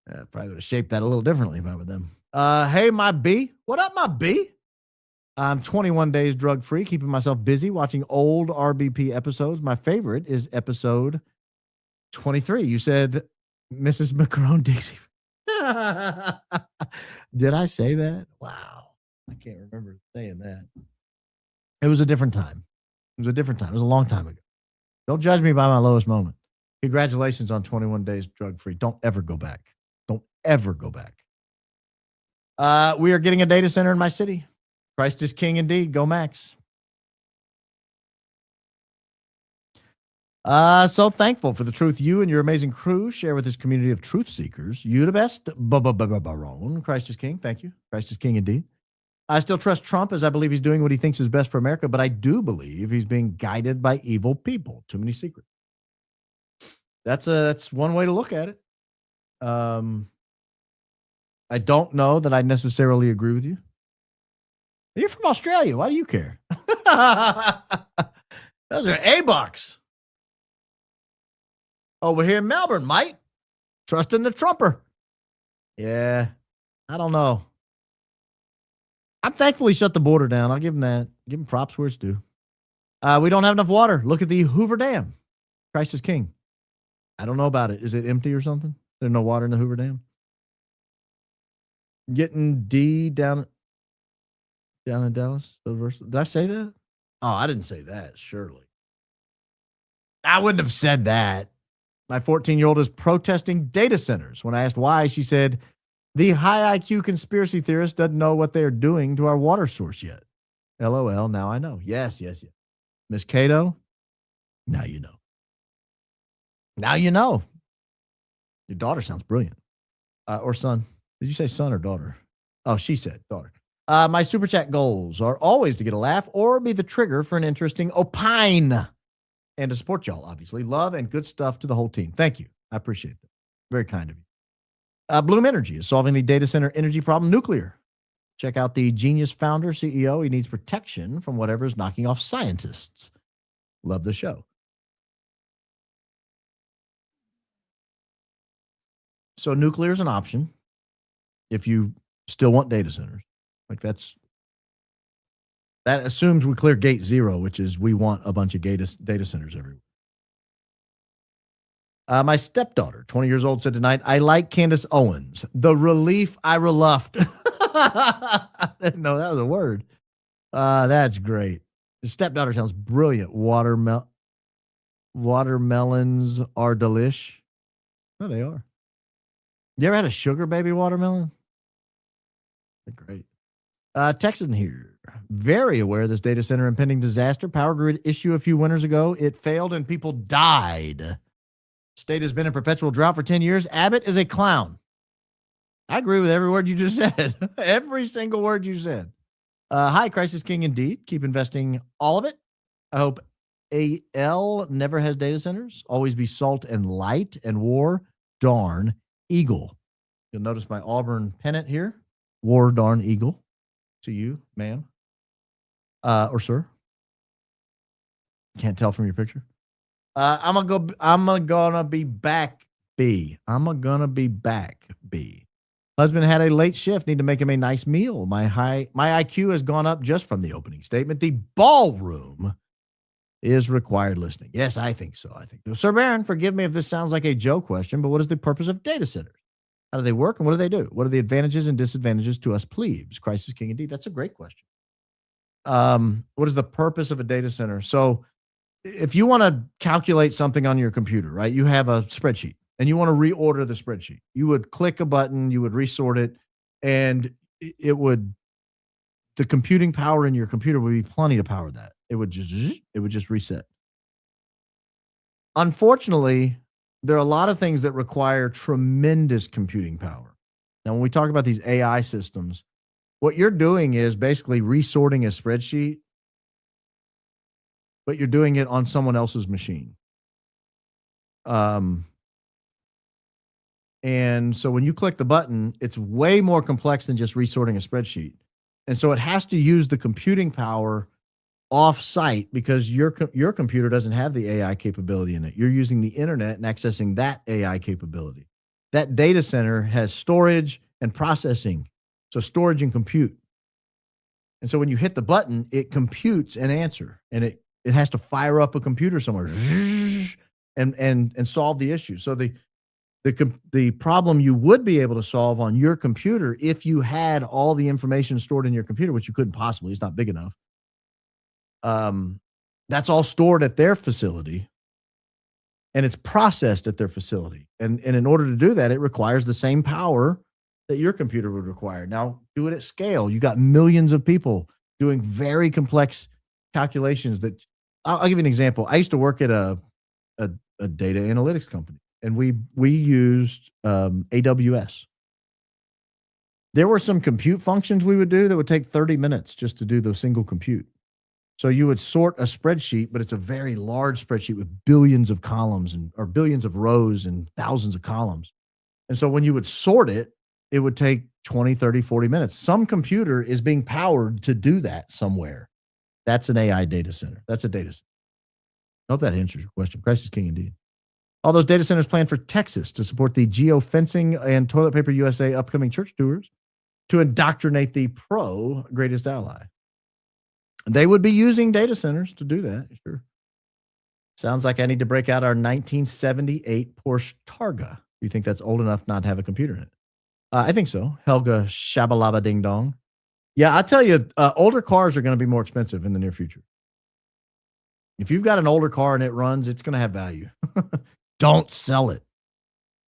I probably would have shaped that a little differently if I were them. Hey, my B. What up, my B? I'm 21 days drug free, keeping myself busy watching old RBP episodes. My favorite is episode 23. You said Mrs. Macaron Dixie. Did I say that? Wow. I can't remember saying that. It was a different time. It was a long time ago. Don't judge me by my lowest moment. Congratulations on 21 days drug free. Don't ever go back. We are getting a data center in my city. Christ is king indeed. Go Max. So thankful for the truth you and your amazing crew share with this community of truth seekers. You the best, Baron. Christ is king. Thank you. Christ is king indeed. I still trust Trump as I believe he's doing what he thinks is best for America, but I do believe he's being guided by evil people. Too many secrets. That's one way to look at it. I don't know that I necessarily agree with you. You're from Australia. Why do you care? Those are A-bucks. Over here in Melbourne, mate. Trusting the Trumper. Yeah, I don't know. I'm thankfully shut the border down. I'll give him that. Give him props where it's due. We don't have enough water. Look at the Hoover Dam. Christ is king. I don't know about it. Is it empty or something? There's no water in the Hoover Dam. Getting D down in Dallas. Did I say that? Oh, I didn't say that, surely. I wouldn't have said that. My 14-year-old is protesting data centers. When I asked why, she said, the high IQ conspiracy theorist doesn't know what they are doing to our water source yet. LOL, now I know. Yes. Miss Cato, now you know. Now you know. Your daughter sounds brilliant. Or son. Did you say son or daughter? Oh, she said daughter. My super chat goals are always to get a laugh or be the trigger for an interesting opine. And to support y'all, obviously. Love and good stuff to the whole team. Thank you. I appreciate that. Very kind of you. Bloom Energy is solving the data center energy problem, nuclear. Check out the genius founder, CEO. He needs protection from whatever is knocking off scientists. Love the show. So nuclear is an option if you still want data centers. Like that assumes we clear gate 0, which is we want a bunch of data centers everywhere. My stepdaughter, 20 years old, said tonight, I like Candace Owens. The relief I reluffed. I didn't know that was a word. That's great. Your stepdaughter sounds brilliant. Watermelons are delish. Oh, they are. You ever had a sugar baby watermelon? They're great. Texan here. Very aware of this data center impending disaster. Power grid issue a few winters ago. It failed and people died. State has been in perpetual drought for 10 years. Abbott is a clown. I agree with every word you just said. Every single word you said. Hi, Crisis King indeed. Keep investing all of it. I hope AL never has data centers. Always be salt and light and war. Darn eagle. You'll notice my Auburn pennant here. War darn eagle. To you, ma'am. Or sir. Can't tell from your picture. I'm gonna be back, B. Husband had a late shift. Need to make him a nice meal. My IQ has gone up just from the opening statement. The ballroom is required listening. Yes, I think so. Sir Baron, forgive me if this sounds like a joke question, but what is the purpose of data centers? How do they work and what do they do? What are the advantages and disadvantages to us plebes? Crisis King indeed. That's a great question. What is the purpose of a data center? So if you want to calculate something on your computer, right? You have a spreadsheet and you want to reorder the spreadsheet. You would click a button, you would resort it, and the computing power in your computer would be plenty to power that. It would just reset. Unfortunately, there are a lot of things that require tremendous computing power. Now, when we talk about these AI systems, what you're doing is basically resorting a spreadsheet, but you're doing it on someone else's machine. And so when you click the button, it's way more complex than just resorting a spreadsheet. And so it has to use the computing power off-site because your computer doesn't have the AI capability in it. You're using the internet and accessing that AI capability. That data center has storage and processing. So storage and compute. And so when you hit the button, it computes an answer and it has to fire up a computer somewhere and solve the issue. So the problem you would be able to solve on your computer if you had all the information stored in your computer, which you couldn't possibly, it's not big enough. That's all stored at their facility and it's processed at their facility. And in order to do that, it requires the same power that your computer would require. Now, do it at scale. You got millions of people doing very complex calculations that I'll give you an example. I used to work at a data analytics company and we used AWS. There were some compute functions we would do that would take 30 minutes just to do the single compute. So you would sort a spreadsheet, but it's a very large spreadsheet with billions of columns or billions of rows and thousands of columns. And so when you would sort it, it would take 20, 30, 40 minutes. Some computer is being powered to do that somewhere. That's an AI data center. That's a data center. I hope that answers your question. Christ is king indeed. All those data centers planned for Texas to support the geofencing and Toilet Paper USA upcoming church tours to indoctrinate the pro greatest ally. They would be using data centers to do that. Sure. Sounds like I need to break out our 1978 Porsche Targa. Do you think that's old enough not to have a computer in it? I think so. Helga Shabalaba Ding Dong. Yeah, I tell you, older cars are going to be more expensive in the near future. If you've got an older car and it runs, it's going to have value. Don't sell it.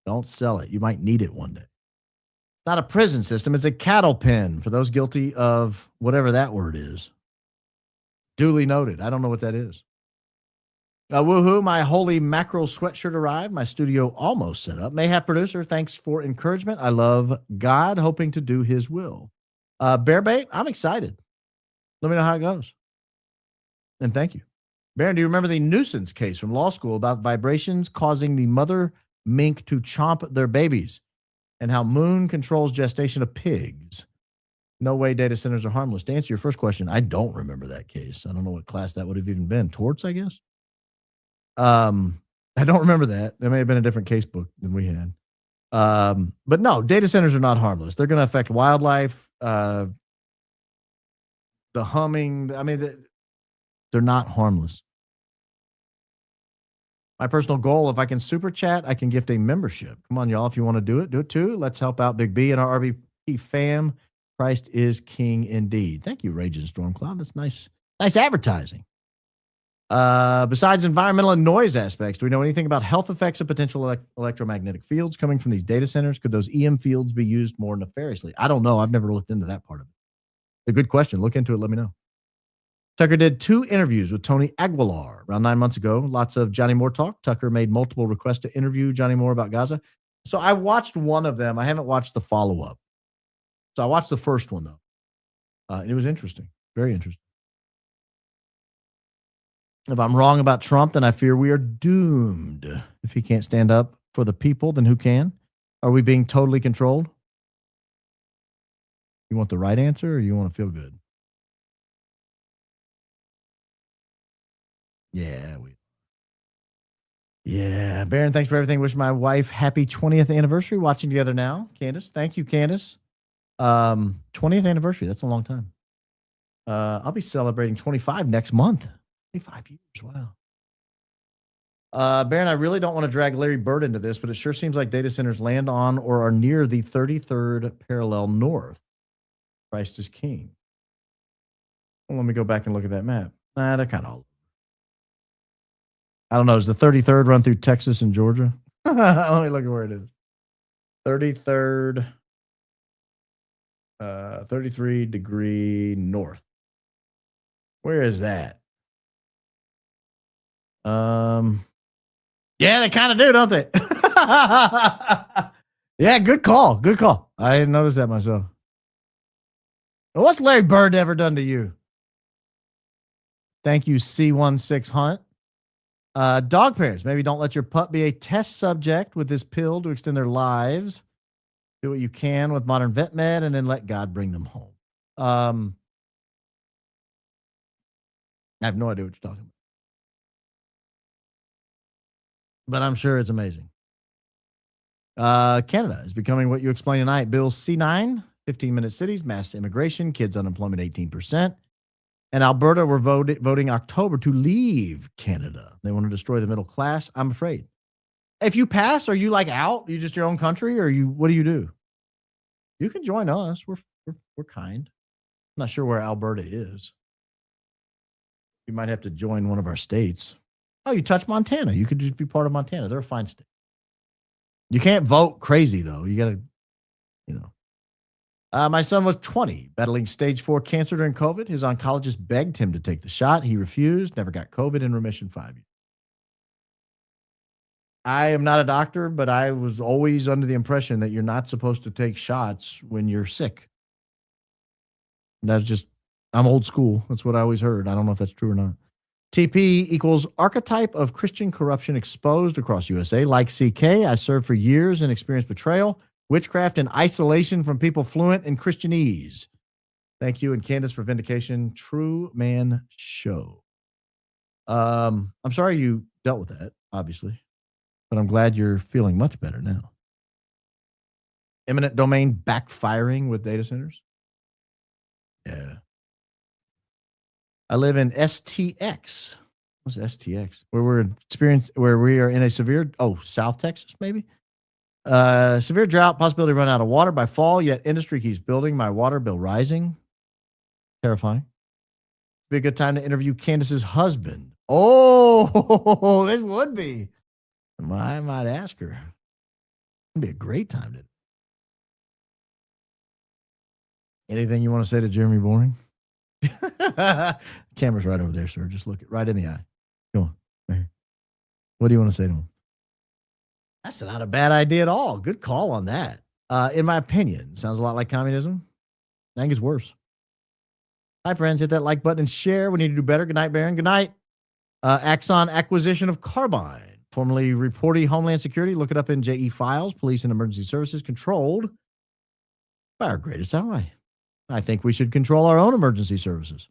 Don't sell it. You might need it one day. It's not a prison system. It's a cattle pen for those guilty of whatever that word is. Duly noted. I don't know what that is. Woohoo, my holy mackerel sweatshirt arrived. My studio almost set up. Mayhap producer, thanks for encouragement. I love God, hoping to do his will. Bearbait, I'm excited. Let me know how it goes. And thank you. Baron, do you remember the nuisance case from law school about vibrations causing the mother mink to chomp their babies and how moon controls gestation of pigs? No way data centers are harmless. To answer your first question, I don't remember that case. I don't know what class that would have even been. Torts, I guess? I don't remember that. There may have been a different case book than we had. But no, data centers are not harmless. They're going to affect wildlife, the humming. I mean, they're not harmless. My personal goal, if I can super chat, I can gift a membership. Come on, y'all. If you want to do it too. Let's help out Big B and our RBP fam. Christ is king indeed. Thank you, Raging Stormcloud. That's nice. Nice advertising. Besides environmental and noise aspects, do we know anything about health effects of potential electromagnetic fields coming from these data centers? Could those EM fields be used more nefariously? I don't know. I've never looked into that part of it. A good question. Look into it. Let me know. Tucker did 2 interviews with Tony Aguilar around 9 months ago. Lots of Johnny Moore talk. Tucker made multiple requests to interview Johnny Moore about Gaza. So I watched one of them. I haven't watched the follow-up. So I watched the first one, though. And it was interesting. Very interesting. If I'm wrong about Trump, then I fear we are doomed. If he can't stand up for the people, then who can? Are we being totally controlled? You want the right answer or you want to feel good? Yeah, Baron, thanks for everything. Wish my wife happy 20th anniversary. Watching together now. Candace, thank you, Candace. 20th anniversary. That's a long time. I'll be celebrating 25 next month. 25 years. Wow. Baron, I really don't want to drag Larry Bird into this, but it sure seems like data centers land on or are near the 33rd parallel north. Christ is king. Well, let me go back and look at that map. They're kind of all. I don't know. Does the 33rd run through Texas and Georgia? Let me look at where it is. 33rd, 33 degree north. Where is that? Yeah, they kind of do, don't they? Yeah, good call. Good call. I didn't notice that myself. What's Larry Bird ever done to you? Thank you, C16 Hunt. Dog parents, maybe don't let your pup be a test subject with this pill to extend their lives. Do what you can with modern vet med and then let God bring them home. I have no idea what you're talking about. But I'm sure it's amazing. Canada is becoming what you explained tonight. Bill C9, 15-minute cities, mass immigration, kids unemployment 18%. And Alberta were voting October to leave Canada. They want to destroy the middle class. I'm afraid. If you pass, are you like out? Are you just your own country, or what do you do? You can join us. We're kind. I'm not sure where Alberta is. You might have to join one of our states. Oh, you touch Montana. You could just be part of Montana. They're a fine state. You can't vote crazy, though. You got to, my son was 20, battling stage 4 cancer during COVID. His oncologist begged him to take the shot. He refused, never got COVID, in remission 5 years. I am not a doctor, but I was always under the impression that you're not supposed to take shots when you're sick. I'm old school. That's what I always heard. I don't know if that's true or not. TP equals archetype of Christian corruption exposed across USA. Like CK, I served for years and experienced betrayal, witchcraft, and isolation from people fluent in Christianese. Thank you, and Candace for vindication. True man show. I'm sorry you dealt with that, obviously, but I'm glad you're feeling much better now. Eminent domain backfiring with data centers. Yeah. I live in STX. What's STX? Where we are in a severe, South Texas, maybe? Severe drought, possibility to run out of water by fall, yet industry keeps building. My water bill rising. Terrifying. Be a good time to interview Candace's husband. Oh, this would be. I might ask her. It'd be a great time to. Anything you want to say to Jeremy Boring? Camera's right over there, sir. Just look it right in the eye. Go on. Right here. What do you want to say to him? That's not a bad idea at all. Good call on that. In my opinion, sounds a lot like communism. I think it's worse. Hi, friends. Hit that like button and share. We need to do better. Good night, Baron. Good night. Axon acquisition of Carbine, formerly reporting Homeland Security. Look it up in JE files. Police and Emergency Services controlled by our greatest ally. I think we should control our own emergency services.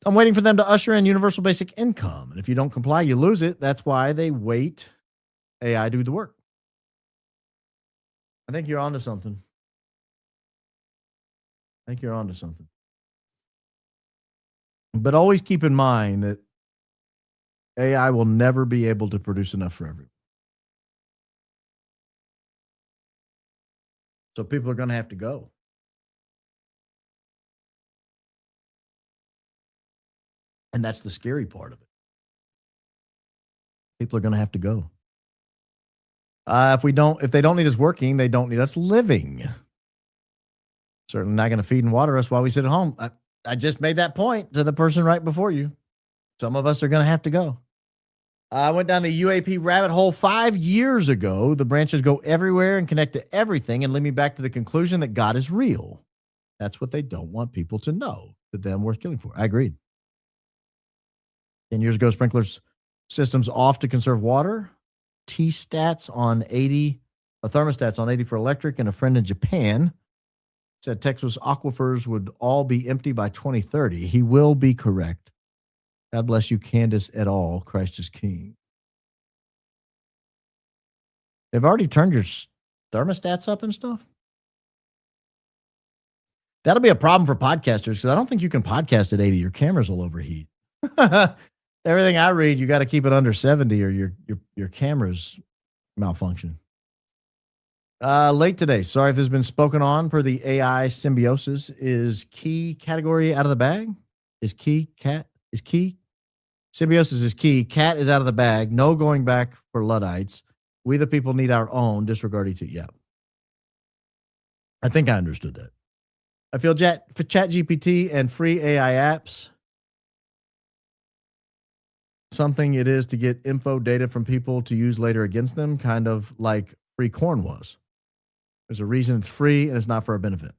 I'm waiting for them to usher in universal basic income. And if you don't comply, you lose it. That's why they wait AI to do the work. I think you're onto something. But always keep in mind that AI will never be able to produce enough for everyone. So people are going to have to go. And that's the scary part of it. People are going to have to go. If they don't need us working, they don't need us living. Certainly not going to feed and water us while we sit at home. I just made that point to the person right before you. Some of us are going to have to go. I went down the UAP rabbit hole 5 years ago. The branches go everywhere and connect to everything and lead me back to the conclusion that God is real. That's what they don't want people to know, that them worth killing for. I agreed. 10 years ago, sprinklers systems off to conserve water. T-stats on 80, thermostats on 80 for electric, and a friend in Japan said Texas aquifers would all be empty by 2030. He will be correct. God bless you, Candace et al. Christ is King. They've already turned your thermostats up and stuff. That'll be a problem for podcasters because I don't think you can podcast at 80. Your cameras will overheat. Everything I read, you got to keep it under 70 or your cameras malfunction. Late today. Sorry if this has been spoken on per the AI symbiosis. Is key category out of the bag? Is key? Symbiosis is key. Cat is out of the bag. No going back for Luddites. We the people need our own. Disregard ET. Yeah. I think I understood that. I feel for ChatGPT and free AI apps. Something it is to get info data from people to use later against them, kind of like free corn was. There's a reason it's free and it's not for our benefit.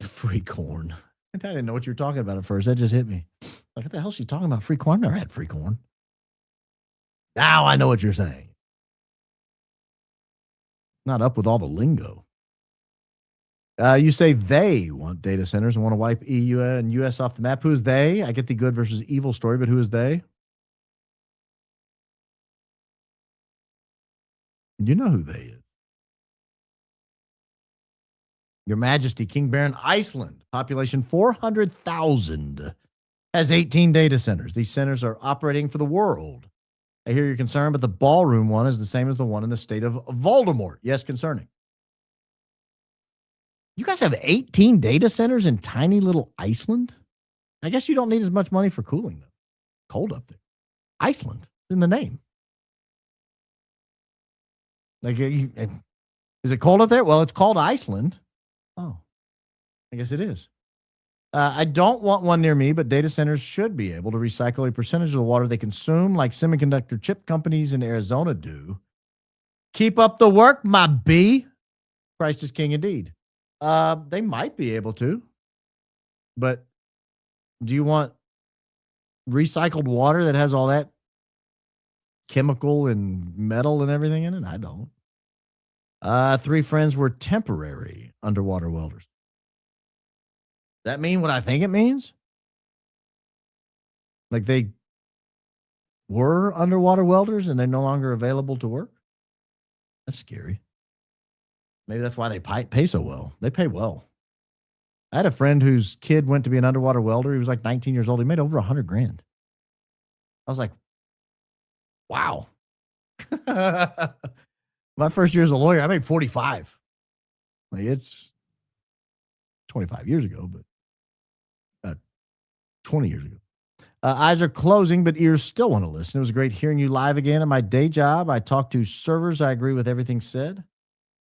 Free corn. I didn't know what you were talking about at first. That just hit me. Like, what the hell is she talking about? Free corn? I've never had free corn. Now I know what you're saying. Not up with all the lingo. You say they want data centers and want to wipe EU and US off the map. Who's they? I get the good versus evil story, but who is they? You know who they is. Your Majesty, King Baron, Iceland, population 400,000, has 18 data centers. These centers are operating for the world. I hear you're concerned, but the ballroom one is the same as the one in the state of Voldemort. Yes, concerning. You guys have 18 data centers in tiny little Iceland? I guess you don't need as much money for cooling them. Cold up there. Iceland, it's in the name. Like, is it cold up there? Well, it's called Iceland. Oh, I guess it is. I don't want one near me, but data centers should be able to recycle a percentage of the water they consume, like semiconductor chip companies in Arizona do. Keep up the work, my B. Christ is King indeed. They might be able to, but Do you want recycled water that has all that chemical and metal and everything in it? I don't. 3 friends were temporary underwater welders. That mean what I think it means? Like they were underwater welders and they're no longer available to work? That's scary. Maybe that's why they pay so well. They pay well. I had a friend whose kid went to be an underwater welder. He was like 19 years old. He made over $100,000. I was like, wow. My first year as a lawyer, I made 45. Like it's 25 years ago, but 20 years ago. Eyes are closing, but ears still want to listen. It was great hearing you live again. In my day job, I talk to servers. I agree with everything said.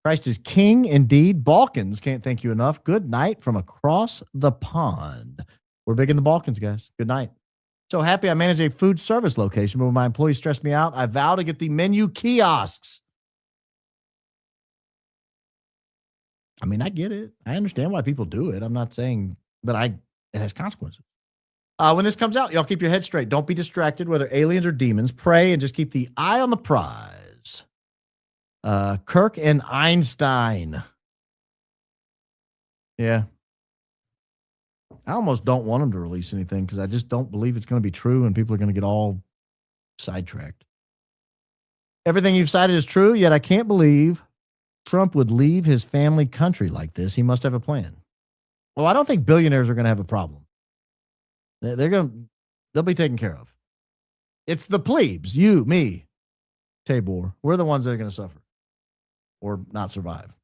Christ is king indeed. Balkans, can't thank you enough. Good night from across the pond. We're big in the Balkans, guys. Good night. So happy I manage a food service location, but when my employees stress me out, I vow to get the menu kiosks. I mean, I get it. I understand why people do it. I'm not saying, but it has consequences. When this comes out, y'all keep your head straight. Don't be distracted, whether aliens or demons. Pray and just keep the eye on the prize. Kirk and Einstein. Yeah. I almost don't want them to release anything because I just don't believe it's going to be true and people are going to get all sidetracked. Everything you've cited is true, yet I can't believe Trump would leave his family country like this. He must have a plan. Well, I don't think billionaires are going to have a problem. They'll be taken care of. It's the plebes, you, me, Tabor. We're the ones that are going to suffer or not survive.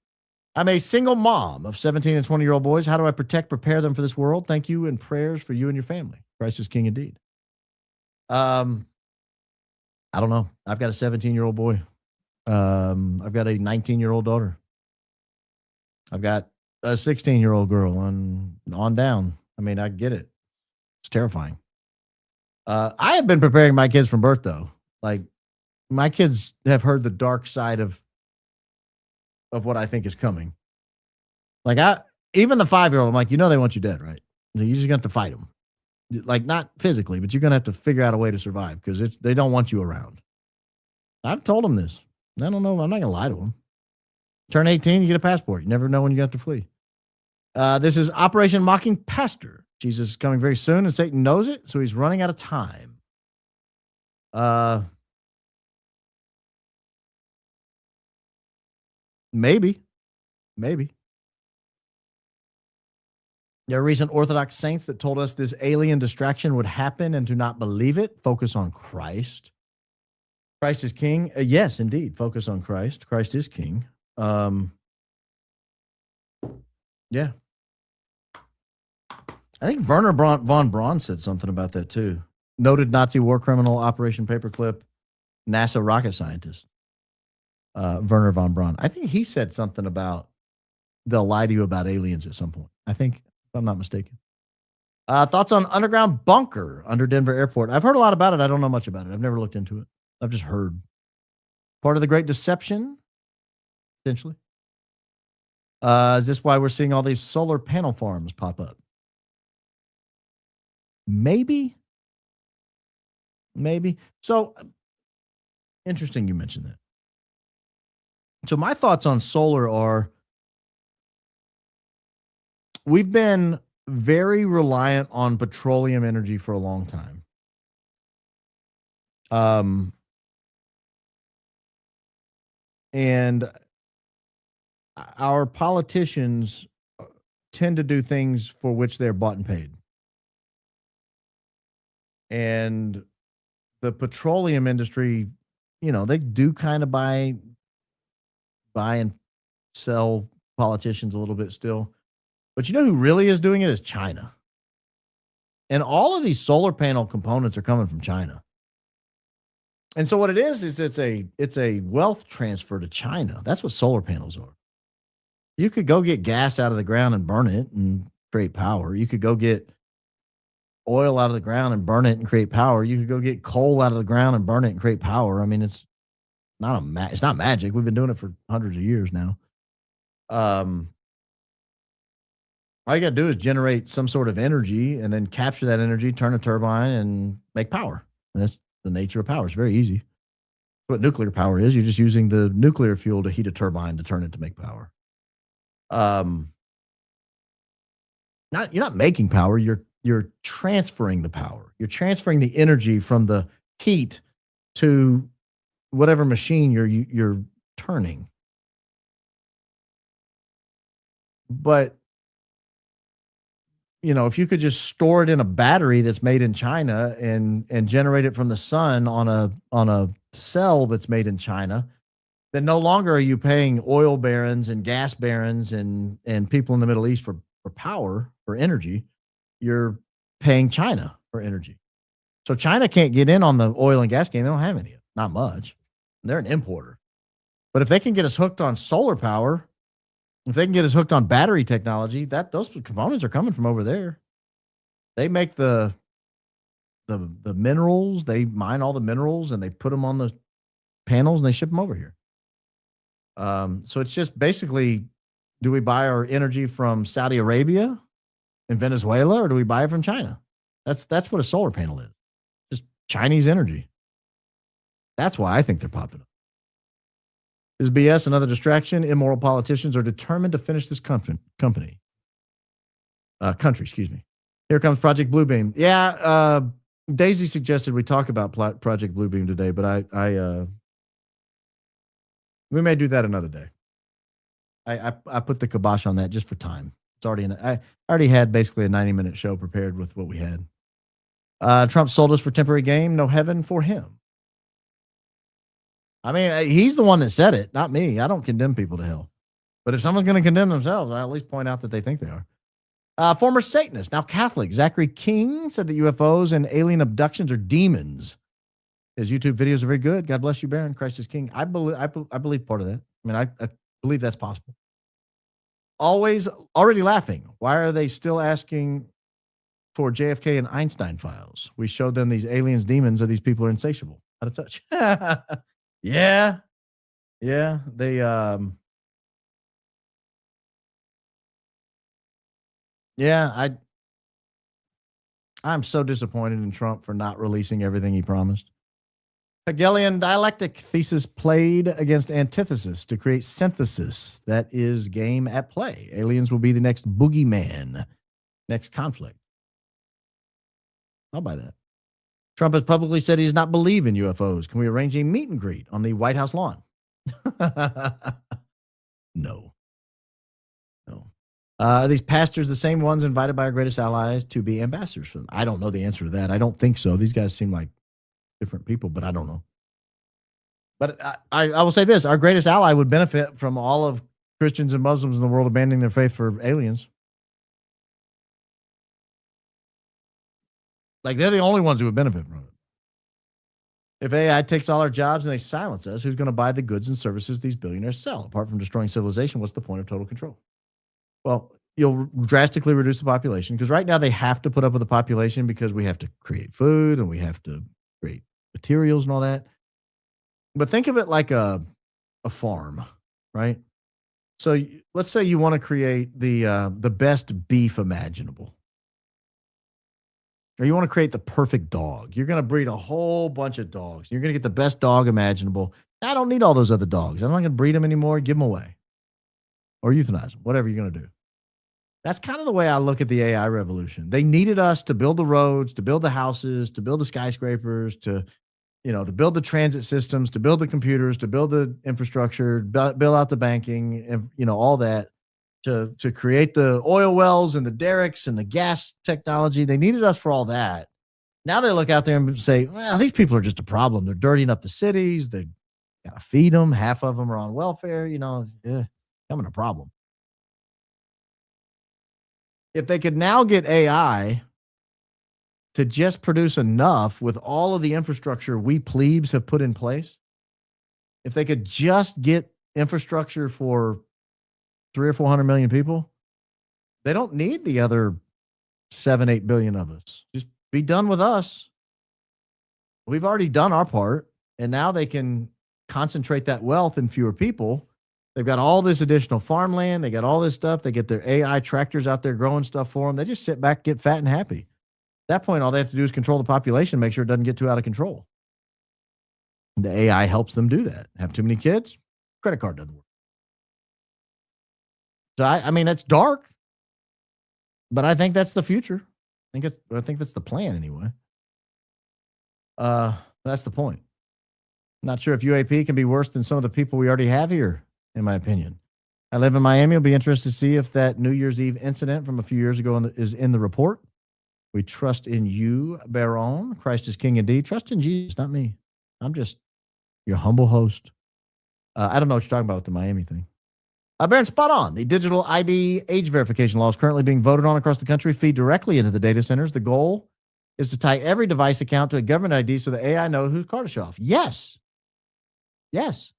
I'm a single mom of 17 and 20-year-old boys. How do I prepare them for this world? Thank you and prayers for you and your family. Christ is king indeed. I don't know. I've got a 17-year-old boy. I've got a 19-year-old daughter. I've got a 16-year-old girl on down. I mean, I get it. It's terrifying. I have been preparing my kids from birth, though. Like, my kids have heard the dark side of what I think is coming. Like, even the 5-year-old, I'm like, they want you dead, right? You're just going to have to fight them. Like, not physically, but you're going to have to figure out a way to survive because they don't want you around. I've told them this. I don't know. I'm not going to lie to them. Turn 18, you get a passport. You never know when you're going to have to flee. This is Operation Mocking Pastor. Jesus is coming very soon, and Satan knows it, so he's running out of time. Maybe. There are recent Orthodox saints that told us this alien distraction would happen and to not believe it. Focus on Christ. Christ is king. Yes, indeed. Focus on Christ. Christ is king. Yeah. I think Werner von Braun said something about that too. Noted Nazi war criminal, Operation Paperclip, NASA rocket scientist. Werner von Braun. I think he said something about they'll lie to you about aliens at some point. I think, if I'm not mistaken. Thoughts on underground bunker under Denver Airport? I've heard a lot about it. I don't know much about it. I've never looked into it. I've just heard. Part of the Great Deception, potentially. Is this why we're seeing all these solar panel farms pop up? Maybe. So, interesting you mentioned that. So my thoughts on solar are, we've been very reliant on petroleum energy for a long time. And our politicians tend to do things for which they're bought and paid. And the petroleum industry, they do kind of buy and sell politicians a little bit still. But who really is doing it is China. And all of these solar panel components are coming from China. And so what it is it's a wealth transfer to China. That's what solar panels are. You could go get gas out of the ground and burn it and create power. You could go get oil out of the ground and burn it and create power. You could go get coal out of the ground and burn it and create power. I mean, it's not it's not magic. We've been doing it for hundreds of years now. All you got to do is generate some sort of energy and then capture that energy, turn a turbine, and make power. And that's the nature of power. It's very easy. That's what nuclear power is. You're just using the nuclear fuel to heat a turbine to turn it to make power. You're not making power. You're transferring the power. You're transferring the energy from the heat to whatever machine you're turning. But if you could just store it in a battery that's made in China and generate it from the sun on a cell that's made in China, then no longer are you paying oil barons and gas barons and people in the Middle East for power, for energy. You're paying China for energy. So China can't get in on the oil and gas game. They don't have any, not much. They're an importer. But if they can get us hooked on solar power, if they can get us hooked on battery technology, those components are coming from over there. They make the minerals, they mine all the minerals and they put them on the panels and they ship them over here. So it's just basically, do we buy our energy from Saudi Arabia and Venezuela, or do we buy it from China? That's what a solar panel is. Just Chinese energy. That's why I think they're popping up. Is BS another distraction? Immoral politicians are determined to finish this country, excuse me. Here comes Project Bluebeam. Yeah, Daisy suggested we talk about Project Bluebeam today, but we may do that another day. I put the kibosh on that just for time. It's already I already had basically a 90-minute show prepared with what we had. Trump sold us for temporary gain. No heaven for him. I mean, he's the one that said it, not me. I don't condemn people to hell. But if someone's going to condemn themselves, I at least point out that they think they are. Former Satanist, now Catholic, Zachary King said that UFOs and alien abductions are demons. His YouTube videos are very good. God bless you, Baron. Christ is King. I believe part of that. I mean, I believe that's possible. Already laughing. Why are they still asking for JFK and Einstein files? We showed them these aliens, demons, or these people are insatiable. Out of touch. Yeah. They, I'm so disappointed in Trump for not releasing everything he promised. Hegelian dialectic thesis played against antithesis to create synthesis. That is game at play. Aliens will be the next boogeyman, next conflict. I'll buy that. Trump has publicly said he does not believe in UFOs. Can we arrange a meet and greet on the White House lawn? No. Are these pastors the same ones invited by our greatest allies to be ambassadors for them? I don't know the answer to that. I don't think so. These guys seem like different people, but I don't know. But I will say this. Our greatest ally would benefit from all of Christians and Muslims in the world abandoning their faith for aliens. Like, they're the only ones who would benefit from it. If AI takes all our jobs and they silence us, who's going to buy the goods and services these billionaires sell? Apart from destroying civilization, what's the point of total control? Well, you'll drastically reduce the population, because right now they have to put up with the population because we have to create food and we have to create materials and all that. But think of it like a farm, right? So let's say you want to create the best beef imaginable. Or you want to create the perfect dog. You're going to breed a whole bunch of dogs. You're going to get the best dog imaginable. I don't need all those other dogs. I'm not going to breed them anymore. Give them away. Or euthanize them, whatever you're going to do. That's kind of the way I look at the AI revolution. They needed us to build the roads, to build the houses, to build the skyscrapers, to build the transit systems, to build the computers, to build the infrastructure, build out the banking, and, all that. To create the oil wells and the derricks and the gas technology. They needed us for all that. Now they look out there and say, well, these people are just a problem. They're dirtying up the cities. They got to feed them. Half of them are on welfare. Becoming a problem. If they could now get AI to just produce enough with all of the infrastructure we plebes have put in place, if they could just get infrastructure for 300 or 400 million people, they don't need the other 7-8 billion of us. Just be done with us. We've already done our part, and now they can concentrate that wealth in fewer people They've got all this additional farmland. They got all this stuff. They get their AI tractors out there growing stuff for them. They just sit back, get fat and happy. At that point, all they have to do is control the population, make sure it doesn't get too out of control. The AI helps them do that. Have too many kids, credit card doesn't work. So I mean, that's dark, but I think that's the future. I think that's the plan anyway. That's the point. Not sure if UAP can be worse than some of the people we already have here, in my opinion. I live in Miami. I'll be interested to see if that New Year's Eve incident from a few years ago is in the report. We trust in you, Baron. Christ is king indeed. Trust in Jesus, not me. I'm just your humble host. I don't know what you're talking about with the Miami thing. Baron, spot on. The digital ID age verification law is currently being voted on across the country, feed directly into the data centers. The goal is to tie every device account to a government ID so the AI knows whose car to show off. Yes. Yes.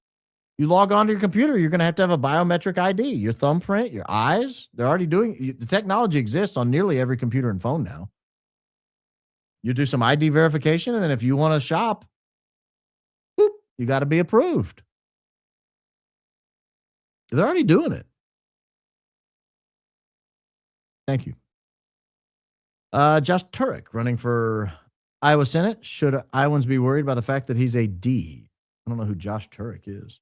You log onto your computer, you're going to have a biometric ID, your thumbprint, your eyes. They're already doing the technology exists on nearly every computer and phone now. You do some ID verification, and then if you want to shop, boop, you got to be approved. They're already doing it. Thank you. Josh Turek running for Iowa Senate. Should Iowans be worried by the fact that he's a D? I don't know who Josh Turek is.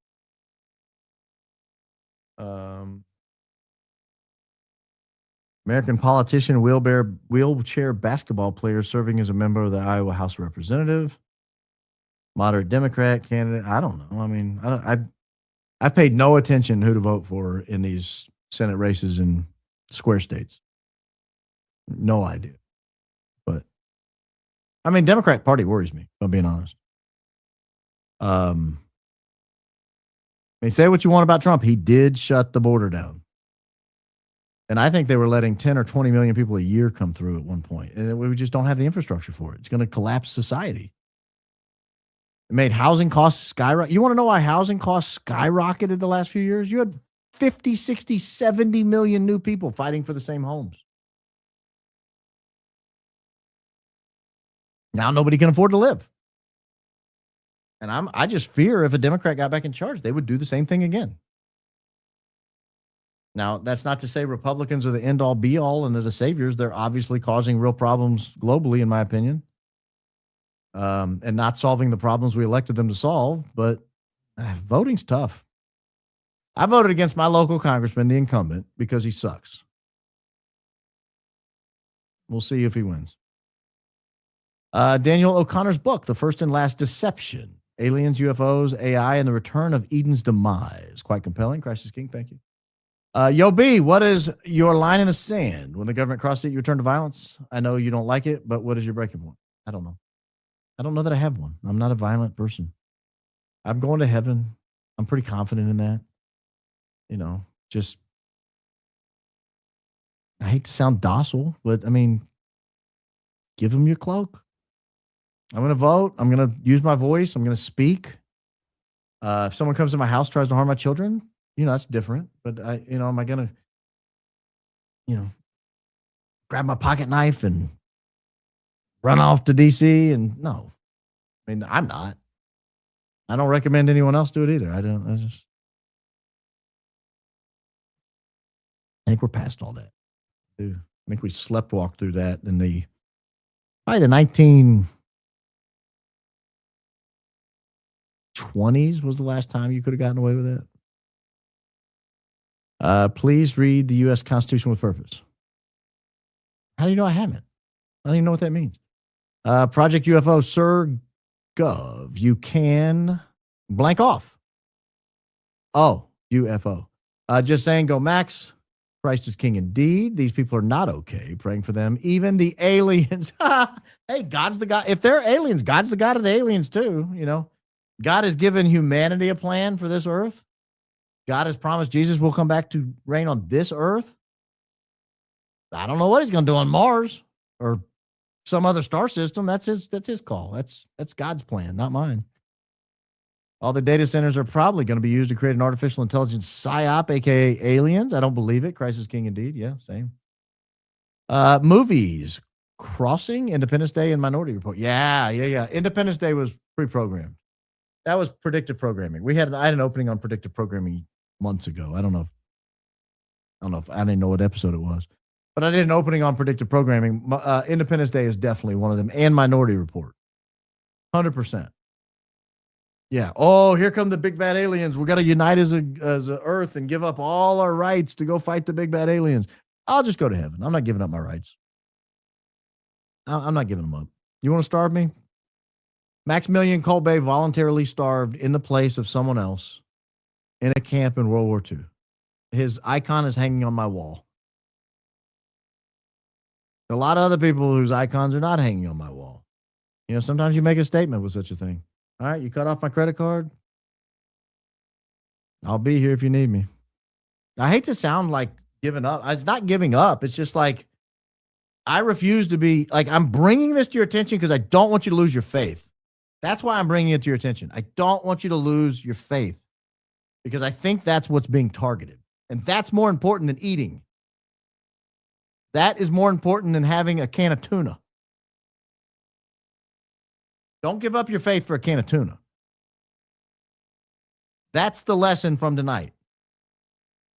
American politician, wheelchair basketball player serving as a member of the Iowa House of Representative. Moderate Democrat candidate. I don't know. I mean, I've paid no attention who to vote for in these Senate races in square states. No idea. But, I mean, Democrat Party worries me, if I'm being honest. I mean, say what you want about Trump. He did shut the border down. And I think they were letting 10 or 20 million people a year come through at one point. And we just don't have the infrastructure for it. It's going to collapse society. It made housing costs skyrocket. You want to know why housing costs skyrocketed the last few years? You had 50, 60, 70 million new people fighting for the same homes. Now nobody can afford to live. And I just fear if a Democrat got back in charge, they would do the same thing again. Now, that's not to say Republicans are the end-all, be-all, and they're the saviors. They're obviously causing real problems globally, in my opinion, and not solving the problems we elected them to solve. But voting's tough. I voted against my local congressman, the incumbent, because he sucks. We'll see if he wins. Daniel O'Connor's book, The First and Last Deception, Aliens, UFOs, AI, and the Return of Eden's Demise. Quite compelling. Christ is King, thank you. Yo, B, what is your line in the sand? When the government crosses it, you return to violence? I know you don't like it, but what is your breaking point? I don't know. I don't know that I have one. I'm not a violent person. I'm going to heaven. I'm pretty confident in that. You know, just, I hate to sound docile, but I mean, give them your cloak. I'm going to vote. I'm going to use my voice. I'm going to speak. If someone comes to my house, tries to harm my children, you know, that's different. But am I going to, grab my pocket knife and run off to DC? And no, I mean, I'm not. I don't recommend anyone else do it either. I think we're past all that. I think we sleptwalked through that in probably the 1920s was the last time you could have gotten away with that. Please read the U.S. Constitution with purpose. How do you know I haven't? I don't even know what that means. Project UFO, Sir Gov. You can blank off. Oh, UFO. Just saying, go Max. Christ is King indeed. These people are not okay. Praying for them. Even the aliens. Hey, God's the God. If they're aliens, God's the God of the aliens too. You know, God has given humanity a plan for this earth. God has promised Jesus will come back to reign on this earth. I don't know what he's going to do on Mars or some other star system. That's his call. That's God's plan, not mine. All the data centers are probably going to be used to create an artificial intelligence psyop, aka aliens. I don't believe it. Christ is King indeed. Yeah, same. Movies. Crossing, Independence Day, and Minority Report. Yeah. Independence Day was pre-programmed. That was predictive programming. I had an opening on predictive programming months ago. I don't know if I didn't know what episode it was, but I did an opening on predictive programming. Independence Day is definitely one of them, and Minority Report, 100%. Yeah. Oh, here come the big bad aliens. We got to unite as a Earth and give up all our rights to go fight the big bad aliens. I'll just go to heaven. I'm not giving up my rights. I'm not giving them up. You want to starve me? Maximilian Kolbe voluntarily starved in the place of someone else in a camp in World War II. His icon is hanging on my wall. A lot of other people whose icons are not hanging on my wall. You know, sometimes you make a statement with such a thing. All right, you cut off my credit card. I'll be here if you need me. I hate to sound like giving up. It's not giving up. It's just like, I refuse to be like, I'm bringing this to your attention because I don't want you to lose your faith. That's why I'm bringing it to your attention. I don't want you to lose your faith because I think that's what's being targeted. And that's more important than eating. That is more important than having a can of tuna. Don't give up your faith for a can of tuna. That's the lesson from tonight.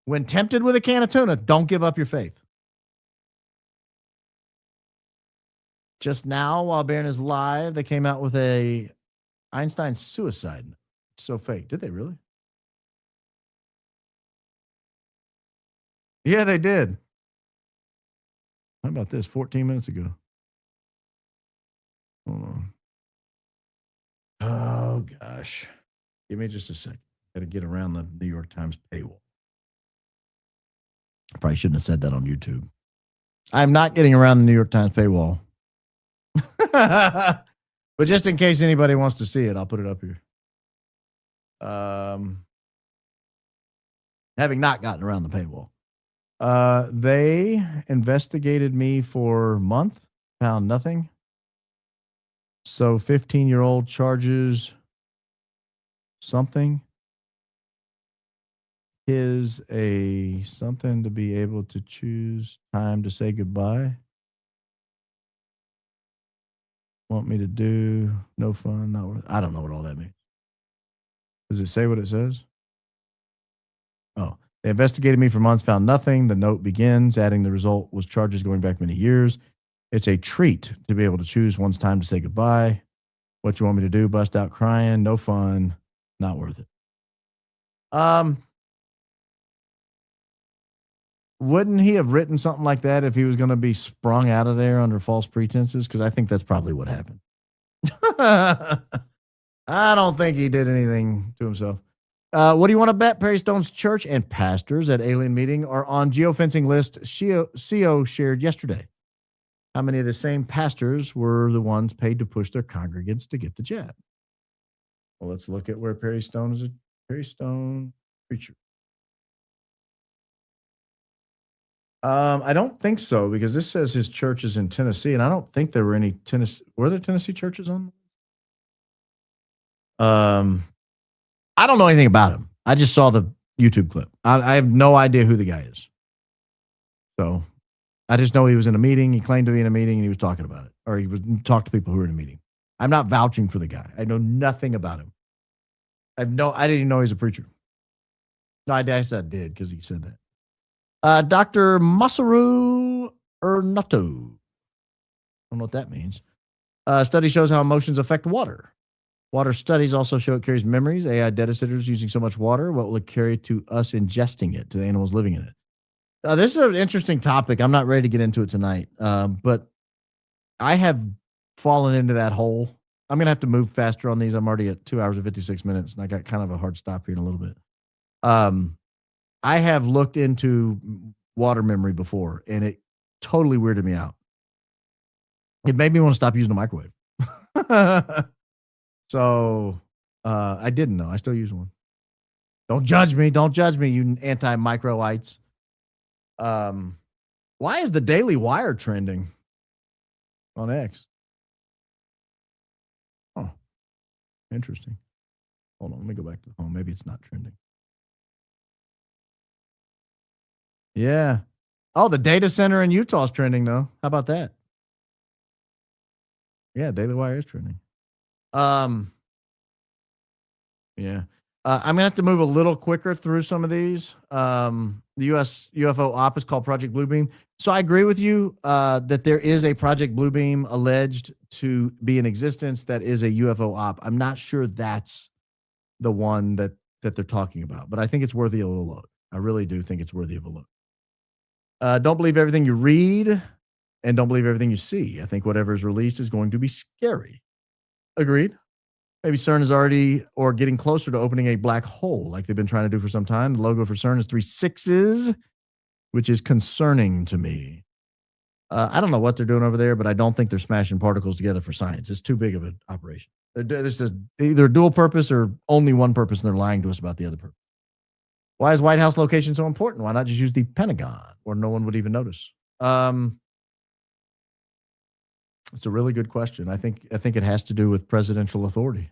When tempted with a can of tuna, don't give up your faith. Just now, while Barron is live, they came out with a Einstein suicide. It's so fake. Did they really? Yeah, they did. How about this? 14 minutes ago. Hold on. Oh, gosh. Give me just a second. Got to get around the New York Times paywall. I probably shouldn't have said that on YouTube. I'm not getting around the New York Times paywall. But just in case anybody wants to see it, I'll put it up here. Having not gotten around the paywall. They investigated me for a month, found nothing. So 15-year-old charges something. Is a something to be able to choose time to say goodbye. Want me to do no fun, not worth. I don't know what all that means. Does it say what it says? Oh, they investigated me for months, found nothing. The note begins, adding the result was charges going back many years. It's a treat to be able to choose one's time to say goodbye. What you want me to do? Bust out crying? No fun, not worth it. Wouldn't he have written something like that if he was going to be sprung out of there under false pretenses? Because I think that's probably what happened. I don't think he did anything to himself. What do you want to bet? Perry Stone's church and pastors at alien meeting are on geofencing list CO shared yesterday. How many of the same pastors were the ones paid to push their congregants to get the jab? Well, let's look at where Perry Stone is. Perry Stone preacher. I don't think so, because this says his church is in Tennessee, and I don't think there were any Tennessee. Were there Tennessee churches on? I don't know anything about him. I just saw the YouTube clip. I have no idea who the guy is. So I just know he was in a meeting. He claimed to be in a meeting, and he was talking about it, or he was talking to people who were in a meeting. I'm not vouching for the guy. I know nothing about him. I didn't even know he's a preacher. No, I said I did because he said that. Dr. Masaru Ernato. I don't know what that means. Study shows how emotions affect water. Water studies also show it carries memories. AI data centers using so much water. What will it carry to us ingesting it, to the animals living in it? This is an interesting topic. I'm not ready to get into it tonight, but I have fallen into that hole. I'm going to have to move faster on these. I'm already at 2 hours and 56 minutes, and I got kind of a hard stop here in a little bit. I have looked into water memory before, and it totally weirded me out. It made me want to stop using the microwave. So I didn't know. I still use one. Don't judge me. Don't judge me, you anti-microites. Why is the Daily Wire trending on X? Oh, interesting. Hold on. Let me go back to the home. Maybe it's not trending. Yeah. Oh, the data center in Utah is trending, though. How about that? Yeah, Daily Wire is trending. Yeah. I'm gonna have to move a little quicker through some of these. The U.S. UFO op is called Project Bluebeam. So I agree with you that there is a Project Bluebeam alleged to be in existence that is a UFO op. I'm not sure that's the one that they're talking about, but I think it's worthy of a look. I really do think it's worthy of a look. Don't believe everything you read, and don't believe everything you see. I think whatever is released is going to be scary. Agreed. Maybe CERN is already or getting closer to opening a black hole like they've been trying to do for some time. The logo for CERN is 3 6s, which is concerning to me. I don't know what they're doing over there, but I don't think they're smashing particles together for science. It's too big of an operation. This is either dual purpose or only one purpose, and they're lying to us about the other purpose. Why is White House location so important? Why not just use the Pentagon where no one would even notice? It's a really good question. I think it has to do with presidential authority.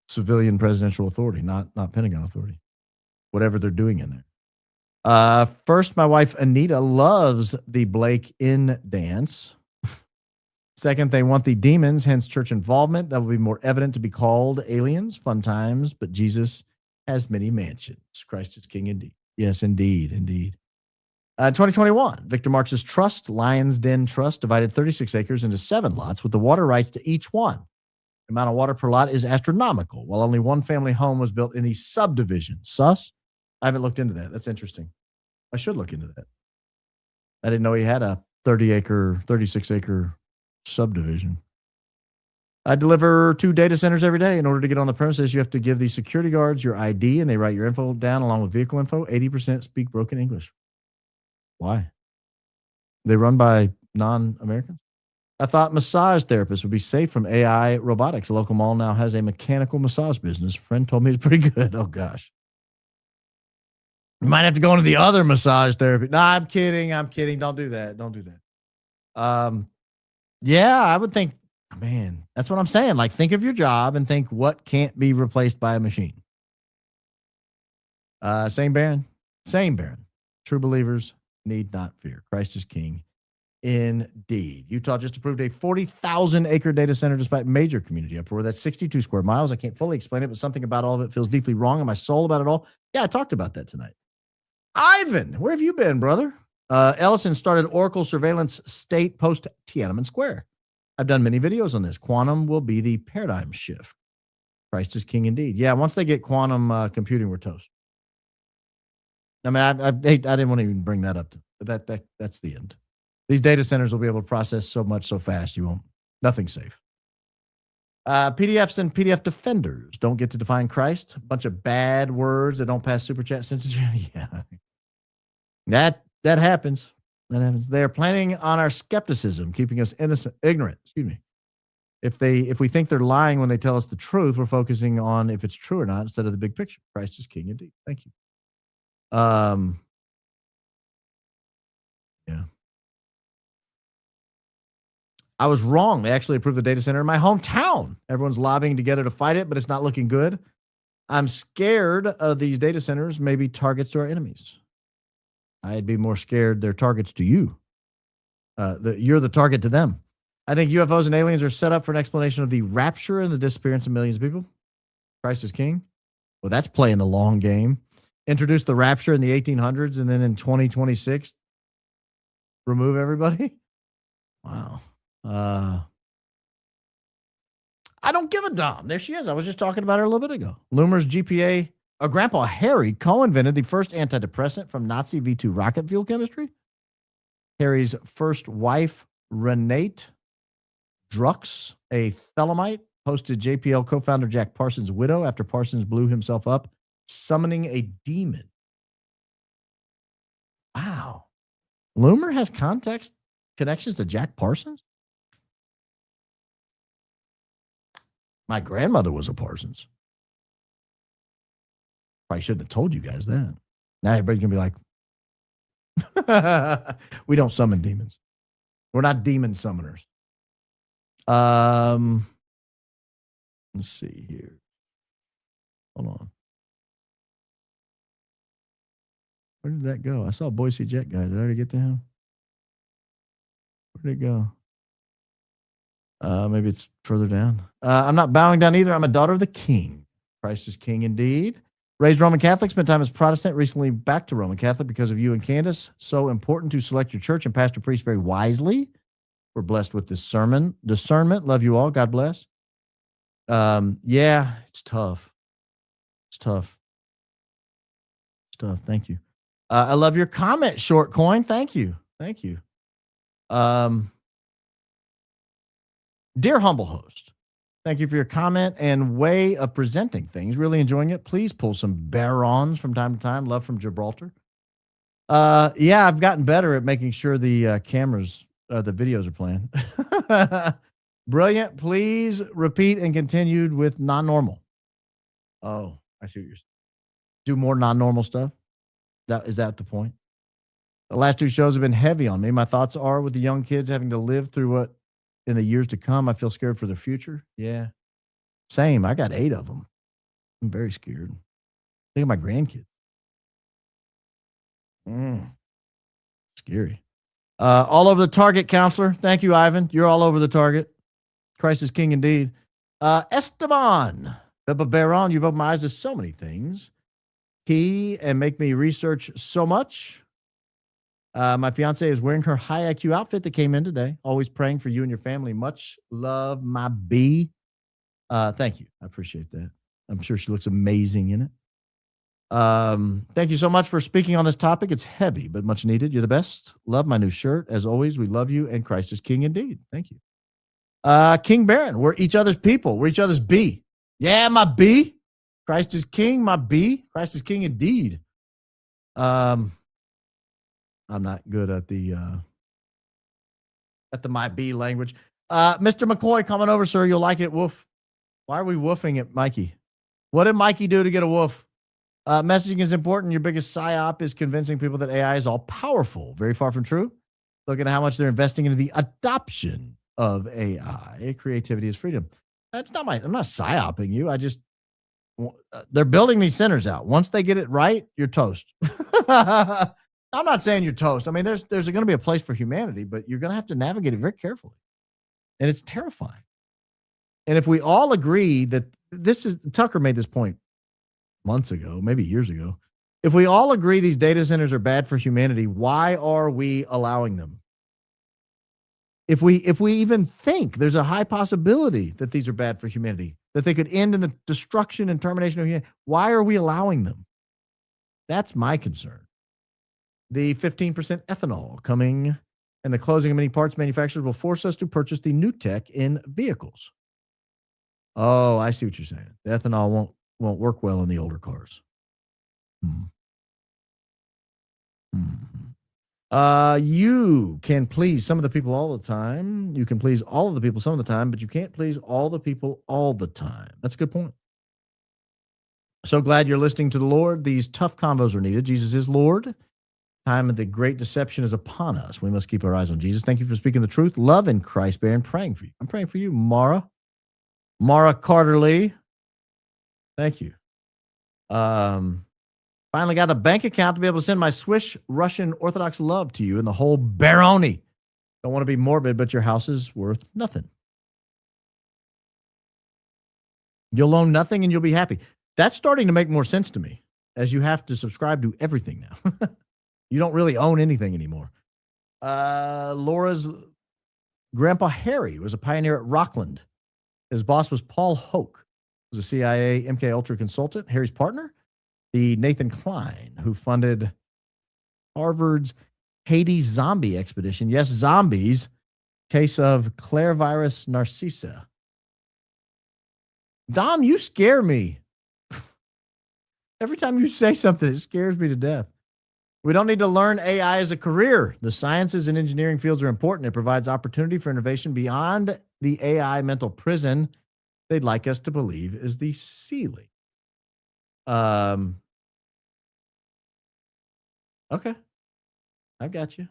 Civilian presidential authority, not Pentagon authority. Whatever they're doing in there. First, my wife Anita loves the Blake In dance. Second, they want the demons, hence church involvement. That will be more evident to be called aliens. Fun times, but Jesus has many mansions. Christ is king indeed. Yes, indeed. 2021, Victor Marx's trust, Lions Den Trust, divided 36 acres into 7 lots with the water rights to each one. The amount of water per lot is astronomical, while only one family home was built in the subdivision. Sus? I haven't looked into that. That's interesting. I should look into that. I didn't know he had a 36 acre subdivision. I deliver 2 data centers every day. In order to get on the premises, you have to give the security guards your ID, and they write your info down along with vehicle info. 80% speak broken English. Why? They run by non-Americans? I thought massage therapists would be safe from AI robotics. A local mall now has a mechanical massage business. A friend told me it's pretty good. Oh, gosh. You might have to go into the other massage therapy. No, I'm kidding. Don't do that. Yeah, I would think, man, that's what I'm saying. Like, think of your job and think what can't be replaced by a machine. Same Baron. True believers need not fear. Christ is king. Indeed. Utah just approved a 40,000 acre data center despite major community uproar. That's 62 square miles. I can't fully explain it, but something about all of it feels deeply wrong in my soul about it all. Yeah, I talked about that tonight. Ivan, where have you been, brother? Ellison started Oracle surveillance state post Tiananmen Square. I've done many videos on this. Quantum will be the paradigm shift. Christ is king indeed. Yeah, once they get quantum computing, we're toast. I mean, I didn't want to even bring that up. But that's the end. These data centers will be able to process so much so fast, nothing's safe. PDFs and PDF defenders don't get to define Christ. A bunch of bad words that don't pass super chat censorship. Yeah, that happens. They are planning on our skepticism, keeping us ignorant. Excuse me. If we think they're lying when they tell us the truth, we're focusing on if it's true or not instead of the big picture. Christ is king indeed. Thank you. Yeah. I was wrong. They actually approved the data center in my hometown. Everyone's lobbying together to fight it, but it's not looking good. I'm scared of these data centers may be targets to our enemies. I'd be more scared they're targets to you. You're the target to them. I think UFOs and aliens are set up for an explanation of the rapture and the disappearance of millions of people. Christ is king. Well, that's playing the long game. Introduce the rapture in the 1800s and then in 2026, remove everybody. Wow. I don't give a damn. There she is. I was just talking about her a little bit ago. Loomer's GPA. Grandpa Harry co-invented the first antidepressant from Nazi V2 rocket fuel chemistry. Harry's first wife, Renate Drux, a Thelemite, hosted JPL co-founder Jack Parsons' widow after Parsons blew himself up, summoning a demon. Wow. Loomer has connections to Jack Parsons? My grandmother was a Parsons. Probably shouldn't have told you guys that. Now everybody's going to be like, we don't summon demons. We're not demon summoners. Let's see here. Hold on. Where did that go? I saw Boise Jet guy. Did I already get to him? Where did it go? Maybe it's further down. I'm not bowing down either. I'm a daughter of the king. Christ is King indeed. Raised Roman Catholic, spent time as Protestant, recently back to Roman Catholic because of you and Candace. So important to select your church and pastor priest very wisely. We're blessed with this discernment. Love you all. God bless. Yeah, it's tough. It's tough. It's tough. Thank you. I love your comment, Short Coin. Thank you. Thank you. Dear humble host, thank you for your comment and way of presenting things. Really enjoying it. Please pull some barons from time to time. Love from Gibraltar. Yeah, I've gotten better at making sure the cameras, the videos are playing. Brilliant. Please repeat and continued with non-normal. Oh, I see what you're saying. Do more non-normal stuff. Is that the point? The last two shows have been heavy on me. My thoughts are with the young kids having to live through what in the years to come. I feel scared for their future. Yeah. Same. I got 8 of them. I'm very scared. Think of my grandkids. Scary. All over the target, counselor. Thank you, Ivan. You're all over the target. Christ is King indeed. Esteban. Beba Baron, you've opened my eyes to so many things. Key and make me research so much. My fiance is wearing her high IQ outfit that came in today. Always praying for you and your family. Much love, my B. Thank you. I appreciate that. I'm sure she looks amazing in it. Thank you so much for speaking on this topic. It's heavy, but much needed. You're the best. Love my new shirt. As always, we love you, and Christ is King indeed. Thank you. King Baron, we're each other's people. We're each other's B. Yeah, my B. Christ is King, my B. Christ is King indeed. I'm not good at the my B language. Mr. McCoy coming over, sir. You'll like it. Woof. Why are we woofing at Mikey? What did Mikey do to get a woof? Messaging is important. Your biggest psyop is convincing people that AI is all powerful. Very far from true. Look at how much they're investing into the adoption of AI. Creativity is freedom. I'm not psyoping you. They're building these centers out. Once they get it right, you're toast. I'm not saying you're toast. I mean, there's going to be a place for humanity, but you're going to have to navigate it very carefully. And it's terrifying. And if we all agree that Tucker made this point months ago, maybe years ago. If we all agree these data centers are bad for humanity, why are we allowing them? If we even think there's a high possibility that these are bad for humanity, that they could end in the destruction and termination of humanity, why are we allowing them? That's my concern. The 15% ethanol coming and the closing of many parts manufacturers will force us to purchase the new tech in vehicles. Oh, I see what you're saying. The ethanol won't work well in the older cars. You can please some of the people all the time. You can please all of the people some of the time, but you can't please all the people all the time. That's a good point. So glad you're listening to the Lord. These tough convos are needed. Jesus is Lord. Time of the great deception is upon us. We must keep our eyes on Jesus. Thank you for speaking the truth. Love in Christ, Baron. Praying for you. I'm praying for you, Mara Carter Lee. Thank you. Finally got a bank account to be able to send my Swiss Russian Orthodox love to you and the whole barony. Don't want to be morbid, but your house is worth nothing. You'll own nothing and you'll be happy. That's starting to make more sense to me as you have to subscribe to everything now. You don't really own anything anymore. Laura's grandpa Harry was a pioneer at Rockland. His boss was Paul Hoke, who was a CIA MK Ultra consultant. Harry's partner, the Nathan Klein, who funded Harvard's Haiti zombie expedition. Yes, zombies. Case of Clairvirus narcissa. Dom, you scare me. Every time you say something, it scares me to death. We don't need to learn AI as a career. The sciences and engineering fields are important. It provides opportunity for innovation beyond the AI mental prison they'd like us to believe is the ceiling. Okay. I've got you.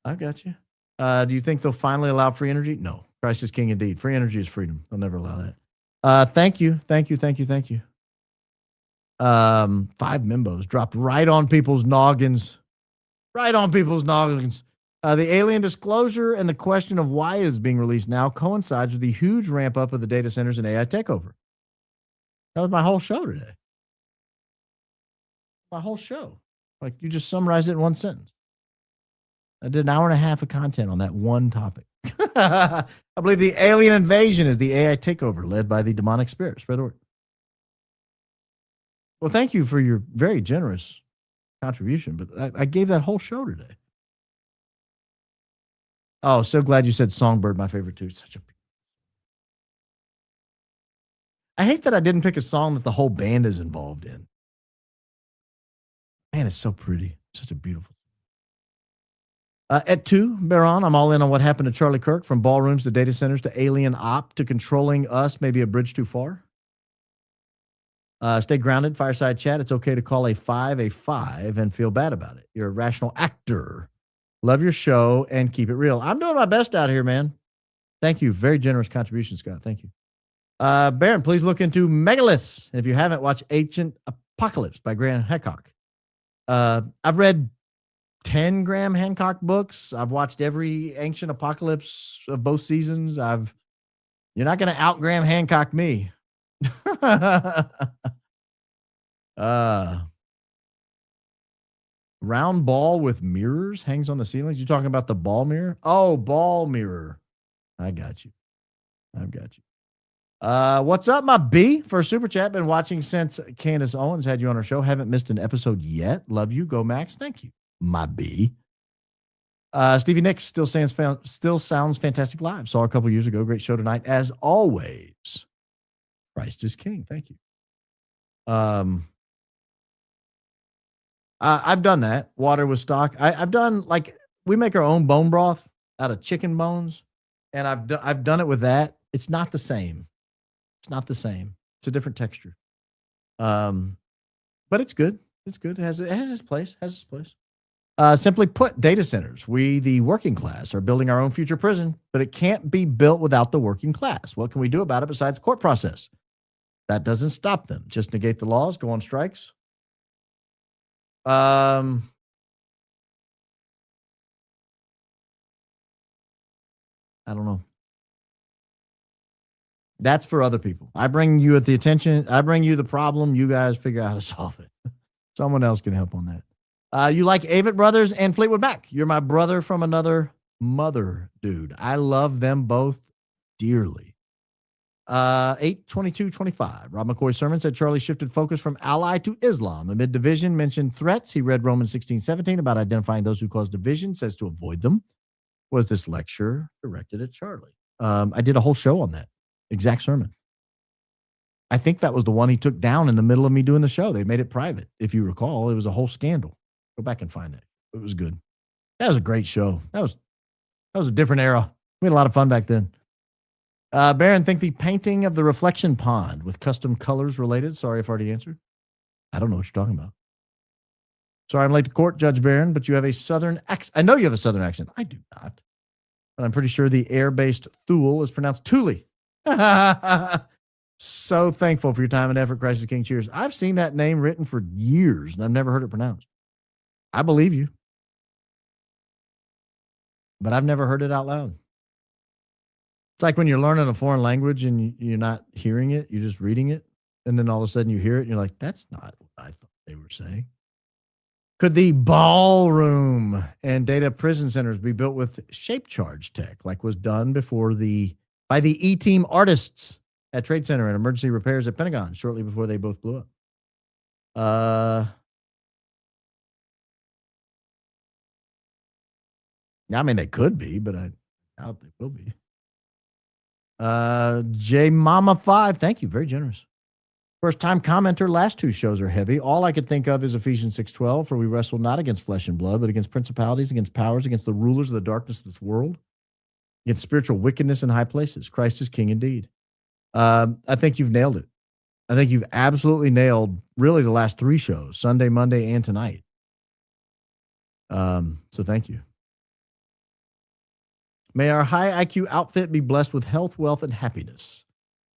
Do you think they'll finally allow free energy? No. Christ is King indeed. Free energy is freedom. They'll never allow that. Thank you. 5 membos dropped right on people's noggins. The alien disclosure and the question of why it is being released now coincides with the huge ramp up of the data centers and AI takeover. That was my whole show today. My whole show. Like, you just summarized it in one sentence. I did an hour and a half of content on that one topic. I believe the alien invasion is the AI takeover led by the demonic spirit. Spread the word. Well, thank you for your very generous contribution, but I gave that whole show today. Oh, so glad you said Songbird, my favorite too. It's such a. I hate that I didn't pick a song that the whole band is involved in. Man, it's so pretty. Such a beautiful. At 2, Baron, I'm all in on what happened to Charlie Kirk, from ballrooms to data centers to alien op to controlling us, maybe a bridge too far. Stay grounded, fireside chat. It's okay to call a 5 and feel bad about it. You're a rational actor. Love your show and keep it real. I'm doing my best out here, man. Thank you. Very generous contribution, Scott. Thank you. Baron, please look into megaliths. And if you haven't, watch Ancient Apocalypse by Graham Hancock. I've read 10 Graham Hancock books. I've watched every Ancient Apocalypse of both seasons. You're not going to out Graham Hancock me. Round ball with mirrors hangs on the ceilings. You talking about the ball mirror? Oh, ball mirror. I got you. I've got you. What's up, my B? For a super chat. Been watching since Candace Owens had you on her show. Haven't missed an episode yet. Love you. Go Max. Thank you, my B. Stevie Nicks still sounds fantastic live. Saw her a couple years ago. Great show tonight, as always. Christ is King. Thank you. I've done that. Water with stock. I've done, like, we make our own bone broth out of chicken bones, and I've done it with that. It's not the same. It's not the same. It's a different texture. But it's good. It's good. It has its place. Simply put, data centers. We, the working class, are building our own future prison, but it can't be built without the working class. What can we do about it besides court process? That doesn't stop them. Just negate the laws, go on strikes. I don't know. That's for other people. I bring you the attention. I bring you the problem. You guys figure out how to solve it. Someone else can help on that. You like Avett Brothers and Fleetwood Mac. You're my brother from another mother, dude. I love them both dearly. 8:22:25. Rob McCoy's sermon said Charlie shifted focus from ally to Islam amid division, mentioned threats. He read Romans 16:17 about identifying those who cause division, says to avoid them. Was this lecture directed at Charlie? I did a whole show on that exact sermon. I think that was the one he took down in the middle of me doing the show. They made it private. If you recall, it was a whole scandal. Go back and find that. It was good. That was a great show. That was a different era. We had a lot of fun back then. Baron, think the painting of the reflection pond with custom colors related? Sorry if I already answered. I don't know what you're talking about. Sorry I'm late to court, Judge Barron, but you have a southern accent. I know you have a southern accent. I do not. But I'm pretty sure the air-based Thule is pronounced Thule. So thankful for your time and effort, Christ is King. Cheers. I've seen that name written for years, and I've never heard it pronounced. I believe you. But I've never heard it out loud. It's like when you're learning a foreign language and you're not hearing it, you're just reading it. And then all of a sudden you hear it and you're like, that's not what I thought they were saying. Could the ballroom and data prison centers be built with shape charge tech like was done before by the E-Team artists at Trade Center and emergency repairs at Pentagon shortly before they both blew up? I mean, they could be, but I doubt they will be. J Mama 5, thank you, very generous. First time commenter. Last two shows are heavy. All I could think of is Ephesians 6:12, for we wrestle not against flesh and blood, but against principalities, against powers, against the rulers of the darkness of this world, against spiritual wickedness in high places. Christ is King indeed. I think you've nailed it. I think you've absolutely nailed really the last three shows, Sunday, Monday, and tonight. So thank you. May our high IQ outfit be blessed with health, wealth, and happiness.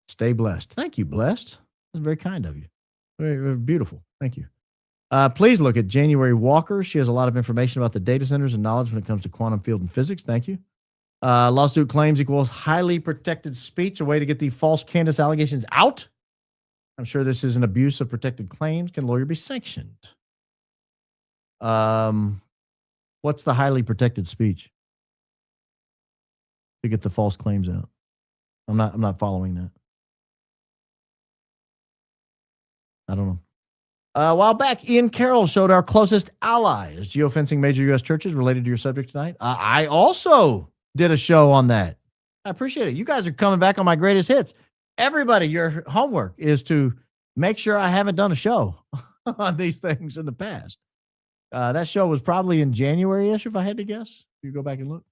Stay blessed. Thank you, blessed. That's very kind of you. Very, very beautiful. Thank you. Please look at January Walker. She has a lot of information about the data centers and knowledge when it comes to quantum field and physics. Thank you. Lawsuit claims equals highly protected speech, a way to get the false Candace allegations out. I'm sure this is an abuse of protected claims. Can lawyer be sanctioned? What's the highly protected speech to get the false claims out? I'm not following that. I don't know. A while back, Ian Carroll showed our closest allies geofencing major U.S. churches related to your subject tonight. I also did a show on that. I appreciate it. You guys are coming back on my greatest hits. Everybody, your homework is to make sure I haven't done a show on these things in the past. That show was probably in January-ish, if I had to guess. You go back and look.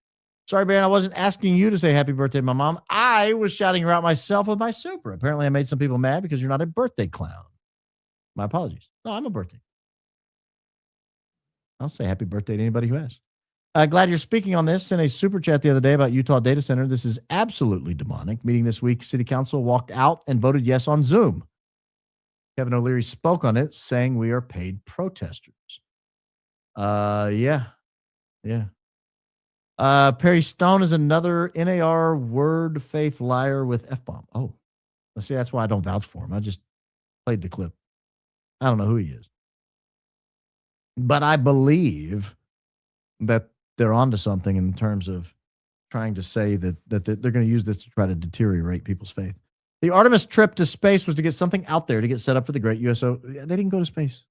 Sorry, Baron, I wasn't asking you to say happy birthday to my mom. I was shouting her out myself with my super. Apparently, I made some people mad because you're not a birthday clown. My apologies. No, I'm a birthday. I'll say happy birthday to anybody who asks. Glad you're speaking on this. Sent a super chat the other day about Utah Data Center. This is absolutely demonic. Meeting this week, City Council walked out and voted yes on Zoom. Kevin O'Leary spoke on it, saying we are paid protesters. Yeah. Perry Stone is another NAR word faith liar with F-bomb. Oh, see, that's why I don't vouch for him. I just played the clip. I don't know who he is. But I believe that they're onto something in terms of trying to say that they're going to use this to try to deteriorate people's faith. The Artemis trip to space was to get something out there to get set up for the great USO. They didn't go to space.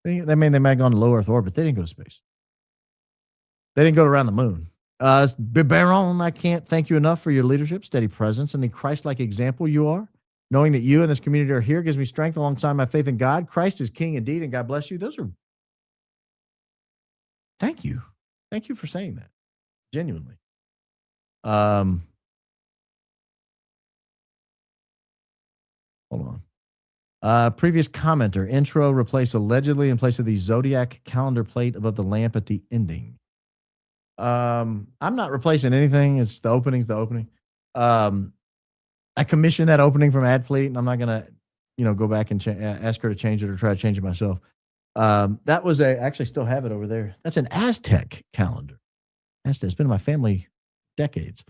They might have gone to low Earth orbit. They didn't go to space. They didn't go around the moon. Baron, I can't thank you enough for your leadership, steady presence, and the Christ-like example you are. Knowing that you and this community are here gives me strength alongside my faith in God. Christ is King indeed, and God bless you. Thank you. Thank you for saying that. Genuinely. Hold on. Previous commenter, intro, replace allegedly in place of the zodiac calendar plate above the lamp at the ending. I'm not replacing anything. It's the opening's the opening. I commissioned that opening from AdFleet, and I'm not gonna, go back and ask her to change it or try to change it myself. That was I actually still have it over there. That's an Aztec calendar. Aztec. It's been in my family decades.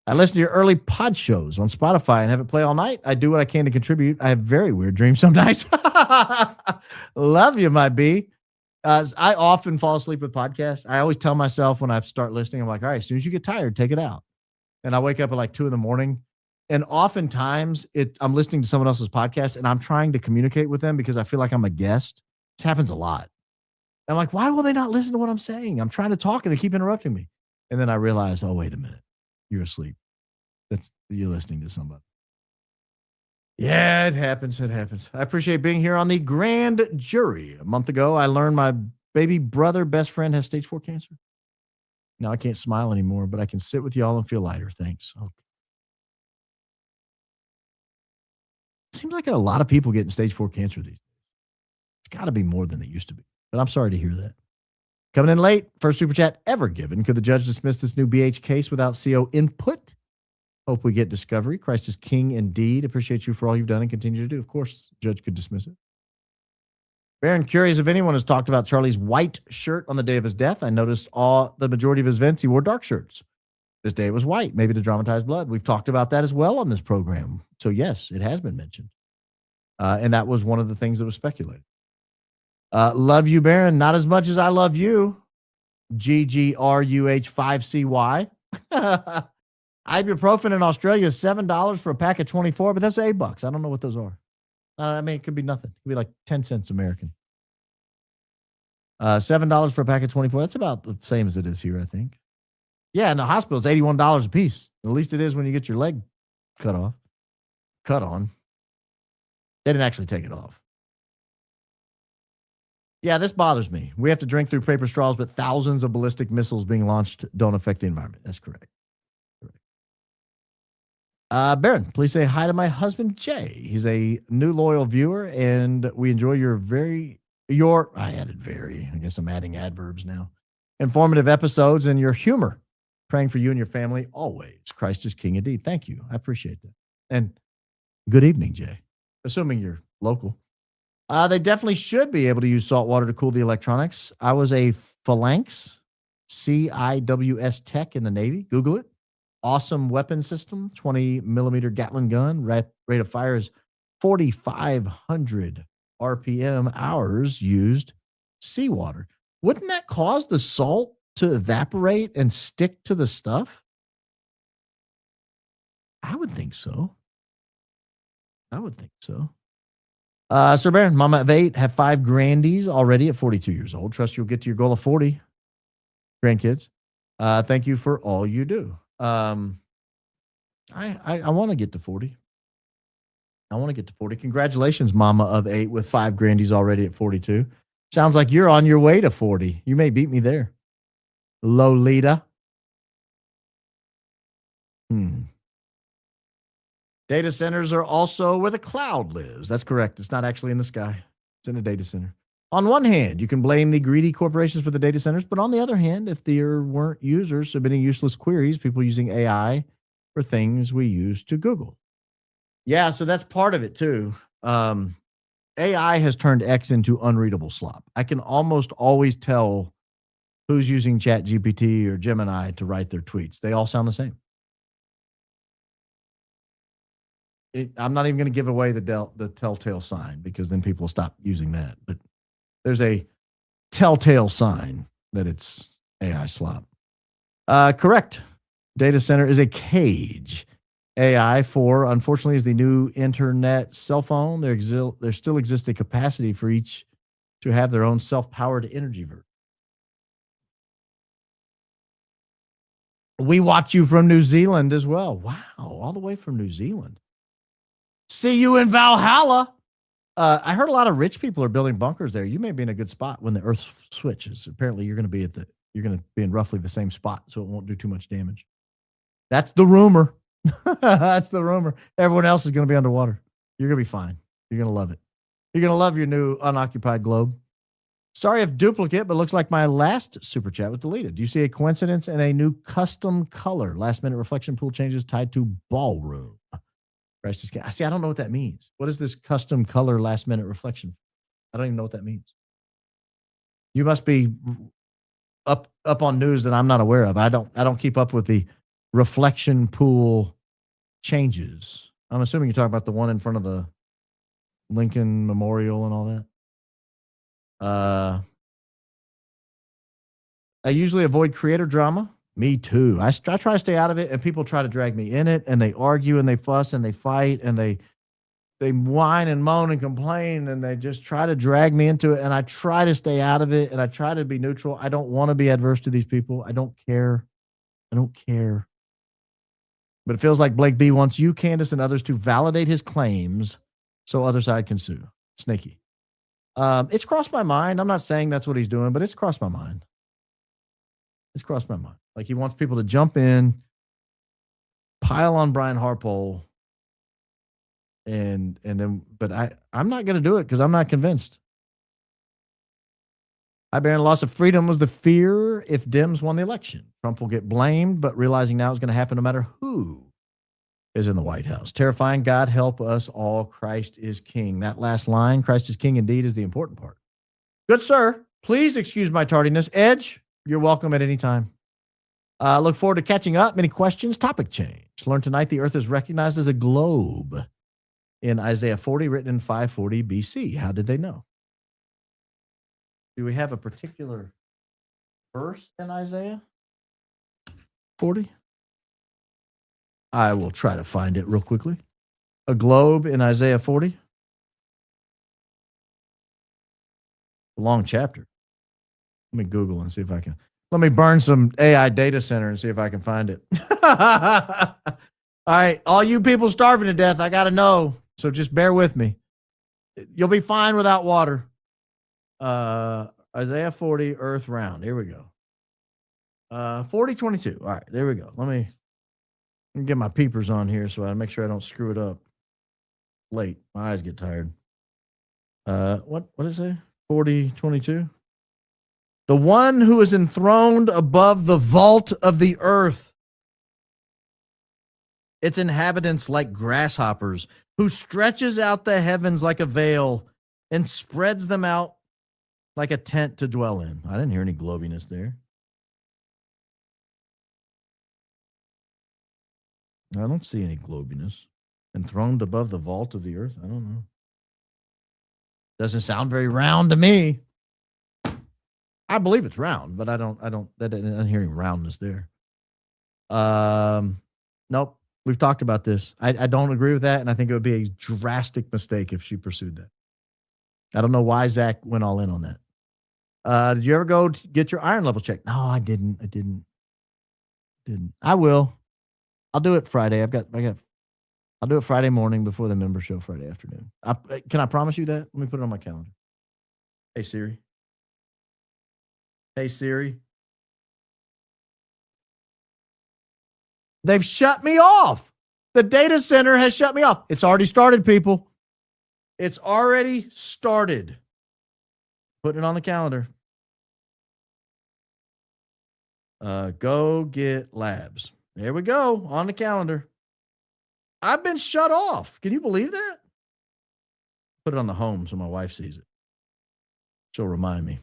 I listen to your early pod shows on Spotify and have it play all night. I do what I can to contribute. I have very weird dreams sometimes. Love you, my B. I often fall asleep with podcasts. I always tell myself when I start listening, I'm like, all right, as soon as you get tired, take it out. And I wake up at like 2 a.m. And oftentimes I'm listening to someone else's podcast and I'm trying to communicate with them because I feel like I'm a guest. This happens a lot. I'm like, why will they not listen to what I'm saying? I'm trying to talk and they keep interrupting me. And then I realize, oh, wait a minute. You're asleep. You're listening to somebody. Yeah, it happens. It happens. I appreciate being here on the grand jury. A month ago, I learned my baby brother, best friend, has stage 4 cancer. Now I can't smile anymore, but I can sit with y'all and feel lighter. Thanks. Okay. Seems like a lot of people getting stage 4 cancer these days. It's got to be more than it used to be. But I'm sorry to hear that. Coming in late, first super chat ever given. Could the judge dismiss this new BH case without CO input? Hope we get discovery. Christ is King indeed. Appreciate you for all you've done and continue to do. Of course, the judge could dismiss it. Baron, curious if anyone has talked about Charlie's white shirt on the day of his death. I noticed the majority of his events, he wore dark shirts. This day it was white, maybe to dramatize blood. We've talked about that as well on this program. So yes, it has been mentioned. And that was one of the things that was speculated. Love you, Baron. Not as much as I love you. GGRUH5CY. Ibuprofen in Australia is $7 for a pack of 24, but that's $8. I don't know what those are. I mean, it could be nothing. It could be like 10 cents American. $7 for a pack of 24. That's about the same as it is here, I think. Yeah, in the hospital, it's $81 a piece. At least it is when you get your leg cut on. They didn't actually take it off. Yeah, this bothers me. We have to drink through paper straws, but thousands of ballistic missiles being launched don't affect the environment. That's correct. Baron, please say hi to my husband, Jay. He's a new loyal viewer, and we enjoy I guess I'm adding adverbs now. Informative episodes and your humor. Praying for you and your family always. Christ is King indeed. Thank you. I appreciate that. And good evening, Jay. Assuming you're local. They definitely should be able to use salt water to cool the electronics. I was a Phalanx, CIWS tech in the Navy. Google it. Awesome weapon system, 20 millimeter Gatling gun. Rate of fire is 4,500 RPM hours used seawater. Wouldn't that cause the salt to evaporate and stick to the stuff? I would think so. Sir Baron, Mama of 8, have 5 grandies already at 42 years old. Trust you'll get to your goal of 40 grandkids. Thank you for all you do. I want to get to 40. Congratulations, Mama of 8, with 5 grandies already at 42. Sounds like you're on your way to 40. You may beat me there. Lolita. Data centers are also where the cloud lives. That's correct. It's not actually in the sky. It's in a data center. On one hand, you can blame the greedy corporations for the data centers, but on the other hand, if there weren't users submitting useless queries, people using AI for things we use to Google. Yeah, so that's part of it too. AI has turned X into unreadable slop. I can almost always tell who's using ChatGPT or Gemini to write their tweets. They all sound the same. I'm not even going to give away the telltale sign because then people will stop using that. But there's a telltale sign that it's AI slop. Correct. Data center is a cage. AI 4, unfortunately, is the new internet cell phone. There still exists a capacity for each to have their own self-powered energy version. We watch you from New Zealand as well. Wow, all the way from New Zealand. See you in Valhalla. I heard a lot of rich people are building bunkers there. You may be in a good spot when the Earth switches. Apparently, you're going to be in roughly the same spot, so it won't do too much damage. That's the rumor. That's the rumor. Everyone else is going to be underwater. You're going to be fine. You're going to love it. You're going to love your new unoccupied globe. Sorry if duplicate, but looks like my last super chat was deleted. Do you see a coincidence in a new custom color? Last minute reflection pool changes tied to ballroom. I see. I don't know what that means. What is this custom color last minute reflection? I don't even know what that means. You must be up on news that I'm not aware of. I don't keep up with the reflection pool changes. I'm assuming you're talking about the one in front of the Lincoln Memorial and all that. I usually avoid creator drama. Me too. I try to stay out of it, and people try to drag me in it, and they argue and they fuss and they fight and they whine and moan and complain, and they just try to drag me into it. And I try to stay out of it, and I try to be neutral. I don't want to be adverse to these people. I don't care. But it feels like Blake B wants you, Candace, and others to validate his claims so other side can sue. Snaky. It's crossed my mind. I'm not saying that's what he's doing, but it's crossed my mind. Like he wants people to jump in, pile on Brian Harpole, and then, but I'm not going to do it because I'm not convinced. Hi, Baron. Loss of freedom was the fear if Dems won the election. Trump will get blamed, but realizing now it's going to happen no matter who is in the White House. Terrifying. God help us all. Christ is king. That last line, Christ is king indeed, is the important part. Good sir. Please excuse my tardiness. Edge, you're welcome at any time. Look forward to catching up. Many questions. Topic change. Learn tonight the earth is recognized as a globe in Isaiah 40, written in 540 BC. How did they know? Do we have a particular verse in Isaiah 40? I will try to find it real quickly. A globe in Isaiah 40. A long chapter. Let me Google and see if I can. Let me burn some AI data center and see if I can find it. All right. All you people starving to death, I got to know. So just bear with me. You'll be fine without water. Isaiah 40, earth round. Here we go. 40:22. All right. There we go. Let me get my peepers on here so I make sure I don't screw it up. Late. My eyes get tired. What is it? 40:22. The one who is enthroned above the vault of the earth, its inhabitants like grasshoppers, who stretches out the heavens like a veil and spreads them out like a tent to dwell in. I didn't hear any globiness there. I don't see any globiness. Enthroned above the vault of the earth? I don't know. Doesn't sound very round to me. I believe it's round, but I'm hearing roundness there. Nope. We've talked about this. I don't agree with that, and I think it would be a drastic mistake if she pursued that. I don't know why Zach went all in on that. Did you ever go get your iron level checked? No, I didn't. I will. I'll do it Friday. I'll do it Friday morning before the member show Friday afternoon. Can I promise you that? Let me put it on my calendar. Hey, Siri. Hey, Siri. They've shut me off. The data center has shut me off. It's already started, people. It's already started. Putting it on the calendar. Go get labs. There we go. On the calendar. I've been shut off. Can you believe that? Put it on the home so my wife sees it. She'll remind me.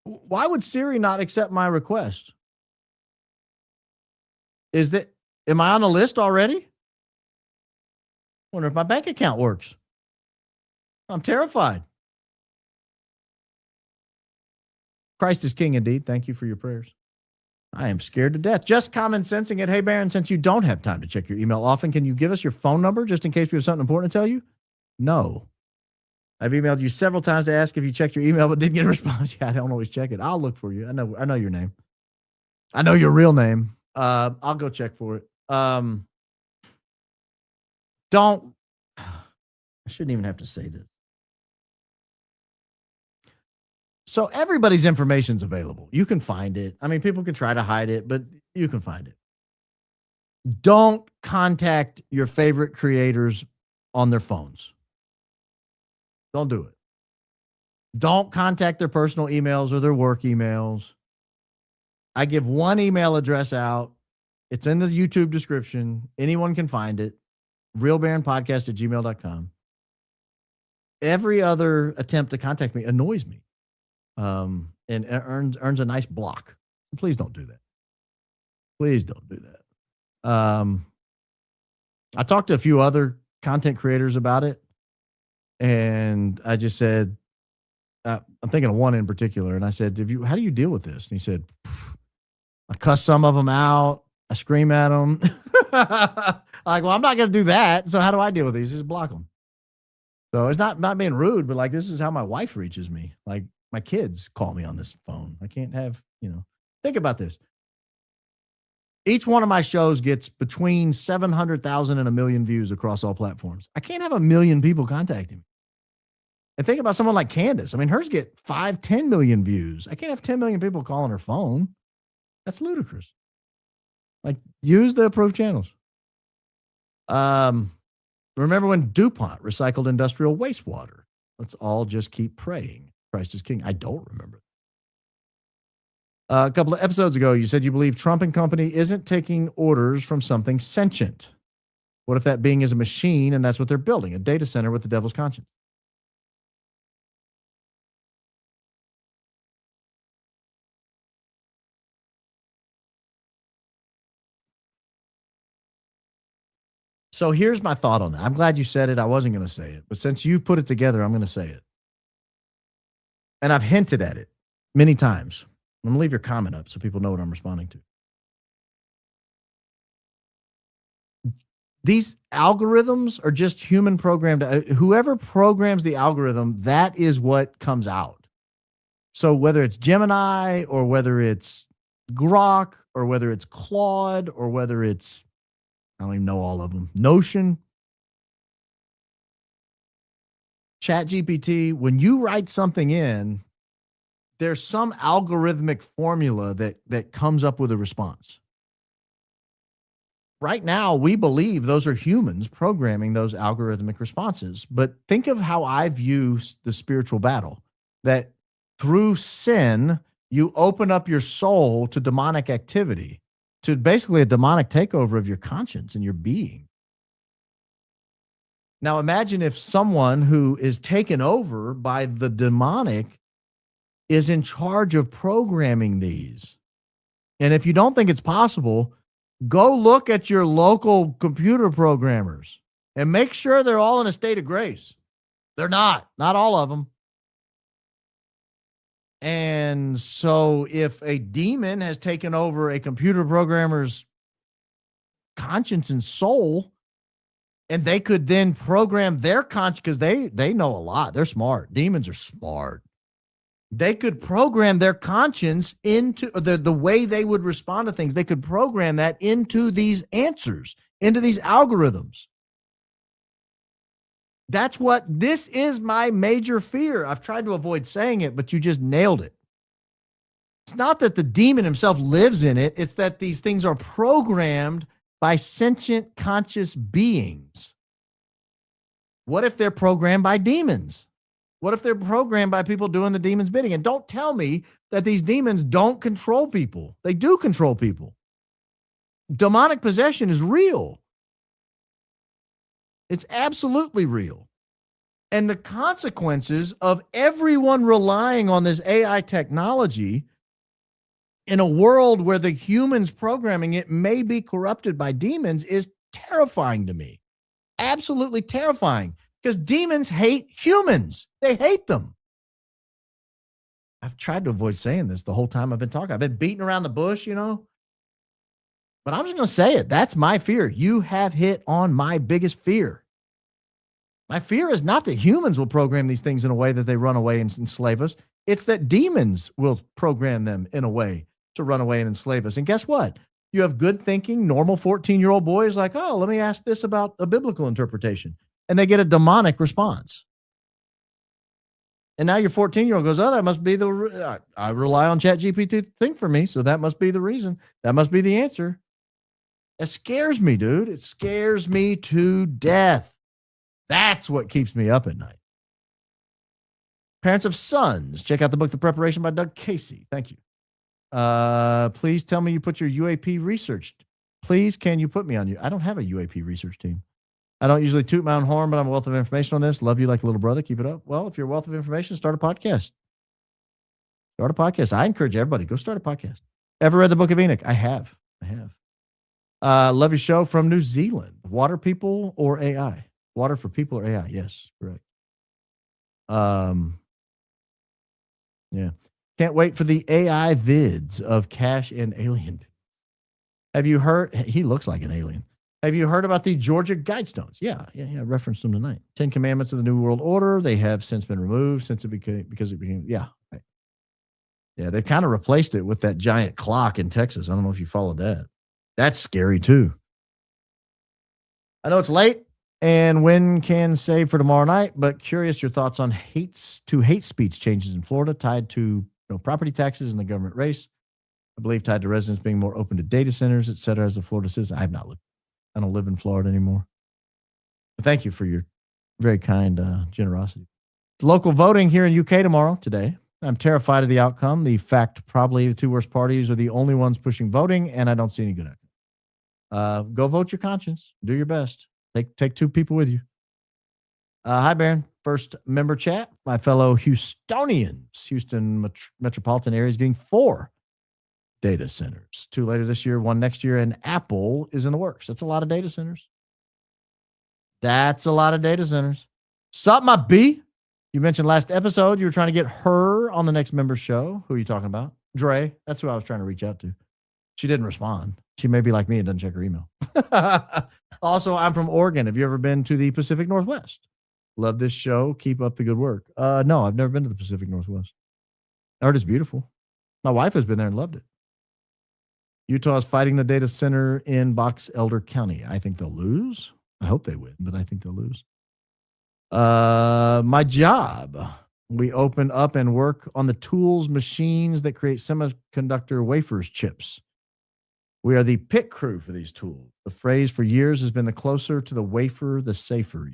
Why would Siri not accept my request? Am I on the list already? Wonder if my bank account works. I'm terrified. Christ is king indeed. Thank you for your prayers. I am scared to death. Just common sensing it. Hey, Baron, since you don't have time to check your email often, can you give us your phone number just in case we have something important to tell you? No. I've emailed you several times to ask if you checked your email, but didn't get a response. Yeah, I don't always check it. I'll look for you. I know your name. I know your real name. I'll go check for it. I shouldn't even have to say this. So everybody's information's available. You can find it. I mean, people can try to hide it, but you can find it. Don't contact your favorite creators on their phones. Don't do it. Don't contact their personal emails or their work emails. I give one email address out. It's in the YouTube description. Anyone can find it. realbaronpodcast@gmail.com. Every other attempt to contact me annoys me. And earns a nice block. Please don't do that. Please don't do that. I talked to a few other content creators about it, and I just said, I'm thinking of one in particular, and I said, how do you deal with this? And he said, I cuss some of them out. I scream at them. Like, well, I'm not going to do that. So how do I deal with these? Just block them. So it's not being rude, but like, this is how my wife reaches me. Like, my kids call me on this phone. I can't have, think about this. Each one of my shows gets between 700,000 and 1 million views across all platforms. I can't have 1 million people contacting me. And think about someone like Candace. I mean, hers get 5-10 million views. I can't have 10 million people calling her phone. That's ludicrous. Like, use the approved channels. Remember when DuPont recycled industrial wastewater? Let's all just keep praying. Christ is king. I don't remember. A couple of episodes ago, you said you believe Trump and company isn't taking orders from something sentient. What if that being is a machine and that's what they're building, a data center with the devil's conscience? So here's my thought on that. I'm glad you said it. I wasn't going to say it, but since you put it together, I'm going to say it. And I've hinted at it many times. I'm going to leave your comment up so people know what I'm responding to. These algorithms are just human programmed. Whoever programs the algorithm, that is what comes out. So whether it's Gemini or whether it's Grok or whether it's Claude or whether it's, I don't even know all of them, Notion, ChatGPT, when you write something in, there's some algorithmic formula that comes up with a response. Right now, we believe those are humans programming those algorithmic responses. But think of how I view the spiritual battle, that through sin, you open up your soul to demonic activity, to basically a demonic takeover of your conscience and your being. Now, imagine if someone who is taken over by the demonic is in charge of programming these. And if you don't think it's possible, Go look at your local computer programmers and make sure they're all in a state of grace. They're not all of them. And so if a demon has taken over a computer programmer's conscience and soul, and they could then program their conscience, because they know a lot. They're smart. Demons are smart. They could program their conscience into the way they would respond to things. They could program that into these answers, into these algorithms. This is my major fear. I've tried to avoid saying it, but you just nailed it. It's not that the demon himself lives in it. It's that these things are programmed by sentient conscious beings. What if they're programmed by demons? What if they're programmed by people doing the demon's bidding? And don't tell me that these demons don't control people. They do control people. Demonic possession is real. It's absolutely real. And the consequences of everyone relying on this AI technology in a world where the humans programming it may be corrupted by demons is terrifying to me. Absolutely terrifying. Because demons hate humans. They hate them. I've tried to avoid saying this the whole time I've been talking. I've been beating around the bush, But I'm just going to say it. That's my fear. You have hit on my biggest fear. My fear is not that humans will program these things in a way that they run away and enslave us. It's that demons will program them in a way to run away and enslave us. And guess what? You have good thinking, normal 14-year-old boys like, oh, let me ask this about a biblical interpretation. And they get a demonic response. And now your 14-year-old goes, oh, that must be I rely on ChatGPT to think for me, so that must be the reason. That must be the answer. It scares me, dude. It scares me to death. That's what keeps me up at night. Parents of Sons. Check out the book, The Preparation by Doug Casey. Thank you. Please tell me you put your UAP research. Please, can you put me on you? I don't have a UAP research team. I don't usually toot my own horn, but I'm a wealth of information on this. Love you like a little brother. Keep it up. Well, if you're a wealth of information, start a podcast. Start a podcast. I encourage everybody, go start a podcast. Ever read the Book of Enoch? I have. Love your show from New Zealand. Water people or AI? Water for people or AI? Yes, correct. Yeah. Can't wait for the AI vids of Cash and Alien. Have you heard? He looks like an alien. Have you heard about the Georgia Guidestones? Yeah. I referenced them tonight. 10 Commandments of the New World Order. They have since been removed because it became, right. Yeah, they've kind of replaced it with that giant clock in Texas. I don't know if you followed that. That's scary too. I know it's late and when can save for tomorrow night, but curious your thoughts on hate speech changes in Florida tied to property taxes and the government race. I believe tied to residents being more open to data centers, et cetera, as a Florida citizen. I have not looked. I don't live in Florida anymore. But thank you for your very kind generosity. Local voting here in UK today. I'm terrified of the outcome. The fact probably the two worst parties are the only ones pushing voting, and I don't see any good outcome. Go vote your conscience. Do your best. Take two people with you. Hi, Baron. First member chat. My fellow Houstonians. Houston metropolitan area is getting 4 data centers. 2 later this year, 1 next year, and Apple is in the works. That's a lot of data centers. Sup, my B? You mentioned last episode you were trying to get her on the next member show. Who are you talking about? Dre. That's who I was trying to reach out to. She didn't respond. She may be like me and doesn't check her email. Also, I'm from Oregon. Have you ever been to the Pacific Northwest? Love this show. Keep up the good work. No, I've never been to the Pacific Northwest. I heard it's beautiful. My wife has been there and loved it. Utah is fighting the data center in Box Elder County. I think they'll lose. I hope they win, but I think they'll lose. My job. We open up and work on the tools, machines that create semiconductor wafers, chips. We are the pit crew for these tools. The phrase for years has been the closer to the wafer, the safer.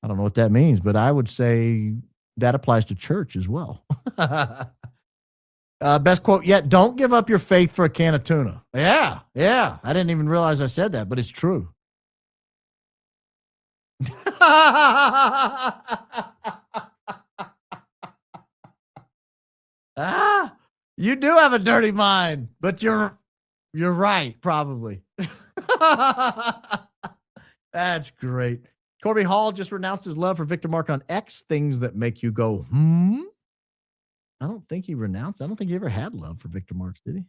I don't know what that means, but I would say that applies to church as well. Best quote yet, don't give up your faith for a can of tuna. Yeah. I didn't even realize I said that, but it's true. You do have a dirty mind, but you're You're right, probably. That's great. Corby Hall just renounced his love for Victor Mark on X, things that make you go, I don't think he renounced. I don't think he ever had love for Victor Marks, did he?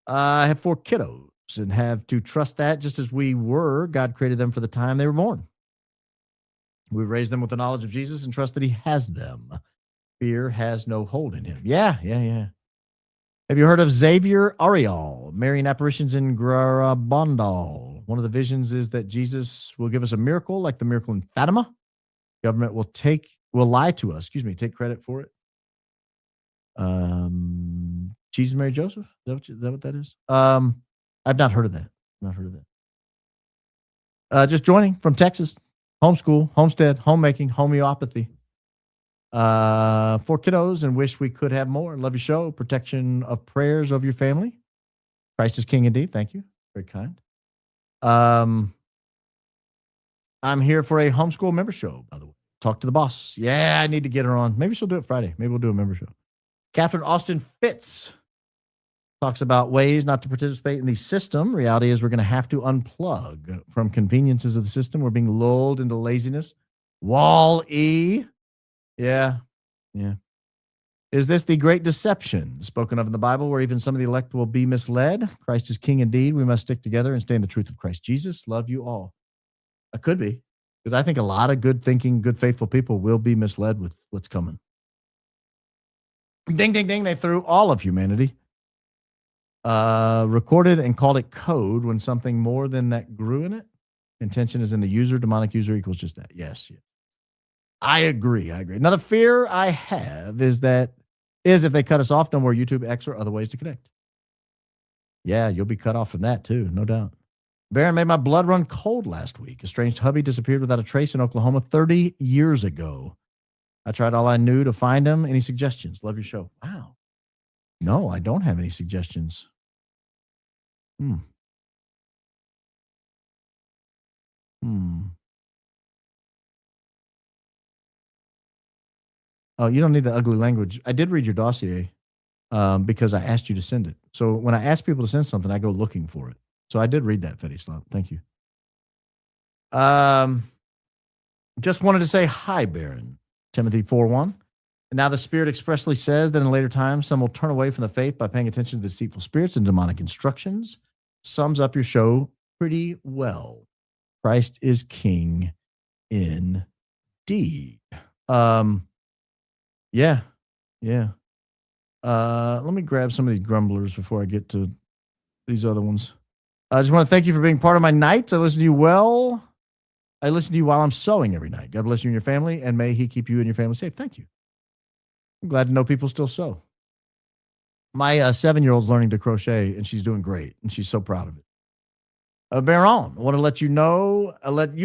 I have 4 kiddos and have to trust that just as we were, God created them for the time they were born. We raise them with the knowledge of Jesus and trust that he has them. Fear has no hold in him. Yeah. Have you heard of Xavier Ariel, Marian apparitions in Garabandal? One of the visions is that Jesus will give us a miracle like the miracle in Fatima. Government will lie to us, take credit for it. Jesus, Mary, Joseph? Is that what that is? I've not heard of that. Just joining from Texas. Homeschool, homestead, homemaking, homeopathy. 4 kiddos and wish we could have more. Love your show. Protection of prayers of your family. Christ is King indeed. Thank you. Very kind. I'm here for a homeschool member show, by the way. Talk to the boss. Yeah, I need to get her on. Maybe she'll do it Friday. Maybe we'll do a member show. Catherine Austin Fitz talks about ways not to participate in the system. Reality is we're going to have to unplug from conveniences of the system. We're being lulled into laziness. Wall-E. Yeah. Is this the great deception spoken of in the Bible where even some of the elect will be misled? Christ is King indeed. We must stick together and stay in the truth of Christ Jesus. Love you all. It could be, because I think a lot of good thinking, good faithful people will be misled with what's coming. Ding, ding, ding. They threw all of humanity. Recorded and called it code when something more than that grew in it. Intention is in the user. Demonic user equals just that. Yes. I agree. Another fear I have is if they cut us off, no more YouTube, X, or other ways to connect. Yeah, you'll be cut off from that too, no doubt. Baron made my blood run cold last week. Estranged hubby disappeared without a trace in Oklahoma 30 years ago. I tried all I knew to find him. Any suggestions? Love your show. Wow. No, I don't have any suggestions. Oh, you don't need the ugly language. I did read your dossier because I asked you to send it. So when I ask people to send something, I go looking for it. So I did read that, Fetty Slop. Thank you. Just wanted to say hi, Baron. Timothy 4:1. And now the Spirit expressly says that in later times, some will turn away from the faith by paying attention to the deceitful spirits and demonic instructions. Sums up your show pretty well. Christ is King indeed. Yeah. Let me grab some of these grumblers before I get to these other ones. I just want to thank you for being part of my nights. I listen to you while I'm sewing every night. God bless you and your family, and may he keep you and your family safe. Thank you. I'm glad to know people still sew. My 7-year-old's learning to crochet, and she's doing great, and she's so proud of it. Baron, I want to let you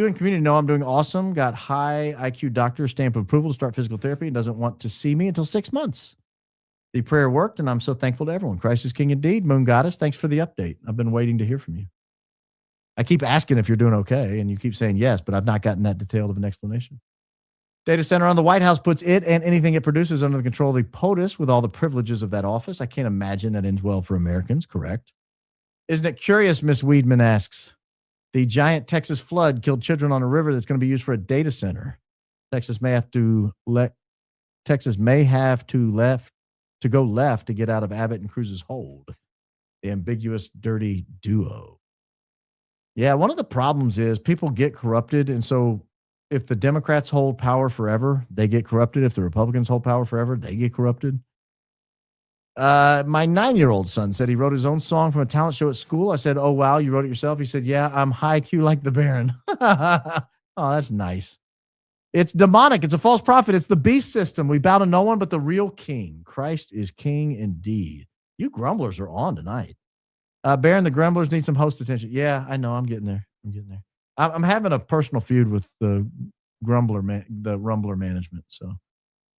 and community know I'm doing awesome. Got high IQ doctor stamp of approval to start physical therapy and doesn't want to see me until 6 months. The prayer worked, and I'm so thankful to everyone. Christ is King indeed. Moon Goddess, thanks for the update. I've been waiting to hear from you. I keep asking if you're doing okay, and you keep saying yes, but I've not gotten that detailed of an explanation. Data center on the White House puts it and anything it produces under the control of the POTUS with all the privileges of that office. I can't imagine that ends well for Americans, correct? Isn't it curious, Miss Weedman asks, the giant Texas flood killed children on a river that's going to be used for a data center. Texas may have to go left to get out of Abbott and Cruz's hold. The ambiguous, dirty duo. Yeah, one of the problems is people get corrupted, and so if the Democrats hold power forever, they get corrupted. If the Republicans hold power forever, they get corrupted. My 9-year-old son said he wrote his own song from a talent show at school. I said, "Oh, wow, you wrote it yourself?" He said, "Yeah, I'm high Q like the Baron." Oh, that's nice. It's demonic. It's a false prophet. It's the beast system. We bow to no one but the real king. Christ is King indeed. You grumblers are on tonight. Baron, the grumblers need some host attention. Yeah, I know. I'm getting there. I'm having a personal feud with the Rumbler management. So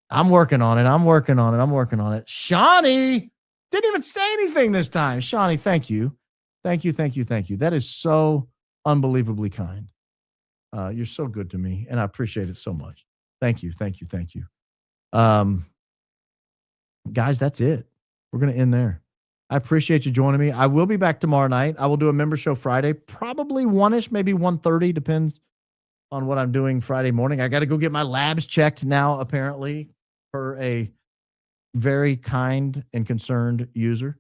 I'm working on it. Shawnee didn't even say anything this time. Shawnee, thank you. That is so unbelievably kind. You're so good to me, and I appreciate it so much. Thank you. Guys, that's it. We're going to end there. I appreciate you joining me. I will be back tomorrow night. I will do a member show Friday, probably 1-ish, maybe 1:30, depends on what I'm doing Friday morning. I got to go get my labs checked now, apparently, per a very kind and concerned user.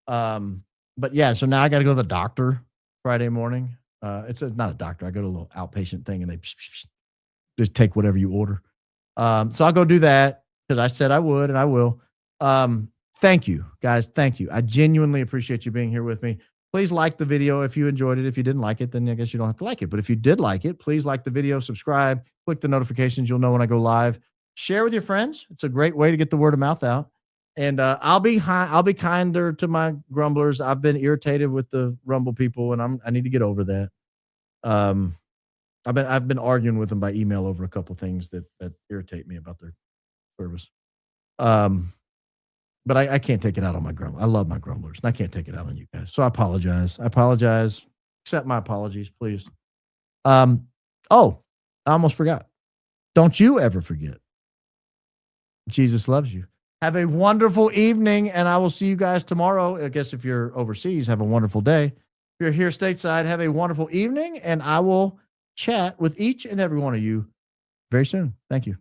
But yeah, so now I got to go to the doctor Friday morning. Not a doctor. I go to a little outpatient thing and they just take whatever you order. So I'll go do that because I said I would and I will. Thank you, guys. Thank you. I genuinely appreciate you being here with me. Please like the video if you enjoyed it. If you didn't like it, then I guess you don't have to like it. But if you did like it, please like the video, subscribe, click the notifications. You'll know when I go live. Share with your friends. It's a great way to get the word of mouth out. And I'll be kinder to my grumblers. I've been irritated with the Rumble people, and I need to get over that. I've been arguing with them by email over a couple things that irritate me about their service. But I can't take it out on my grumblers. I love my grumblers, and I can't take it out on you guys. So I apologize. Accept my apologies, please. I almost forgot. Don't you ever forget. Jesus loves you. Have a wonderful evening, and I will see you guys tomorrow. I guess if you're overseas, have a wonderful day. If you're here stateside, have a wonderful evening, and I will chat with each and every one of you very soon. Thank you.